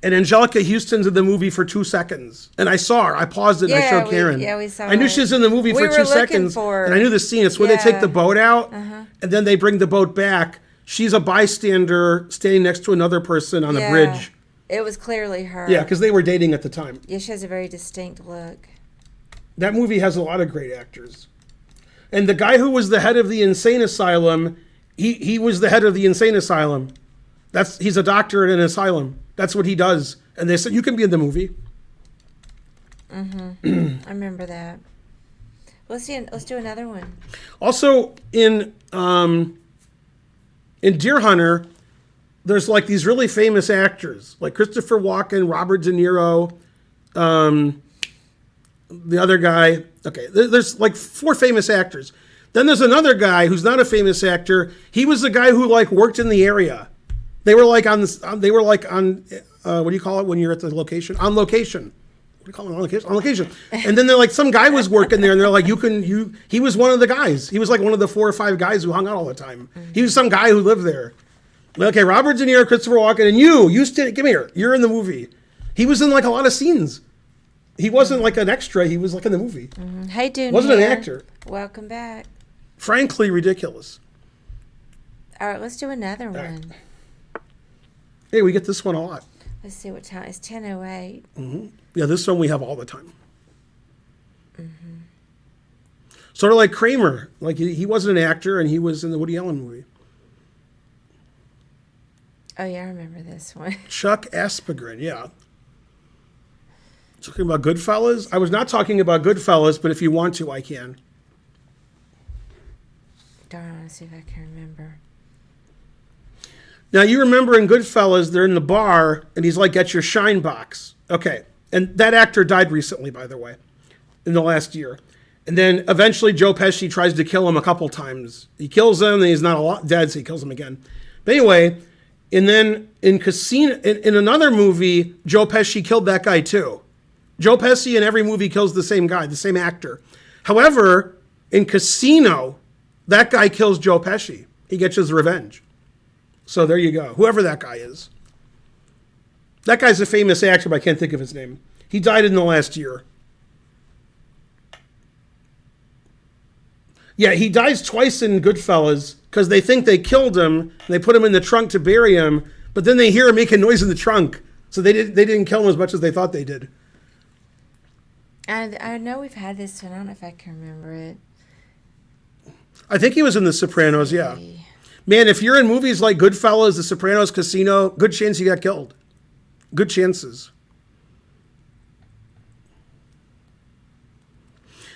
And Angelica Houston's in the movie for 2 seconds. And I saw her. I paused it and I showed Karen. We saw I knew she was in the movie for 2 seconds. And I knew the scene. It's where they take the boat out. And then they bring the boat back. She's a bystander standing next to another person on the bridge. It was clearly her. Yeah, because they were dating at the time. Yeah, she has a very distinct look. That movie has a lot of great actors. And the guy who was the head of the insane asylum, he was the head of the insane asylum. He's a doctor in an asylum. That's what he does. And they said, you can be in the movie. Mm-hmm. I remember that. Let's do another one. Also, in Deer Hunter, there's like these really famous actors, like Christopher Walken, Robert De Niro, the other guy. Okay, there's like 4 famous actors. Then there's another guy who's not a famous actor. He was the guy who like worked in the area. They were like on what do you call it when you're at the location? On location. What do you call it? On location? On location. And then they're like, some guy was working there, and they're like, he was one of the guys. He was like one of the 4 or 5 guys who hung out all the time. Mm-hmm. He was some guy who lived there. Okay, Robert De Niro, Christopher Walken, and come here. You're in the movie. He was in like a lot of scenes. He wasn't like an extra. He was like in the movie. Mm-hmm. Hey, Dune. Wasn't an actor. Welcome back. Frankly, ridiculous. All right, let's do another one. Hey, we get this one a lot. Let's see what time. It's 10:08. Mm-hmm. Yeah, this one we have all the time. Mm-hmm. Sort of like Kramer. Like he wasn't an actor, and he was in the Woody Allen movie. Oh, yeah, I remember this one. Chuck Aspegren, yeah. Talking about Goodfellas? I was not talking about Goodfellas, but if you want to, I can. Darn, I want to see if I can remember. Now, you remember in Goodfellas, they're in the bar, and he's like, get your shine box. Okay. And that actor died recently, by the way, in the last year. And then eventually Joe Pesci tries to kill him a couple times. He kills him, and he's not dead, so he kills him again. But anyway, and then in Casino, in another movie, Joe Pesci killed that guy too. Joe Pesci in every movie kills the same guy, the same actor. However, in Casino, That guy kills Joe Pesci. He gets his revenge. So there you go. Whoever that guy is. That guy's a famous actor, but I can't think of his name. He died in the last year. Yeah, he dies twice in Goodfellas because they think they killed him and they put him in the trunk to bury him, but then they hear him making noise in the trunk. So they didn't kill him as much as they thought they did. I know we've had this, so I don't know if I can remember it. I think he was in The Sopranos, yeah. Man, if you're in movies like Goodfellas, The Sopranos, Casino, good chance you got killed. Good chances.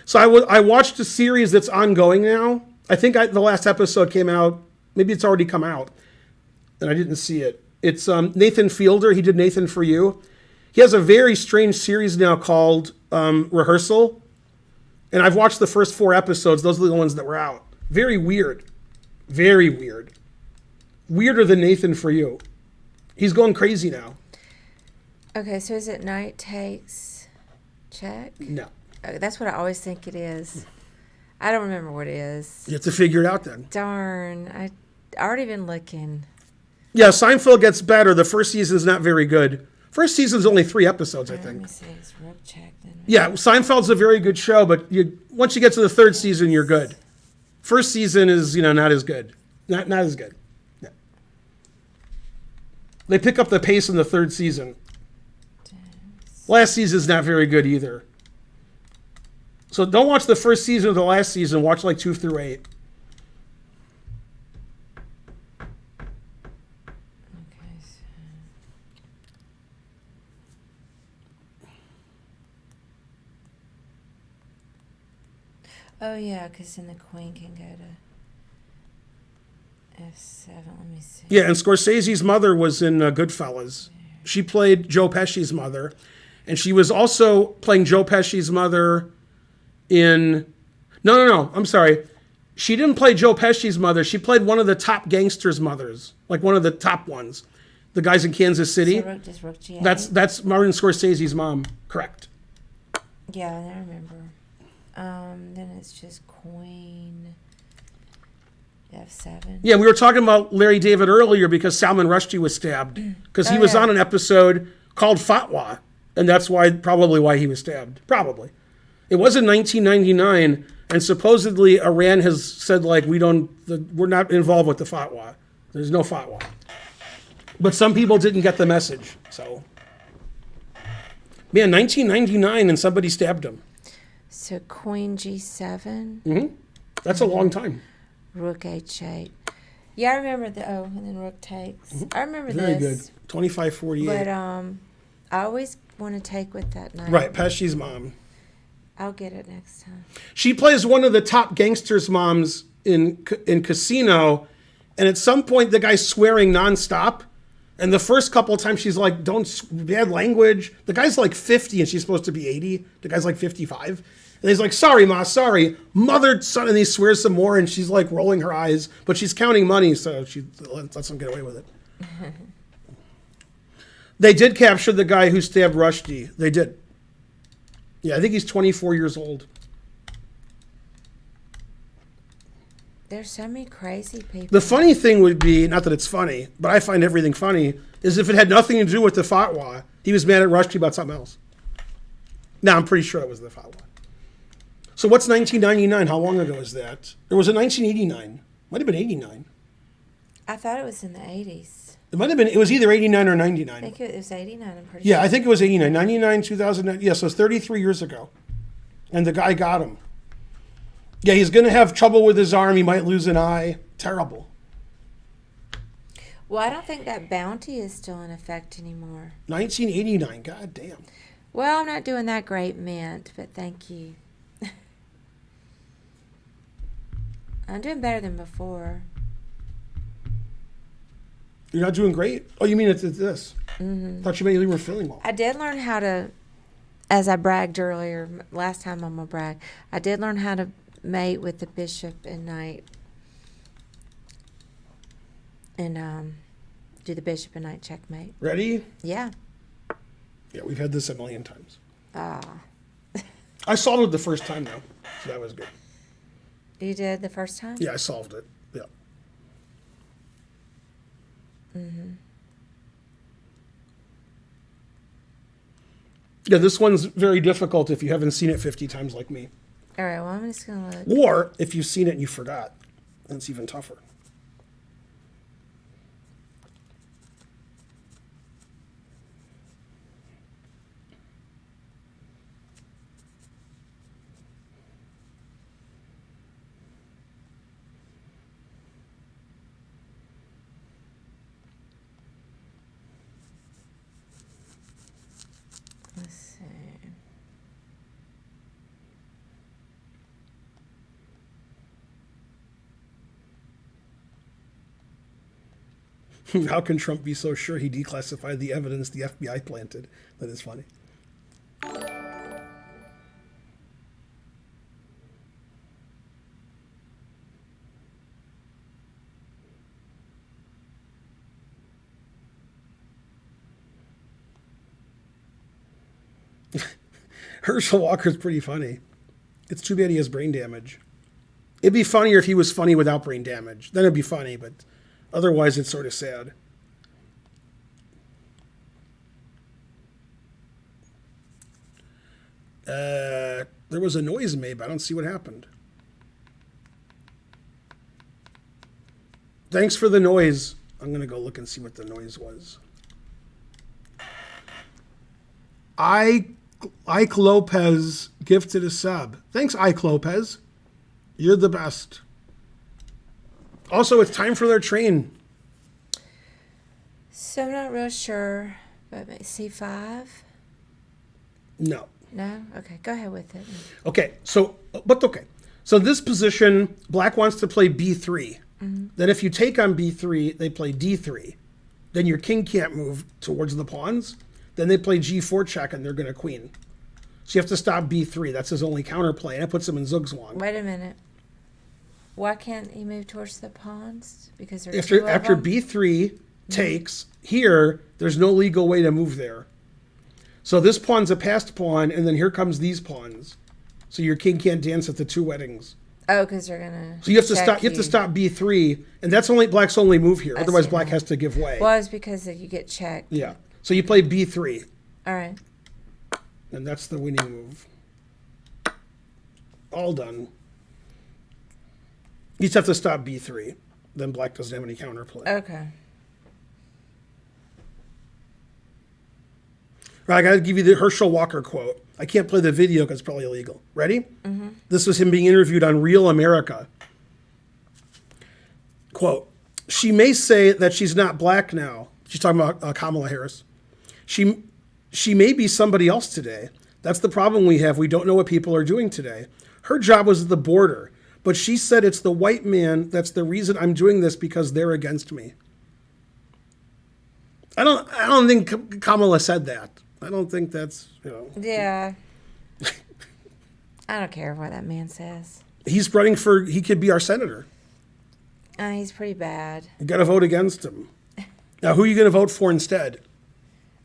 So I watched a series that's ongoing now. I think the last episode came out. Maybe it's already come out. And I didn't see it. It's Nathan Fielder. He did Nathan For You. He has a very strange series now called Rehearsal. And I've watched the first 4 episodes. Those are the ones that were out. Very weird. Very weird. Weirder than Nathan For You. He's going crazy now. Okay, so is it Night Takes Check? No. Okay, that's what I always think it is. I don't remember what it is. You have to figure it out then. Darn. I already been looking. Yeah, Seinfeld gets better. The first season's not very good. First season's only 3 episodes, I think. Let me see. It's Rook Check then. Yeah, Seinfeld's a very good show, but once you get to the 3rd season, you're good. First season is, not as good. Not as good. No. They pick up the pace in the 3rd season. Last season's not very good either. So don't watch the first season of the last season. Watch like 2 through 8. Okay. Oh, yeah, because then the queen can go to F7. Let me see. Yeah, and Scorsese's mother was in Goodfellas. She played Joe Pesci's mother. And she was also playing Joe Pesci's mother in... No. I'm sorry. She didn't play Joe Pesci's mother. She played one of the top gangsters' mothers. Like one of the top ones. The guys in Kansas City. So just Rook G8? That's Martin Scorsese's mom. Correct. Yeah, I remember. Then it's just Queen F7. Yeah, we were talking about Larry David earlier because Salman Rushdie was stabbed. Because he was on an episode called Fatwa. And that's probably why he was stabbed. Probably. It was in 1999, and supposedly Iran has said, like, we're not involved with the fatwa. There's no fatwa. But some people didn't get the message, so. Man, 1999, and somebody stabbed him. So Queen G7. Mm-hmm. That's a long time. Rook H8. Yeah, I remember and then Rook takes. Mm-hmm. I remember Very this. Good. 25-48. But I always want to take with that night. Right, Pesci's mom. I'll get it next time. She plays one of the top gangsters' moms in Casino, and at some point the guy's swearing nonstop. And the first couple of times she's like, bad language. The guy's like 50 and she's supposed to be 80. The guy's like 55. And he's like, sorry, Ma, sorry. Mother, son, and he swears some more and she's like rolling her eyes. But she's counting money, so she lets him get away with it. They did capture the guy who stabbed Rushdie. They did. Yeah, I think he's 24 years old. There's so many crazy people. The funny thing would be, not that it's funny, but I find everything funny, is if it had nothing to do with the fatwa, he was mad at Rushdie about something else. Now, I'm pretty sure it was the fatwa. So what's 1999? How long ago is that? There was a 1989. Might have been 89. I thought it was in the 80s. It might have been, it was either 89 or 99. I think it was 89, I'm pretty Yeah, sure. I think it was 89. 99, 2009. Yeah, so it's 33 years ago. And the guy got him. Yeah, he's going to have trouble with his arm. He might lose an eye. Terrible. Well, I don't think that bounty is still in effect anymore. 1989. God damn. Well, I'm not doing that great, Mint, but thank you. I'm doing better than before. You're not doing great? Oh, you mean it's this? Mm-hmm. Thought you were feeling well. I did learn how to, as I bragged earlier, last time I'm going to brag, I did learn how to mate with the bishop and knight. And do the bishop and knight checkmate. Ready? Yeah. Yeah, we've had this a million times. Ah. I solved it the first time, though, so that was good. You did the first time? Yeah, I solved it. Yeah. Mm-hmm. Yeah, this one's very difficult if you haven't seen it 50 times like me. All right, well, I'm just going to look. Or if you've seen it and you forgot, then it's even tougher. Let's see. How can Trump be so sure he declassified the evidence the FBI planted? That is funny. Herschel Walker's pretty funny. It's too bad he has brain damage. It'd be funnier if he was funny without brain damage. Then it'd be funny, but otherwise it's sort of sad. There was a noise made, but I don't see what happened. Thanks for the noise. I'm going to go look and see what the noise was. Ike Lopez gifted a sub. Thanks, Ike Lopez. You're the best. Also, it's time for their train. So I'm not real sure, but C5? No. No? Okay, go ahead with it. Okay, so this position, black wants to play B3. Mm-hmm. Then if you take on B3, they play D3. Then your king can't move towards the pawns. Then they play G4 check, and they're going to queen. So you have to stop B3. That's his only counterplay, and that puts him in Zugzwang. Wait a minute. Why can't he move towards the pawns? Because there's after B3 takes, here, there's no legal way to move there. So this pawn's a passed pawn, and then here comes these pawns. So your king can't dance at the two weddings. Oh, because they're gonna. So you have to stop. You have to stop B3, and that's black's only move here. Otherwise, black has to give way. Well, it's because you get checked. Yeah. So you play B3. All right. And that's the winning move. All done. You just have to stop B3. Then black doesn't have any counterplay. Okay. Right, I got to give you the Herschel Walker quote. I can't play the video because it's probably illegal. Ready? Mm-hmm. This was him being interviewed on Real America. Quote, "She may say that she's not black now." She's talking about Kamala Harris. She may be somebody else today. That's the problem we have. We don't know what people are doing today. Her job was at the border, but she said it's the white man that's the reason I'm doing this because they're against me. I don't think Kamala said that. I don't think that's, Yeah. I don't care what that man says. He's he could be our senator. He's pretty bad. You got to vote against him. Now, who are you going to vote for instead?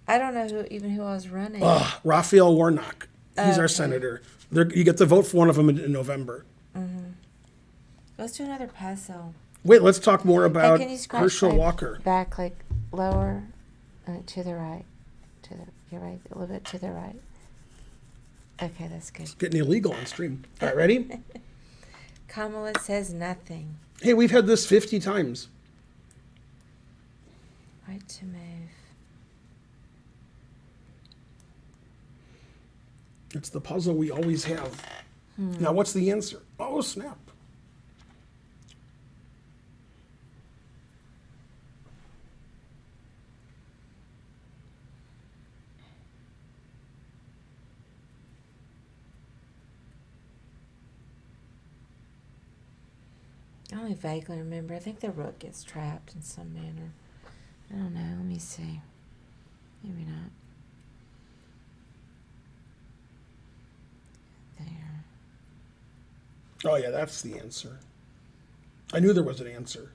I don't know who I was running. Raphael Warnock. He's our senator. You get to vote for one of them in November. Mm-hmm. Let's do another puzzle. Wait, let's talk more about Herschel Walker. Back, like, lower to the right. You're right, a little bit to the right. Okay, that's good. It's getting illegal on stream. All right, ready? Kamala says nothing. Hey, we've had this 50 times. Right to move. It's the puzzle we always have. Now, what's the answer? Oh, snap. I only vaguely remember. I think the rook gets trapped in some manner. I don't know. Let me see. Maybe not. There. Oh, yeah, that's the answer. I knew there was an answer.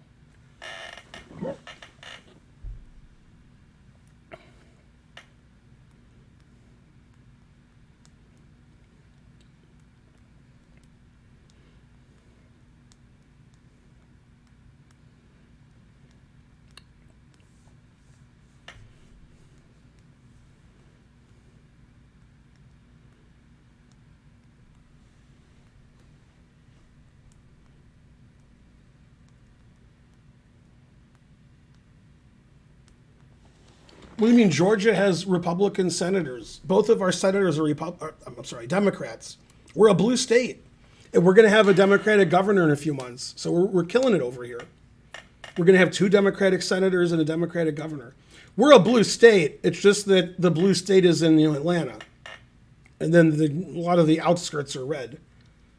What do you mean? Georgia has Republican senators. Both of our senators are Democrats. We're a blue state. And we're going to have a Democratic governor in a few months. So we're killing it over here. We're going to have 2 Democratic senators and a Democratic governor. We're a blue state. It's just that the blue state is in Atlanta. And then a lot of the outskirts are red.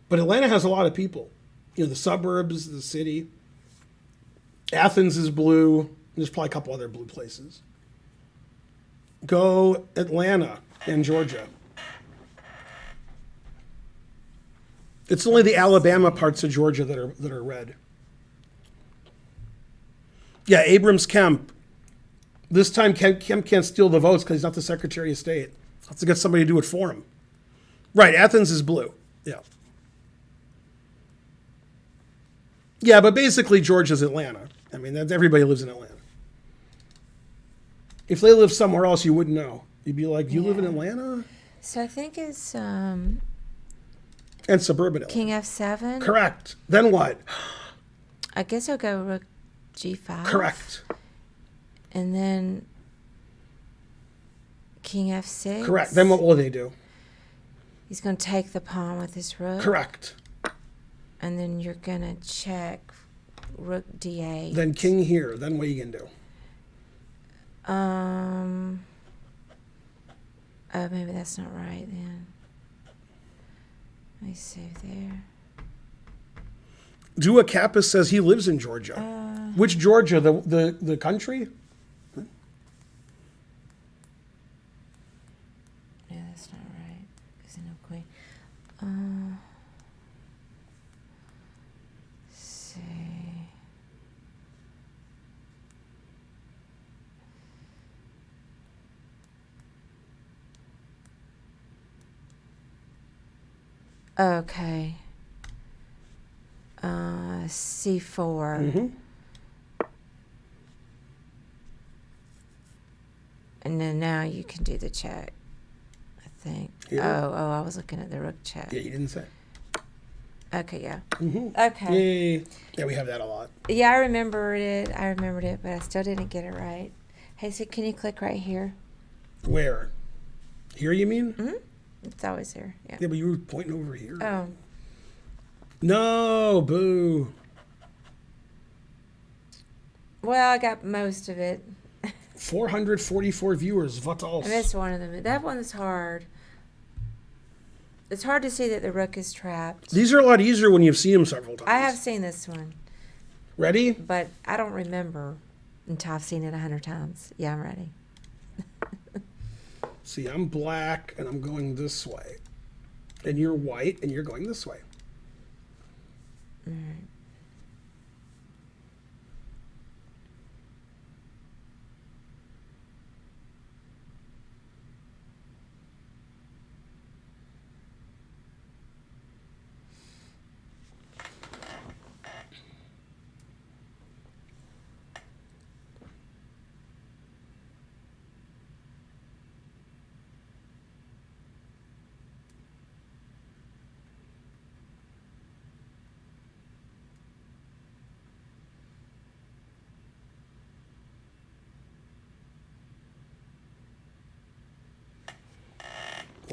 But Atlanta has a lot of people. The suburbs, the city. Athens is blue. There's probably a couple other blue places. Go Atlanta and Georgia. It's only the Alabama parts of Georgia that are red. Yeah, Abrams Kemp. This time Kemp can't steal the votes because he's not the Secretary of State. Has to get somebody to do it for him. Right, Athens is blue. Yeah. Yeah, but basically Georgia's Atlanta. I mean, everybody lives in Atlanta. If they live somewhere else, you wouldn't know. You'd be like, you live in Atlanta? So I think it's And suburban Atlanta. King F7. Correct. Then what? I guess I'll go Rook G5. Correct. And then King F6. Correct. Then what will they do? He's going to take the pawn with his rook. Correct. And then you're going to check Rook D8. Then king here. Then what are you going to do? Oh, maybe that's not right then. Let me save there. Dua Kappas says he lives in Georgia. Which Georgia? The country? Yeah, that's not right. Because I know queen. See. Okay. C4. And then now you can do the check, I think. Here? Oh, I was looking at the rook check. Yeah, you didn't say. Okay, yeah. Okay. Yay. Yeah, we have that a lot. Yeah, I remembered it, but I still didn't get it right. Hey, so can you click right here? Where? Here, you mean? Mm-hmm. It's always here. Yeah. Yeah, but you were pointing over here. Oh. No, boo. Well, I got most of it. 444 viewers. What else? I missed one of them. That one's hard. It's hard to see that the rook is trapped. These are a lot easier when you've seen them several times. I have seen this one. Ready? But I don't remember until I've seen it 100 times. Yeah, I'm ready. See, I'm black, and I'm going this way. And you're white, and you're going this way. All right.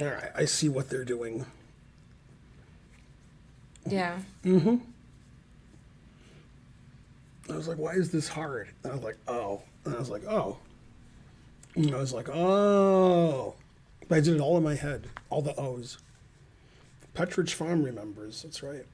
All right, I see what they're doing. Yeah. Mm-hmm. I was like, why is this hard? And I was like, oh. And I was like, oh. And I was like, oh. But I did it all in my head. All the O's. Petridge Farm remembers. That's right.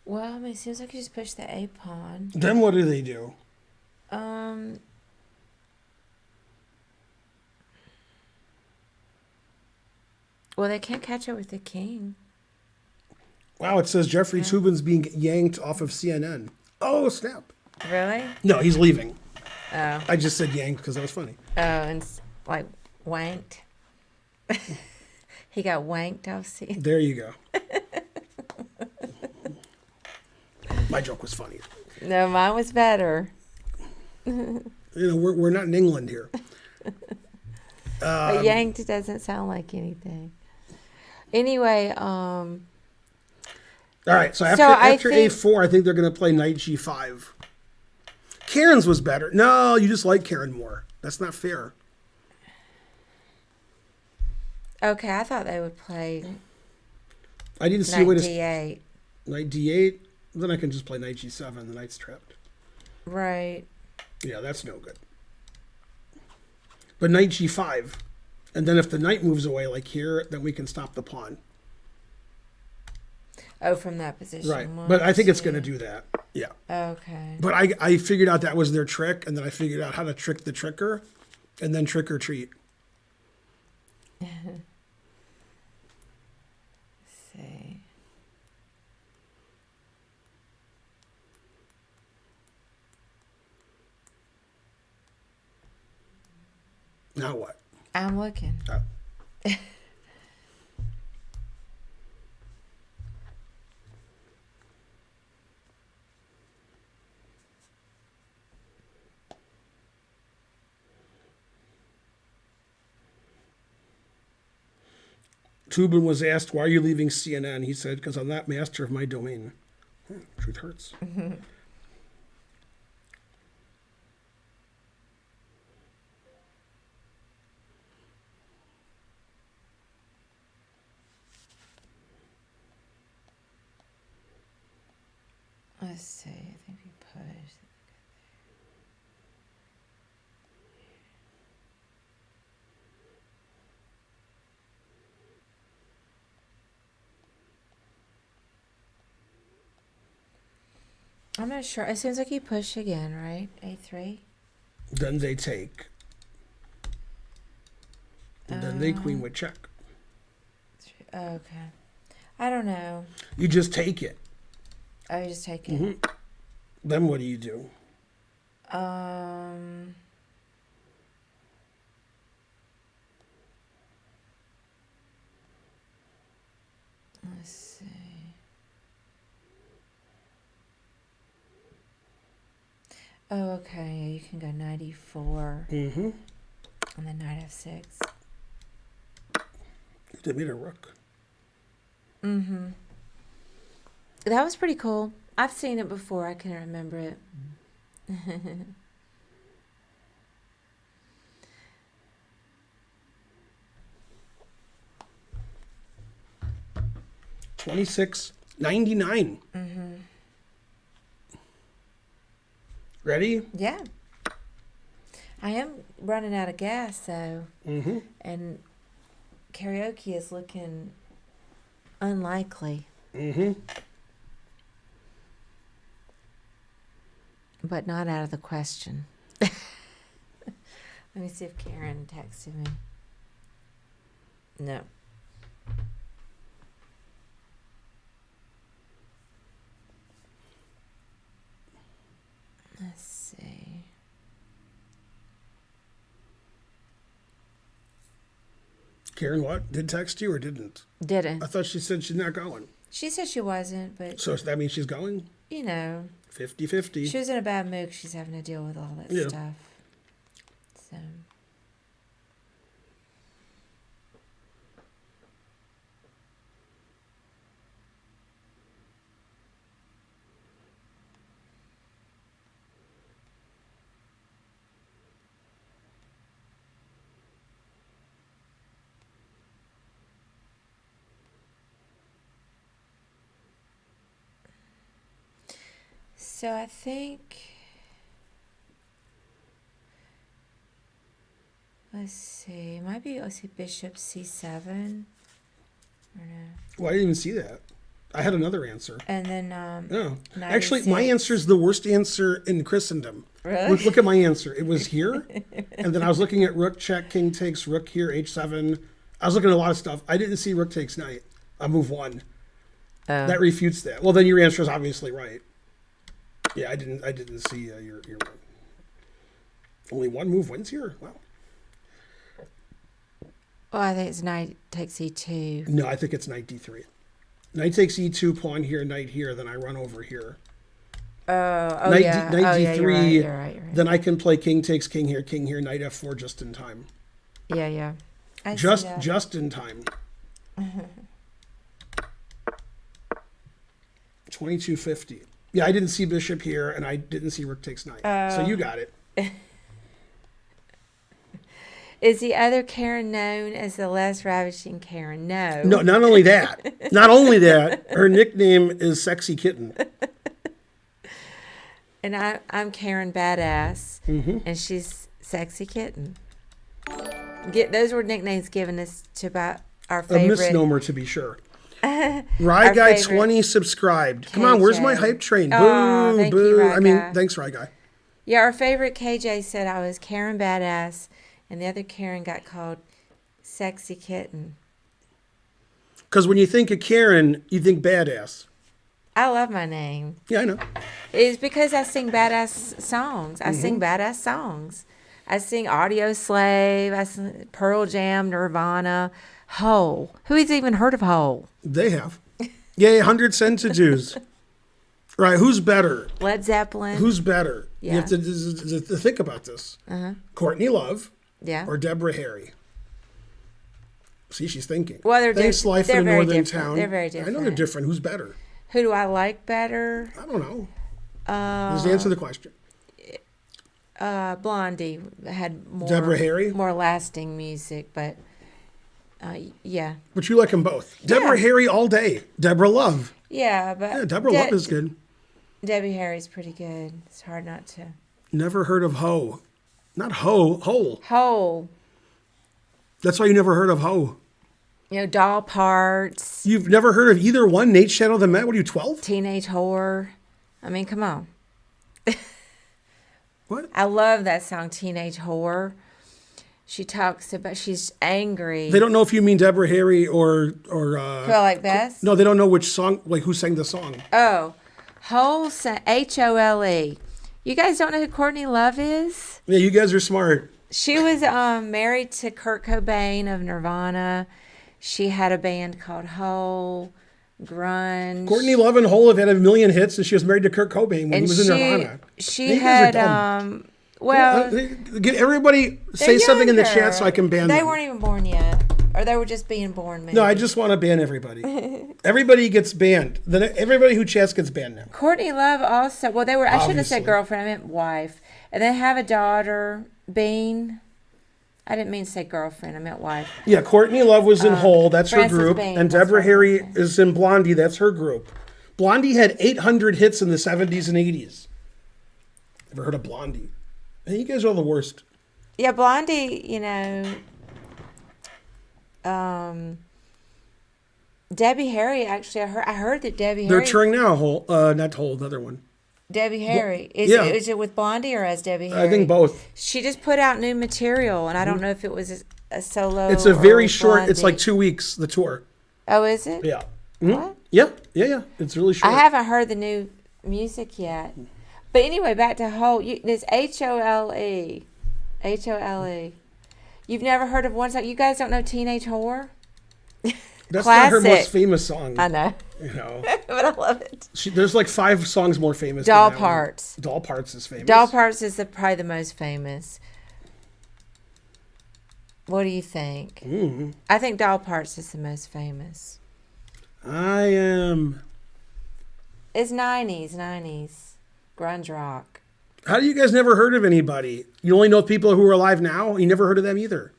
Well, I mean, it seems like you just push the A pawn. Then what do they do? Well, they can't catch up with the king. Wow, it says Jeffrey Toobin's being yanked off of CNN. Oh, snap. Really? No, he's leaving. Oh. I just said yanked because that was funny. Oh, and like wanked. He got wanked off CNN. There you go. My joke was funny. No, mine was better. We're not in England here. But yanked doesn't sound like anything. Anyway, all right, so after A4, I think they're going to play knight G5. Karen's was better. No, you just like Karen more. That's not fair. Okay, I thought they would play I didn't see knight a way to... D8. Knight D8. Then I can just play knight G7. The knight's trapped. Right. Yeah, that's no good. But knight G5. And then if the knight moves away like here, then we can stop the pawn. Oh, from that position. Right. But I think it's going to do that. Yeah. Okay. But I figured out that was their trick, and then I figured out how to trick the tricker, and then trick or treat. Let's see. Now what? I'm looking. Oh. Tubin was asked, why are you leaving CNN? He said, because I'm not master of my domain. Truth hurts. Let's see. I think we push. I'm not sure. It seems like you push again, right? A3? Then they take. And then they queen with check. Okay. I don't know. You just take it. Oh, you just take it. Then what do you do? Let's see. Oh, okay. Yeah, you can go 94. Mm-hmm. And then knight f6. They made a rook. Mm-hmm. That was pretty cool. I've seen it before. I can't remember it. 26.99. Mm-hmm. Ready? Yeah. I am running out of gas, so. Mm-hmm. And karaoke is looking unlikely. Mm-hmm. But not out of the question. Let me see if Karen texted me. No. Let's see. Karen, what? Did text you or didn't? Didn't. I thought she said she's not going. She said she wasn't, but, So that means she's going? you know, 50-50. she was in a bad mood 'cause she's having to deal with all that Yeah. stuff. So. So I think, let's see, let's see, bishop c7, or no? Well, I didn't even see that. I had another answer. And then No. 96. Actually, my answer is the worst answer in Christendom. Really? Look at my answer. It was here, and then I was looking at rook check, king takes, rook here, h7. I was looking at a lot of stuff. I didn't see rook takes knight. I move one. That refutes that. Well, then your answer is obviously right. Yeah, I didn't see your only one move wins here. Wow. Oh, I think it's knight takes e2. No, I think it's knight d3. Knight takes e2, pawn here, knight here, then I run over here. Knight knight d3. You're right. Then I can play king takes, king here, knight f4 just in time. Yeah. Just in time. 2250. Yeah, I didn't see bishop here, and I didn't see rook takes knight. So you got it. Is the other Karen known as the less ravishing Karen? No. No, not only that. Not only that, her nickname is Sexy Kitten. And I'm Karen Badass, and she's Sexy Kitten. Those were nicknames given us to about our favorite. A misnomer, to be sure. Rye Guy 20 subscribed. Come on, where's my hype train? Boo, thank boo. you, Rye Guy. Thanks, Rye Guy. Yeah, our favorite KJ said I was Karen Badass, and the other Karen got called Sexy Kitten. Because when you think of Karen, you think badass. I love my name. Yeah, I know. It's because I sing badass songs. I sing badass songs. I sing Audio Slave. I sing Pearl Jam, Nirvana, Hole. Who has even heard of Hole? They have. Yay, 100 centuries. Right, who's better? Led Zeppelin. Who's better? Yeah. You have to think about this. Courtney Love or Deborah Harry? See, she's thinking. Well, they're Thanks, Life in a very Northern different. Town. They're very different. I know they're different. Who's better? Who do I like better? I don't know. Just answer the question. Blondie had more Deborah Harry? more lasting music, but yeah. But you like them both. Deborah Harry all day. Deborah Love. Yeah, but Yeah, Deborah Love is good. Debbie Harry's pretty good. It's hard not to. Never heard of Ho. Not Ho, Hole. Hole. That's why you never heard of Ho. You know, Doll Parts. You've never heard of either one? Nate Shadow the Met? What are you, 12? Teenage Whore. I mean, come on. What? I love that song, Teenage Whore. She talks about, she's angry. They don't know if you mean Deborah Harry or Who I like best? no, they don't know which song, like who sang the song. Oh, Hole, Hole. You guys don't know who Courtney Love is? Yeah, you guys are smart. She was married to Kurt Cobain of Nirvana. She had a band called Hole, grunge. Courtney Love and Hole have had a million hits, and she was married to Kurt Cobain when he was in Nirvana. She You guys are had dumb. well, Get everybody say something in the chat so I can ban They them. weren't even born yet, or they were just being born. Maybe. No, I just want to ban everybody. Everybody gets banned. Then everybody who chats gets banned now. Courtney Love also. Well, they were. I should have said Obviously. girlfriend. I meant wife. And they have a daughter, Bean. I didn't mean to say girlfriend. I meant wife. Yeah, Courtney Love was in Hole. That's her Frances group. Bain, And that's Deborah right, Harry Frances. is in Blondie. That's her group. Blondie had 800 hits in the 70s and 80s. Ever heard of Blondie? Hey, you guys are the worst. Yeah, Blondie. You know, Debbie Harry. Actually, I heard that Debbie They're Harry. touring now. Hole, not Hole, another one. Debbie Harry. Is yeah. is it with Blondie or as Debbie Harry? I think both. She just put out new material, and I don't know if it was a solo. It's a or very with short. It's Blondie. like 2 weeks. The tour. Oh, is it? Yeah. What? Yeah. It's really short. I haven't heard the new music yet. But anyway, back to Hole. There's Hole. Hole. You've never heard of one song? You guys don't know Teenage Whore? That's not her Classic. most famous song. I know. You know, But I love it. there's like 5 songs more famous. than Doll that one. Parts. Doll Parts is famous. Doll Parts is probably the most famous. What do you think? I think Doll Parts is the most famous. I am. It's 90s. Grunge rock. How do you guys never heard of anybody? You only know people who are alive now? You never heard of them either?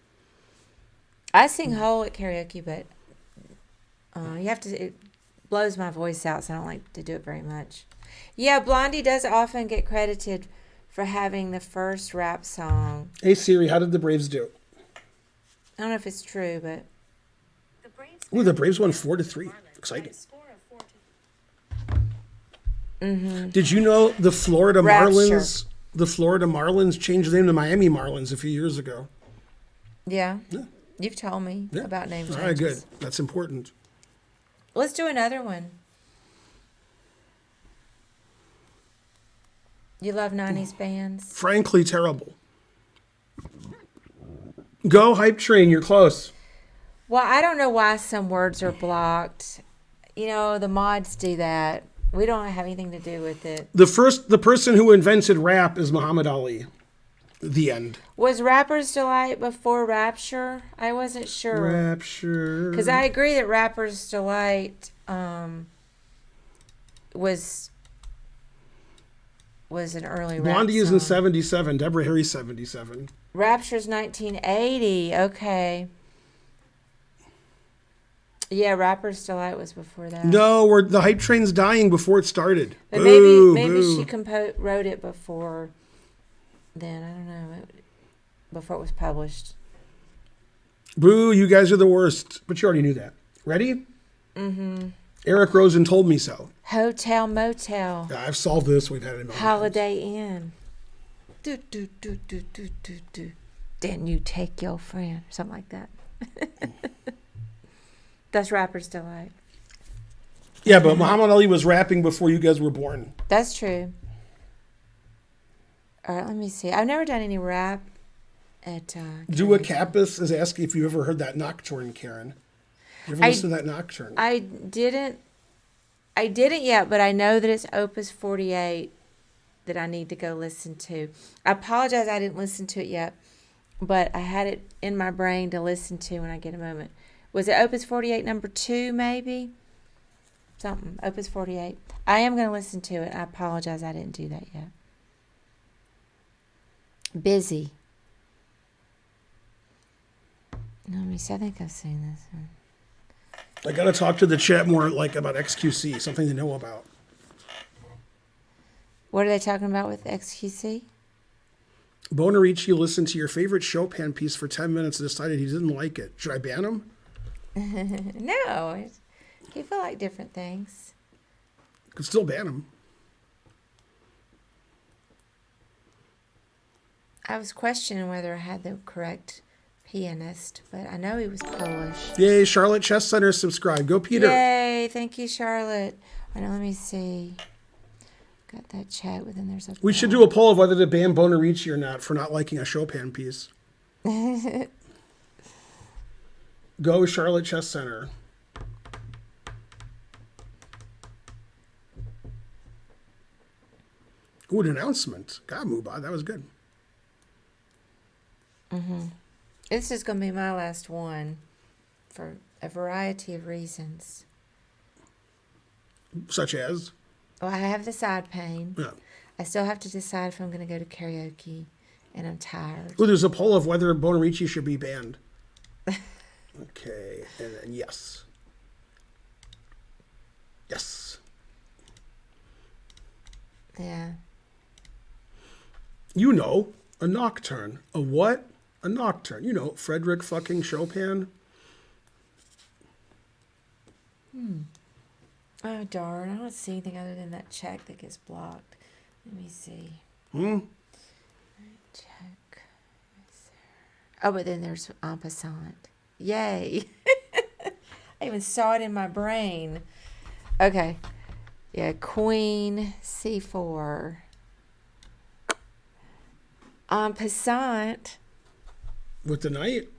I sing Hole at karaoke, but you have to. It blows my voice out, so I don't like to do it very much. Yeah, Blondie does often get credited for having the first rap song. Hey Siri, how did the Braves do? I don't know if it's true, but Ooh, the Braves won 4-3. Exciting. Mm-hmm. Did you know the Florida Rapture. Marlins? The Florida Marlins changed their name to Miami Marlins a few years ago. Yeah. Yeah. You've told me Yeah. about name changes. All right, good. That's important. Let's do another one. You love 90s bands? Frankly, terrible. Go Hype Train. You're close. Well, I don't know why some words are blocked. You know, the mods do that. We don't have anything to do with it. The person who invented rap is Muhammad Ali. The end. Was Rapper's Delight before Rapture? I wasn't sure. Rapture. Because I agree that Rapper's Delight was an early rap Blondie is in song. 77. Deborah Harry's 77. Rapture's 1980. Okay. Yeah, Rapper's Delight was before that. No, the Hype Train's dying before it started. But Boo, maybe boo. she wrote it before then. I don't know. Before it was published. Boo, you guys are the worst. But you already knew that. Ready? Mm-hmm. Eric Rosen told me so. Hotel Motel. Yeah, I've solved this. We've had it in Holiday Inn. Do, do, do, do, do, do, do. Then you take your friend. Something like that. That's Rapper's Delight. Yeah, but Muhammad Ali was rapping before you guys were born. That's true. All right, let me see. I've never done any rap at... Dua Kappas is asking if you ever heard that Nocturne, Karen. You ever listened to that Nocturne? I didn't yet, but I know that it's Opus 48 that I need to go listen to. I apologize I didn't listen to it yet, but I had it in my brain to listen to when I get a moment. Was it Opus 48 number 2, maybe? Something. Opus 48. I am going to listen to it. I apologize I didn't do that yet. Busy. Let me see. I think I've seen this one. I got to talk to the chat more about XQC, something to know about. What are they talking about with XQC? Bonarici listened to your favorite Chopin piece for 10 minutes and decided he didn't like it. Should I ban him? No. People like different things. Could still ban him. I was questioning whether I had the correct pianist, but I know he was Polish. Yay, Charlotte Chess Center subscribe. Go, Peter. Yay, thank you, Charlotte. I know, let me see. Got that chat with, and there's a... We should do a poll of whether to ban Bonarici or not for not liking a Chopin piece. Go, Charlotte Chess Center. Ooh, an announcement. God, Mubad, that was good. Mm-hmm. This is going to be my last one for a variety of reasons. Such as? Well, I have the side pain. Yeah. I still have to decide if I'm going to go to karaoke, and I'm tired. Ooh, there's a poll of whether Bonarici should be banned. Okay, and then yes. Yes. Yeah. You know, a nocturne. A what? A nocturne. You know, Frederick fucking Chopin. Oh, darn. I don't see anything other than that check that gets blocked. Let me see. Check. Oh, but then there's en passant. Yay. I even saw it in my brain. Okay. Yeah, Queen C4. En passant. With the knight?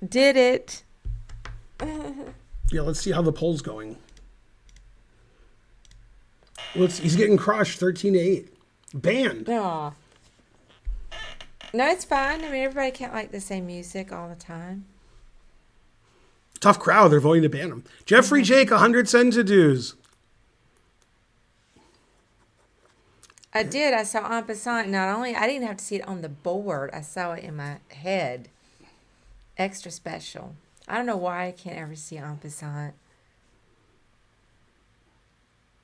Did it. Yeah, let's see how the poll's going. He's getting crushed 13-8. Banned. Aw. No, it's fine. I mean, everybody can't like the same music all the time. Tough crowd. They're voting to ban him. Jeffrey Jake, 100 cents to dues. I did. I saw en passant. Not only, I didn't have to see it on the board. I saw it in my head. Extra special. I don't know why I can't ever see en passant.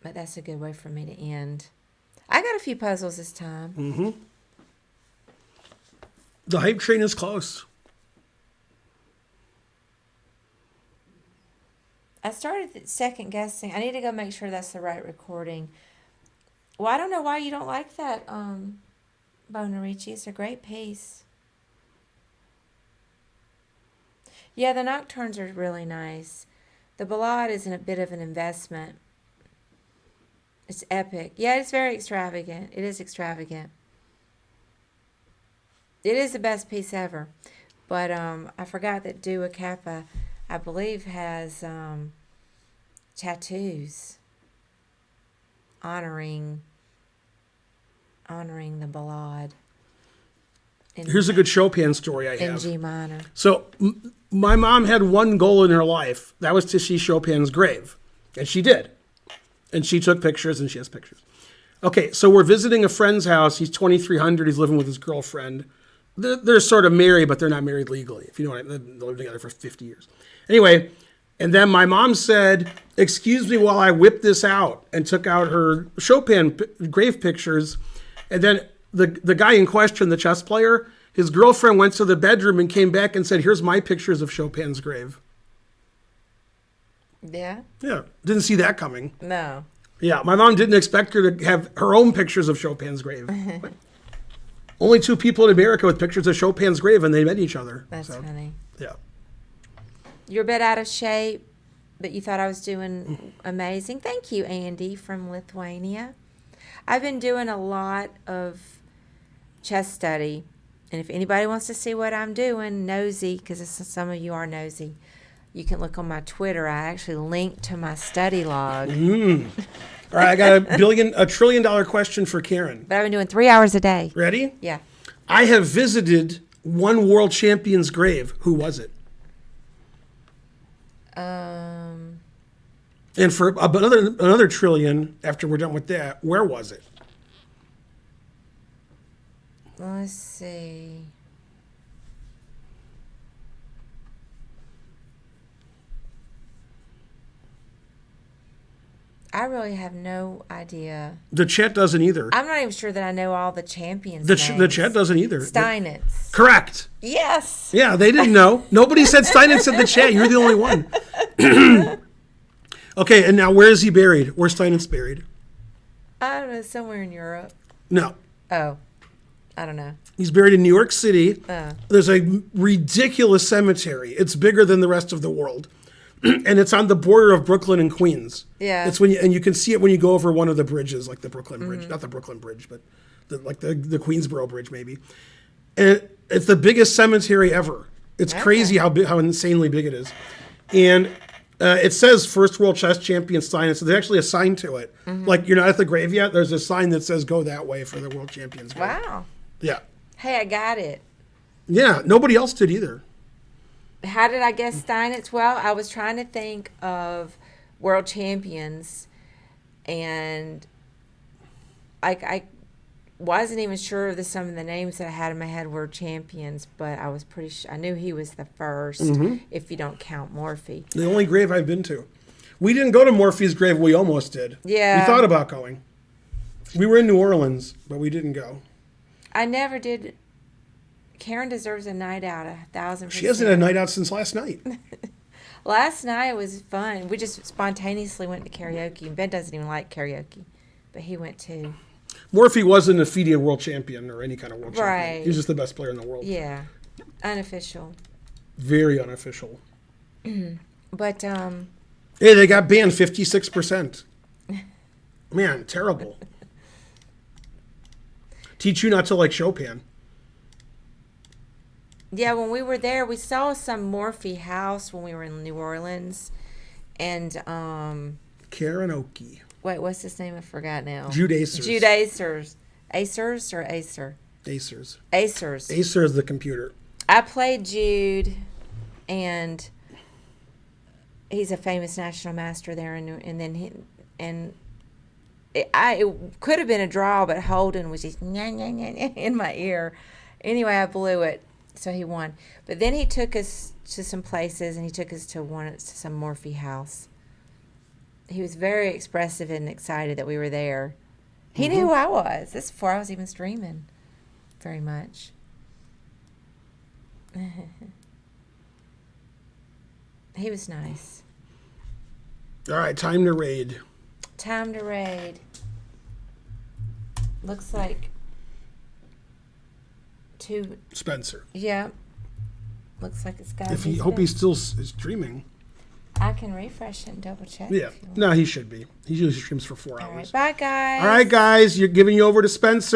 But that's a good way for me to end. I got a few puzzles this time. Mm-hmm. The hype train is close. I started second guessing. I need to go make sure that's the right recording. Well, I don't know why you don't like that, Bonarici. It's a great piece. Yeah, the nocturnes are really nice. The ballade is a bit of an investment. It's epic. Yeah, it's very extravagant. It is extravagant. It is the best piece ever. But I forgot that Dua Kappa, I believe, has tattoos honoring the ballade. Here's a good Chopin story I have. In G minor. So my mom had one goal in her life. That was to see Chopin's grave. And she did. And she took pictures, and she has pictures. Okay, so we're visiting a friend's house. He's 2,300. He's living with his girlfriend. They're sort of married, but they're not married legally, if you know what I mean. They lived together for 50 years. Anyway, and then my mom said, excuse me while I whip this out, and took out her Chopin grave pictures. And then the guy in question, the chess player, his girlfriend went to the bedroom and came back and said, here's my pictures of Chopin's grave. Yeah? Yeah, didn't see that coming. No. Yeah, my mom didn't expect her to have her own pictures of Chopin's grave. Only two people in America with pictures of Chopin's grave, and they met each other. That's funny. Yeah. You're a bit out of shape, but you thought I was doing amazing. Thank you, Andy from Lithuania. I've been doing a lot of chess study, and if anybody wants to see what I'm doing, nosy, because some of you are nosy, you can look on my Twitter. I actually linked to my study log. All right, I got a trillion-dollar question for Karen. But I've been doing 3 hours a day. Ready? Yeah. I have visited one world champion's grave. Who was it? And for another trillion, after we're done with that, where was it? Let's see. I really have no idea. The chat doesn't either. I'm not even sure that I know all the champions' The names. chat doesn't either. Steinitz. Correct. Yes. Yeah, they didn't know. Nobody said Steinitz in the chat. You're the only one. Okay, and now where is he buried? Where's Steinitz buried? I don't know, somewhere in Europe. No. Oh, I don't know. He's buried in New York City. There's a ridiculous cemetery. It's bigger than the rest of the world. And it's on the border of Brooklyn and Queens. Yeah. It's and you can see it when you go over one of the bridges, like the Brooklyn Bridge. Not the Brooklyn Bridge, but the Queensboro Bridge, maybe. And it's the biggest cemetery ever. It's crazy how insanely big it is. And it says First World Chess Champion Steinitz. So there's actually a sign to it. Like, you're not at the grave yet. There's a sign that says go that way for the World Champions grave. Wow. Yeah. Hey, I got it. Yeah, nobody else did either. How did I guess Steinitz? Well, I was trying to think of world champions, and I wasn't even sure of some of the names that I had in my head were champions, but I was pretty sure. I knew he was the first, if you don't count Morphy. The only grave I've been to. We didn't go to Morphy's grave. We almost did. Yeah. We thought about going. We were in New Orleans, but we didn't go. I never did. Karen deserves a night out, 1,000%. She hasn't had a night out since last night. Last night was fun. We just spontaneously went to karaoke. Ben doesn't even like karaoke, but he went too. Morphy wasn't a FIDE world champion or any kind of world champion. Right. He was just the best player in the world. Yeah. Unofficial. Very unofficial. But, Hey, they got banned 56%. Man, terrible. Teach you not to like Chopin. yeah, when we were there, we saw some Morphy house when we were in New Orleans. And, Karaoke. wait, what's his name? I forgot now. Jude Acers. Jude Acers. Acers or Acer? Acers. Acers. Acer is the computer. I played Jude, and he's a famous national master there. And then it could have been a draw, but Holden was just in my ear. Anyway, I blew it, so he won. But then he took us to some places, and he took us to some Morphy house. He was very expressive and excited that we were there. He knew who I was. This is before I was even streaming very much. He was nice. All right, time to raid. Time to raid. Looks like 2. Spencer. Yeah. Looks like it's got. If he hope he still is streaming. I can refresh it and double check. Yeah. No, he should be. He usually streams for 4 All hours. right. Bye, guys. All right, guys. You're giving you over to Spencer.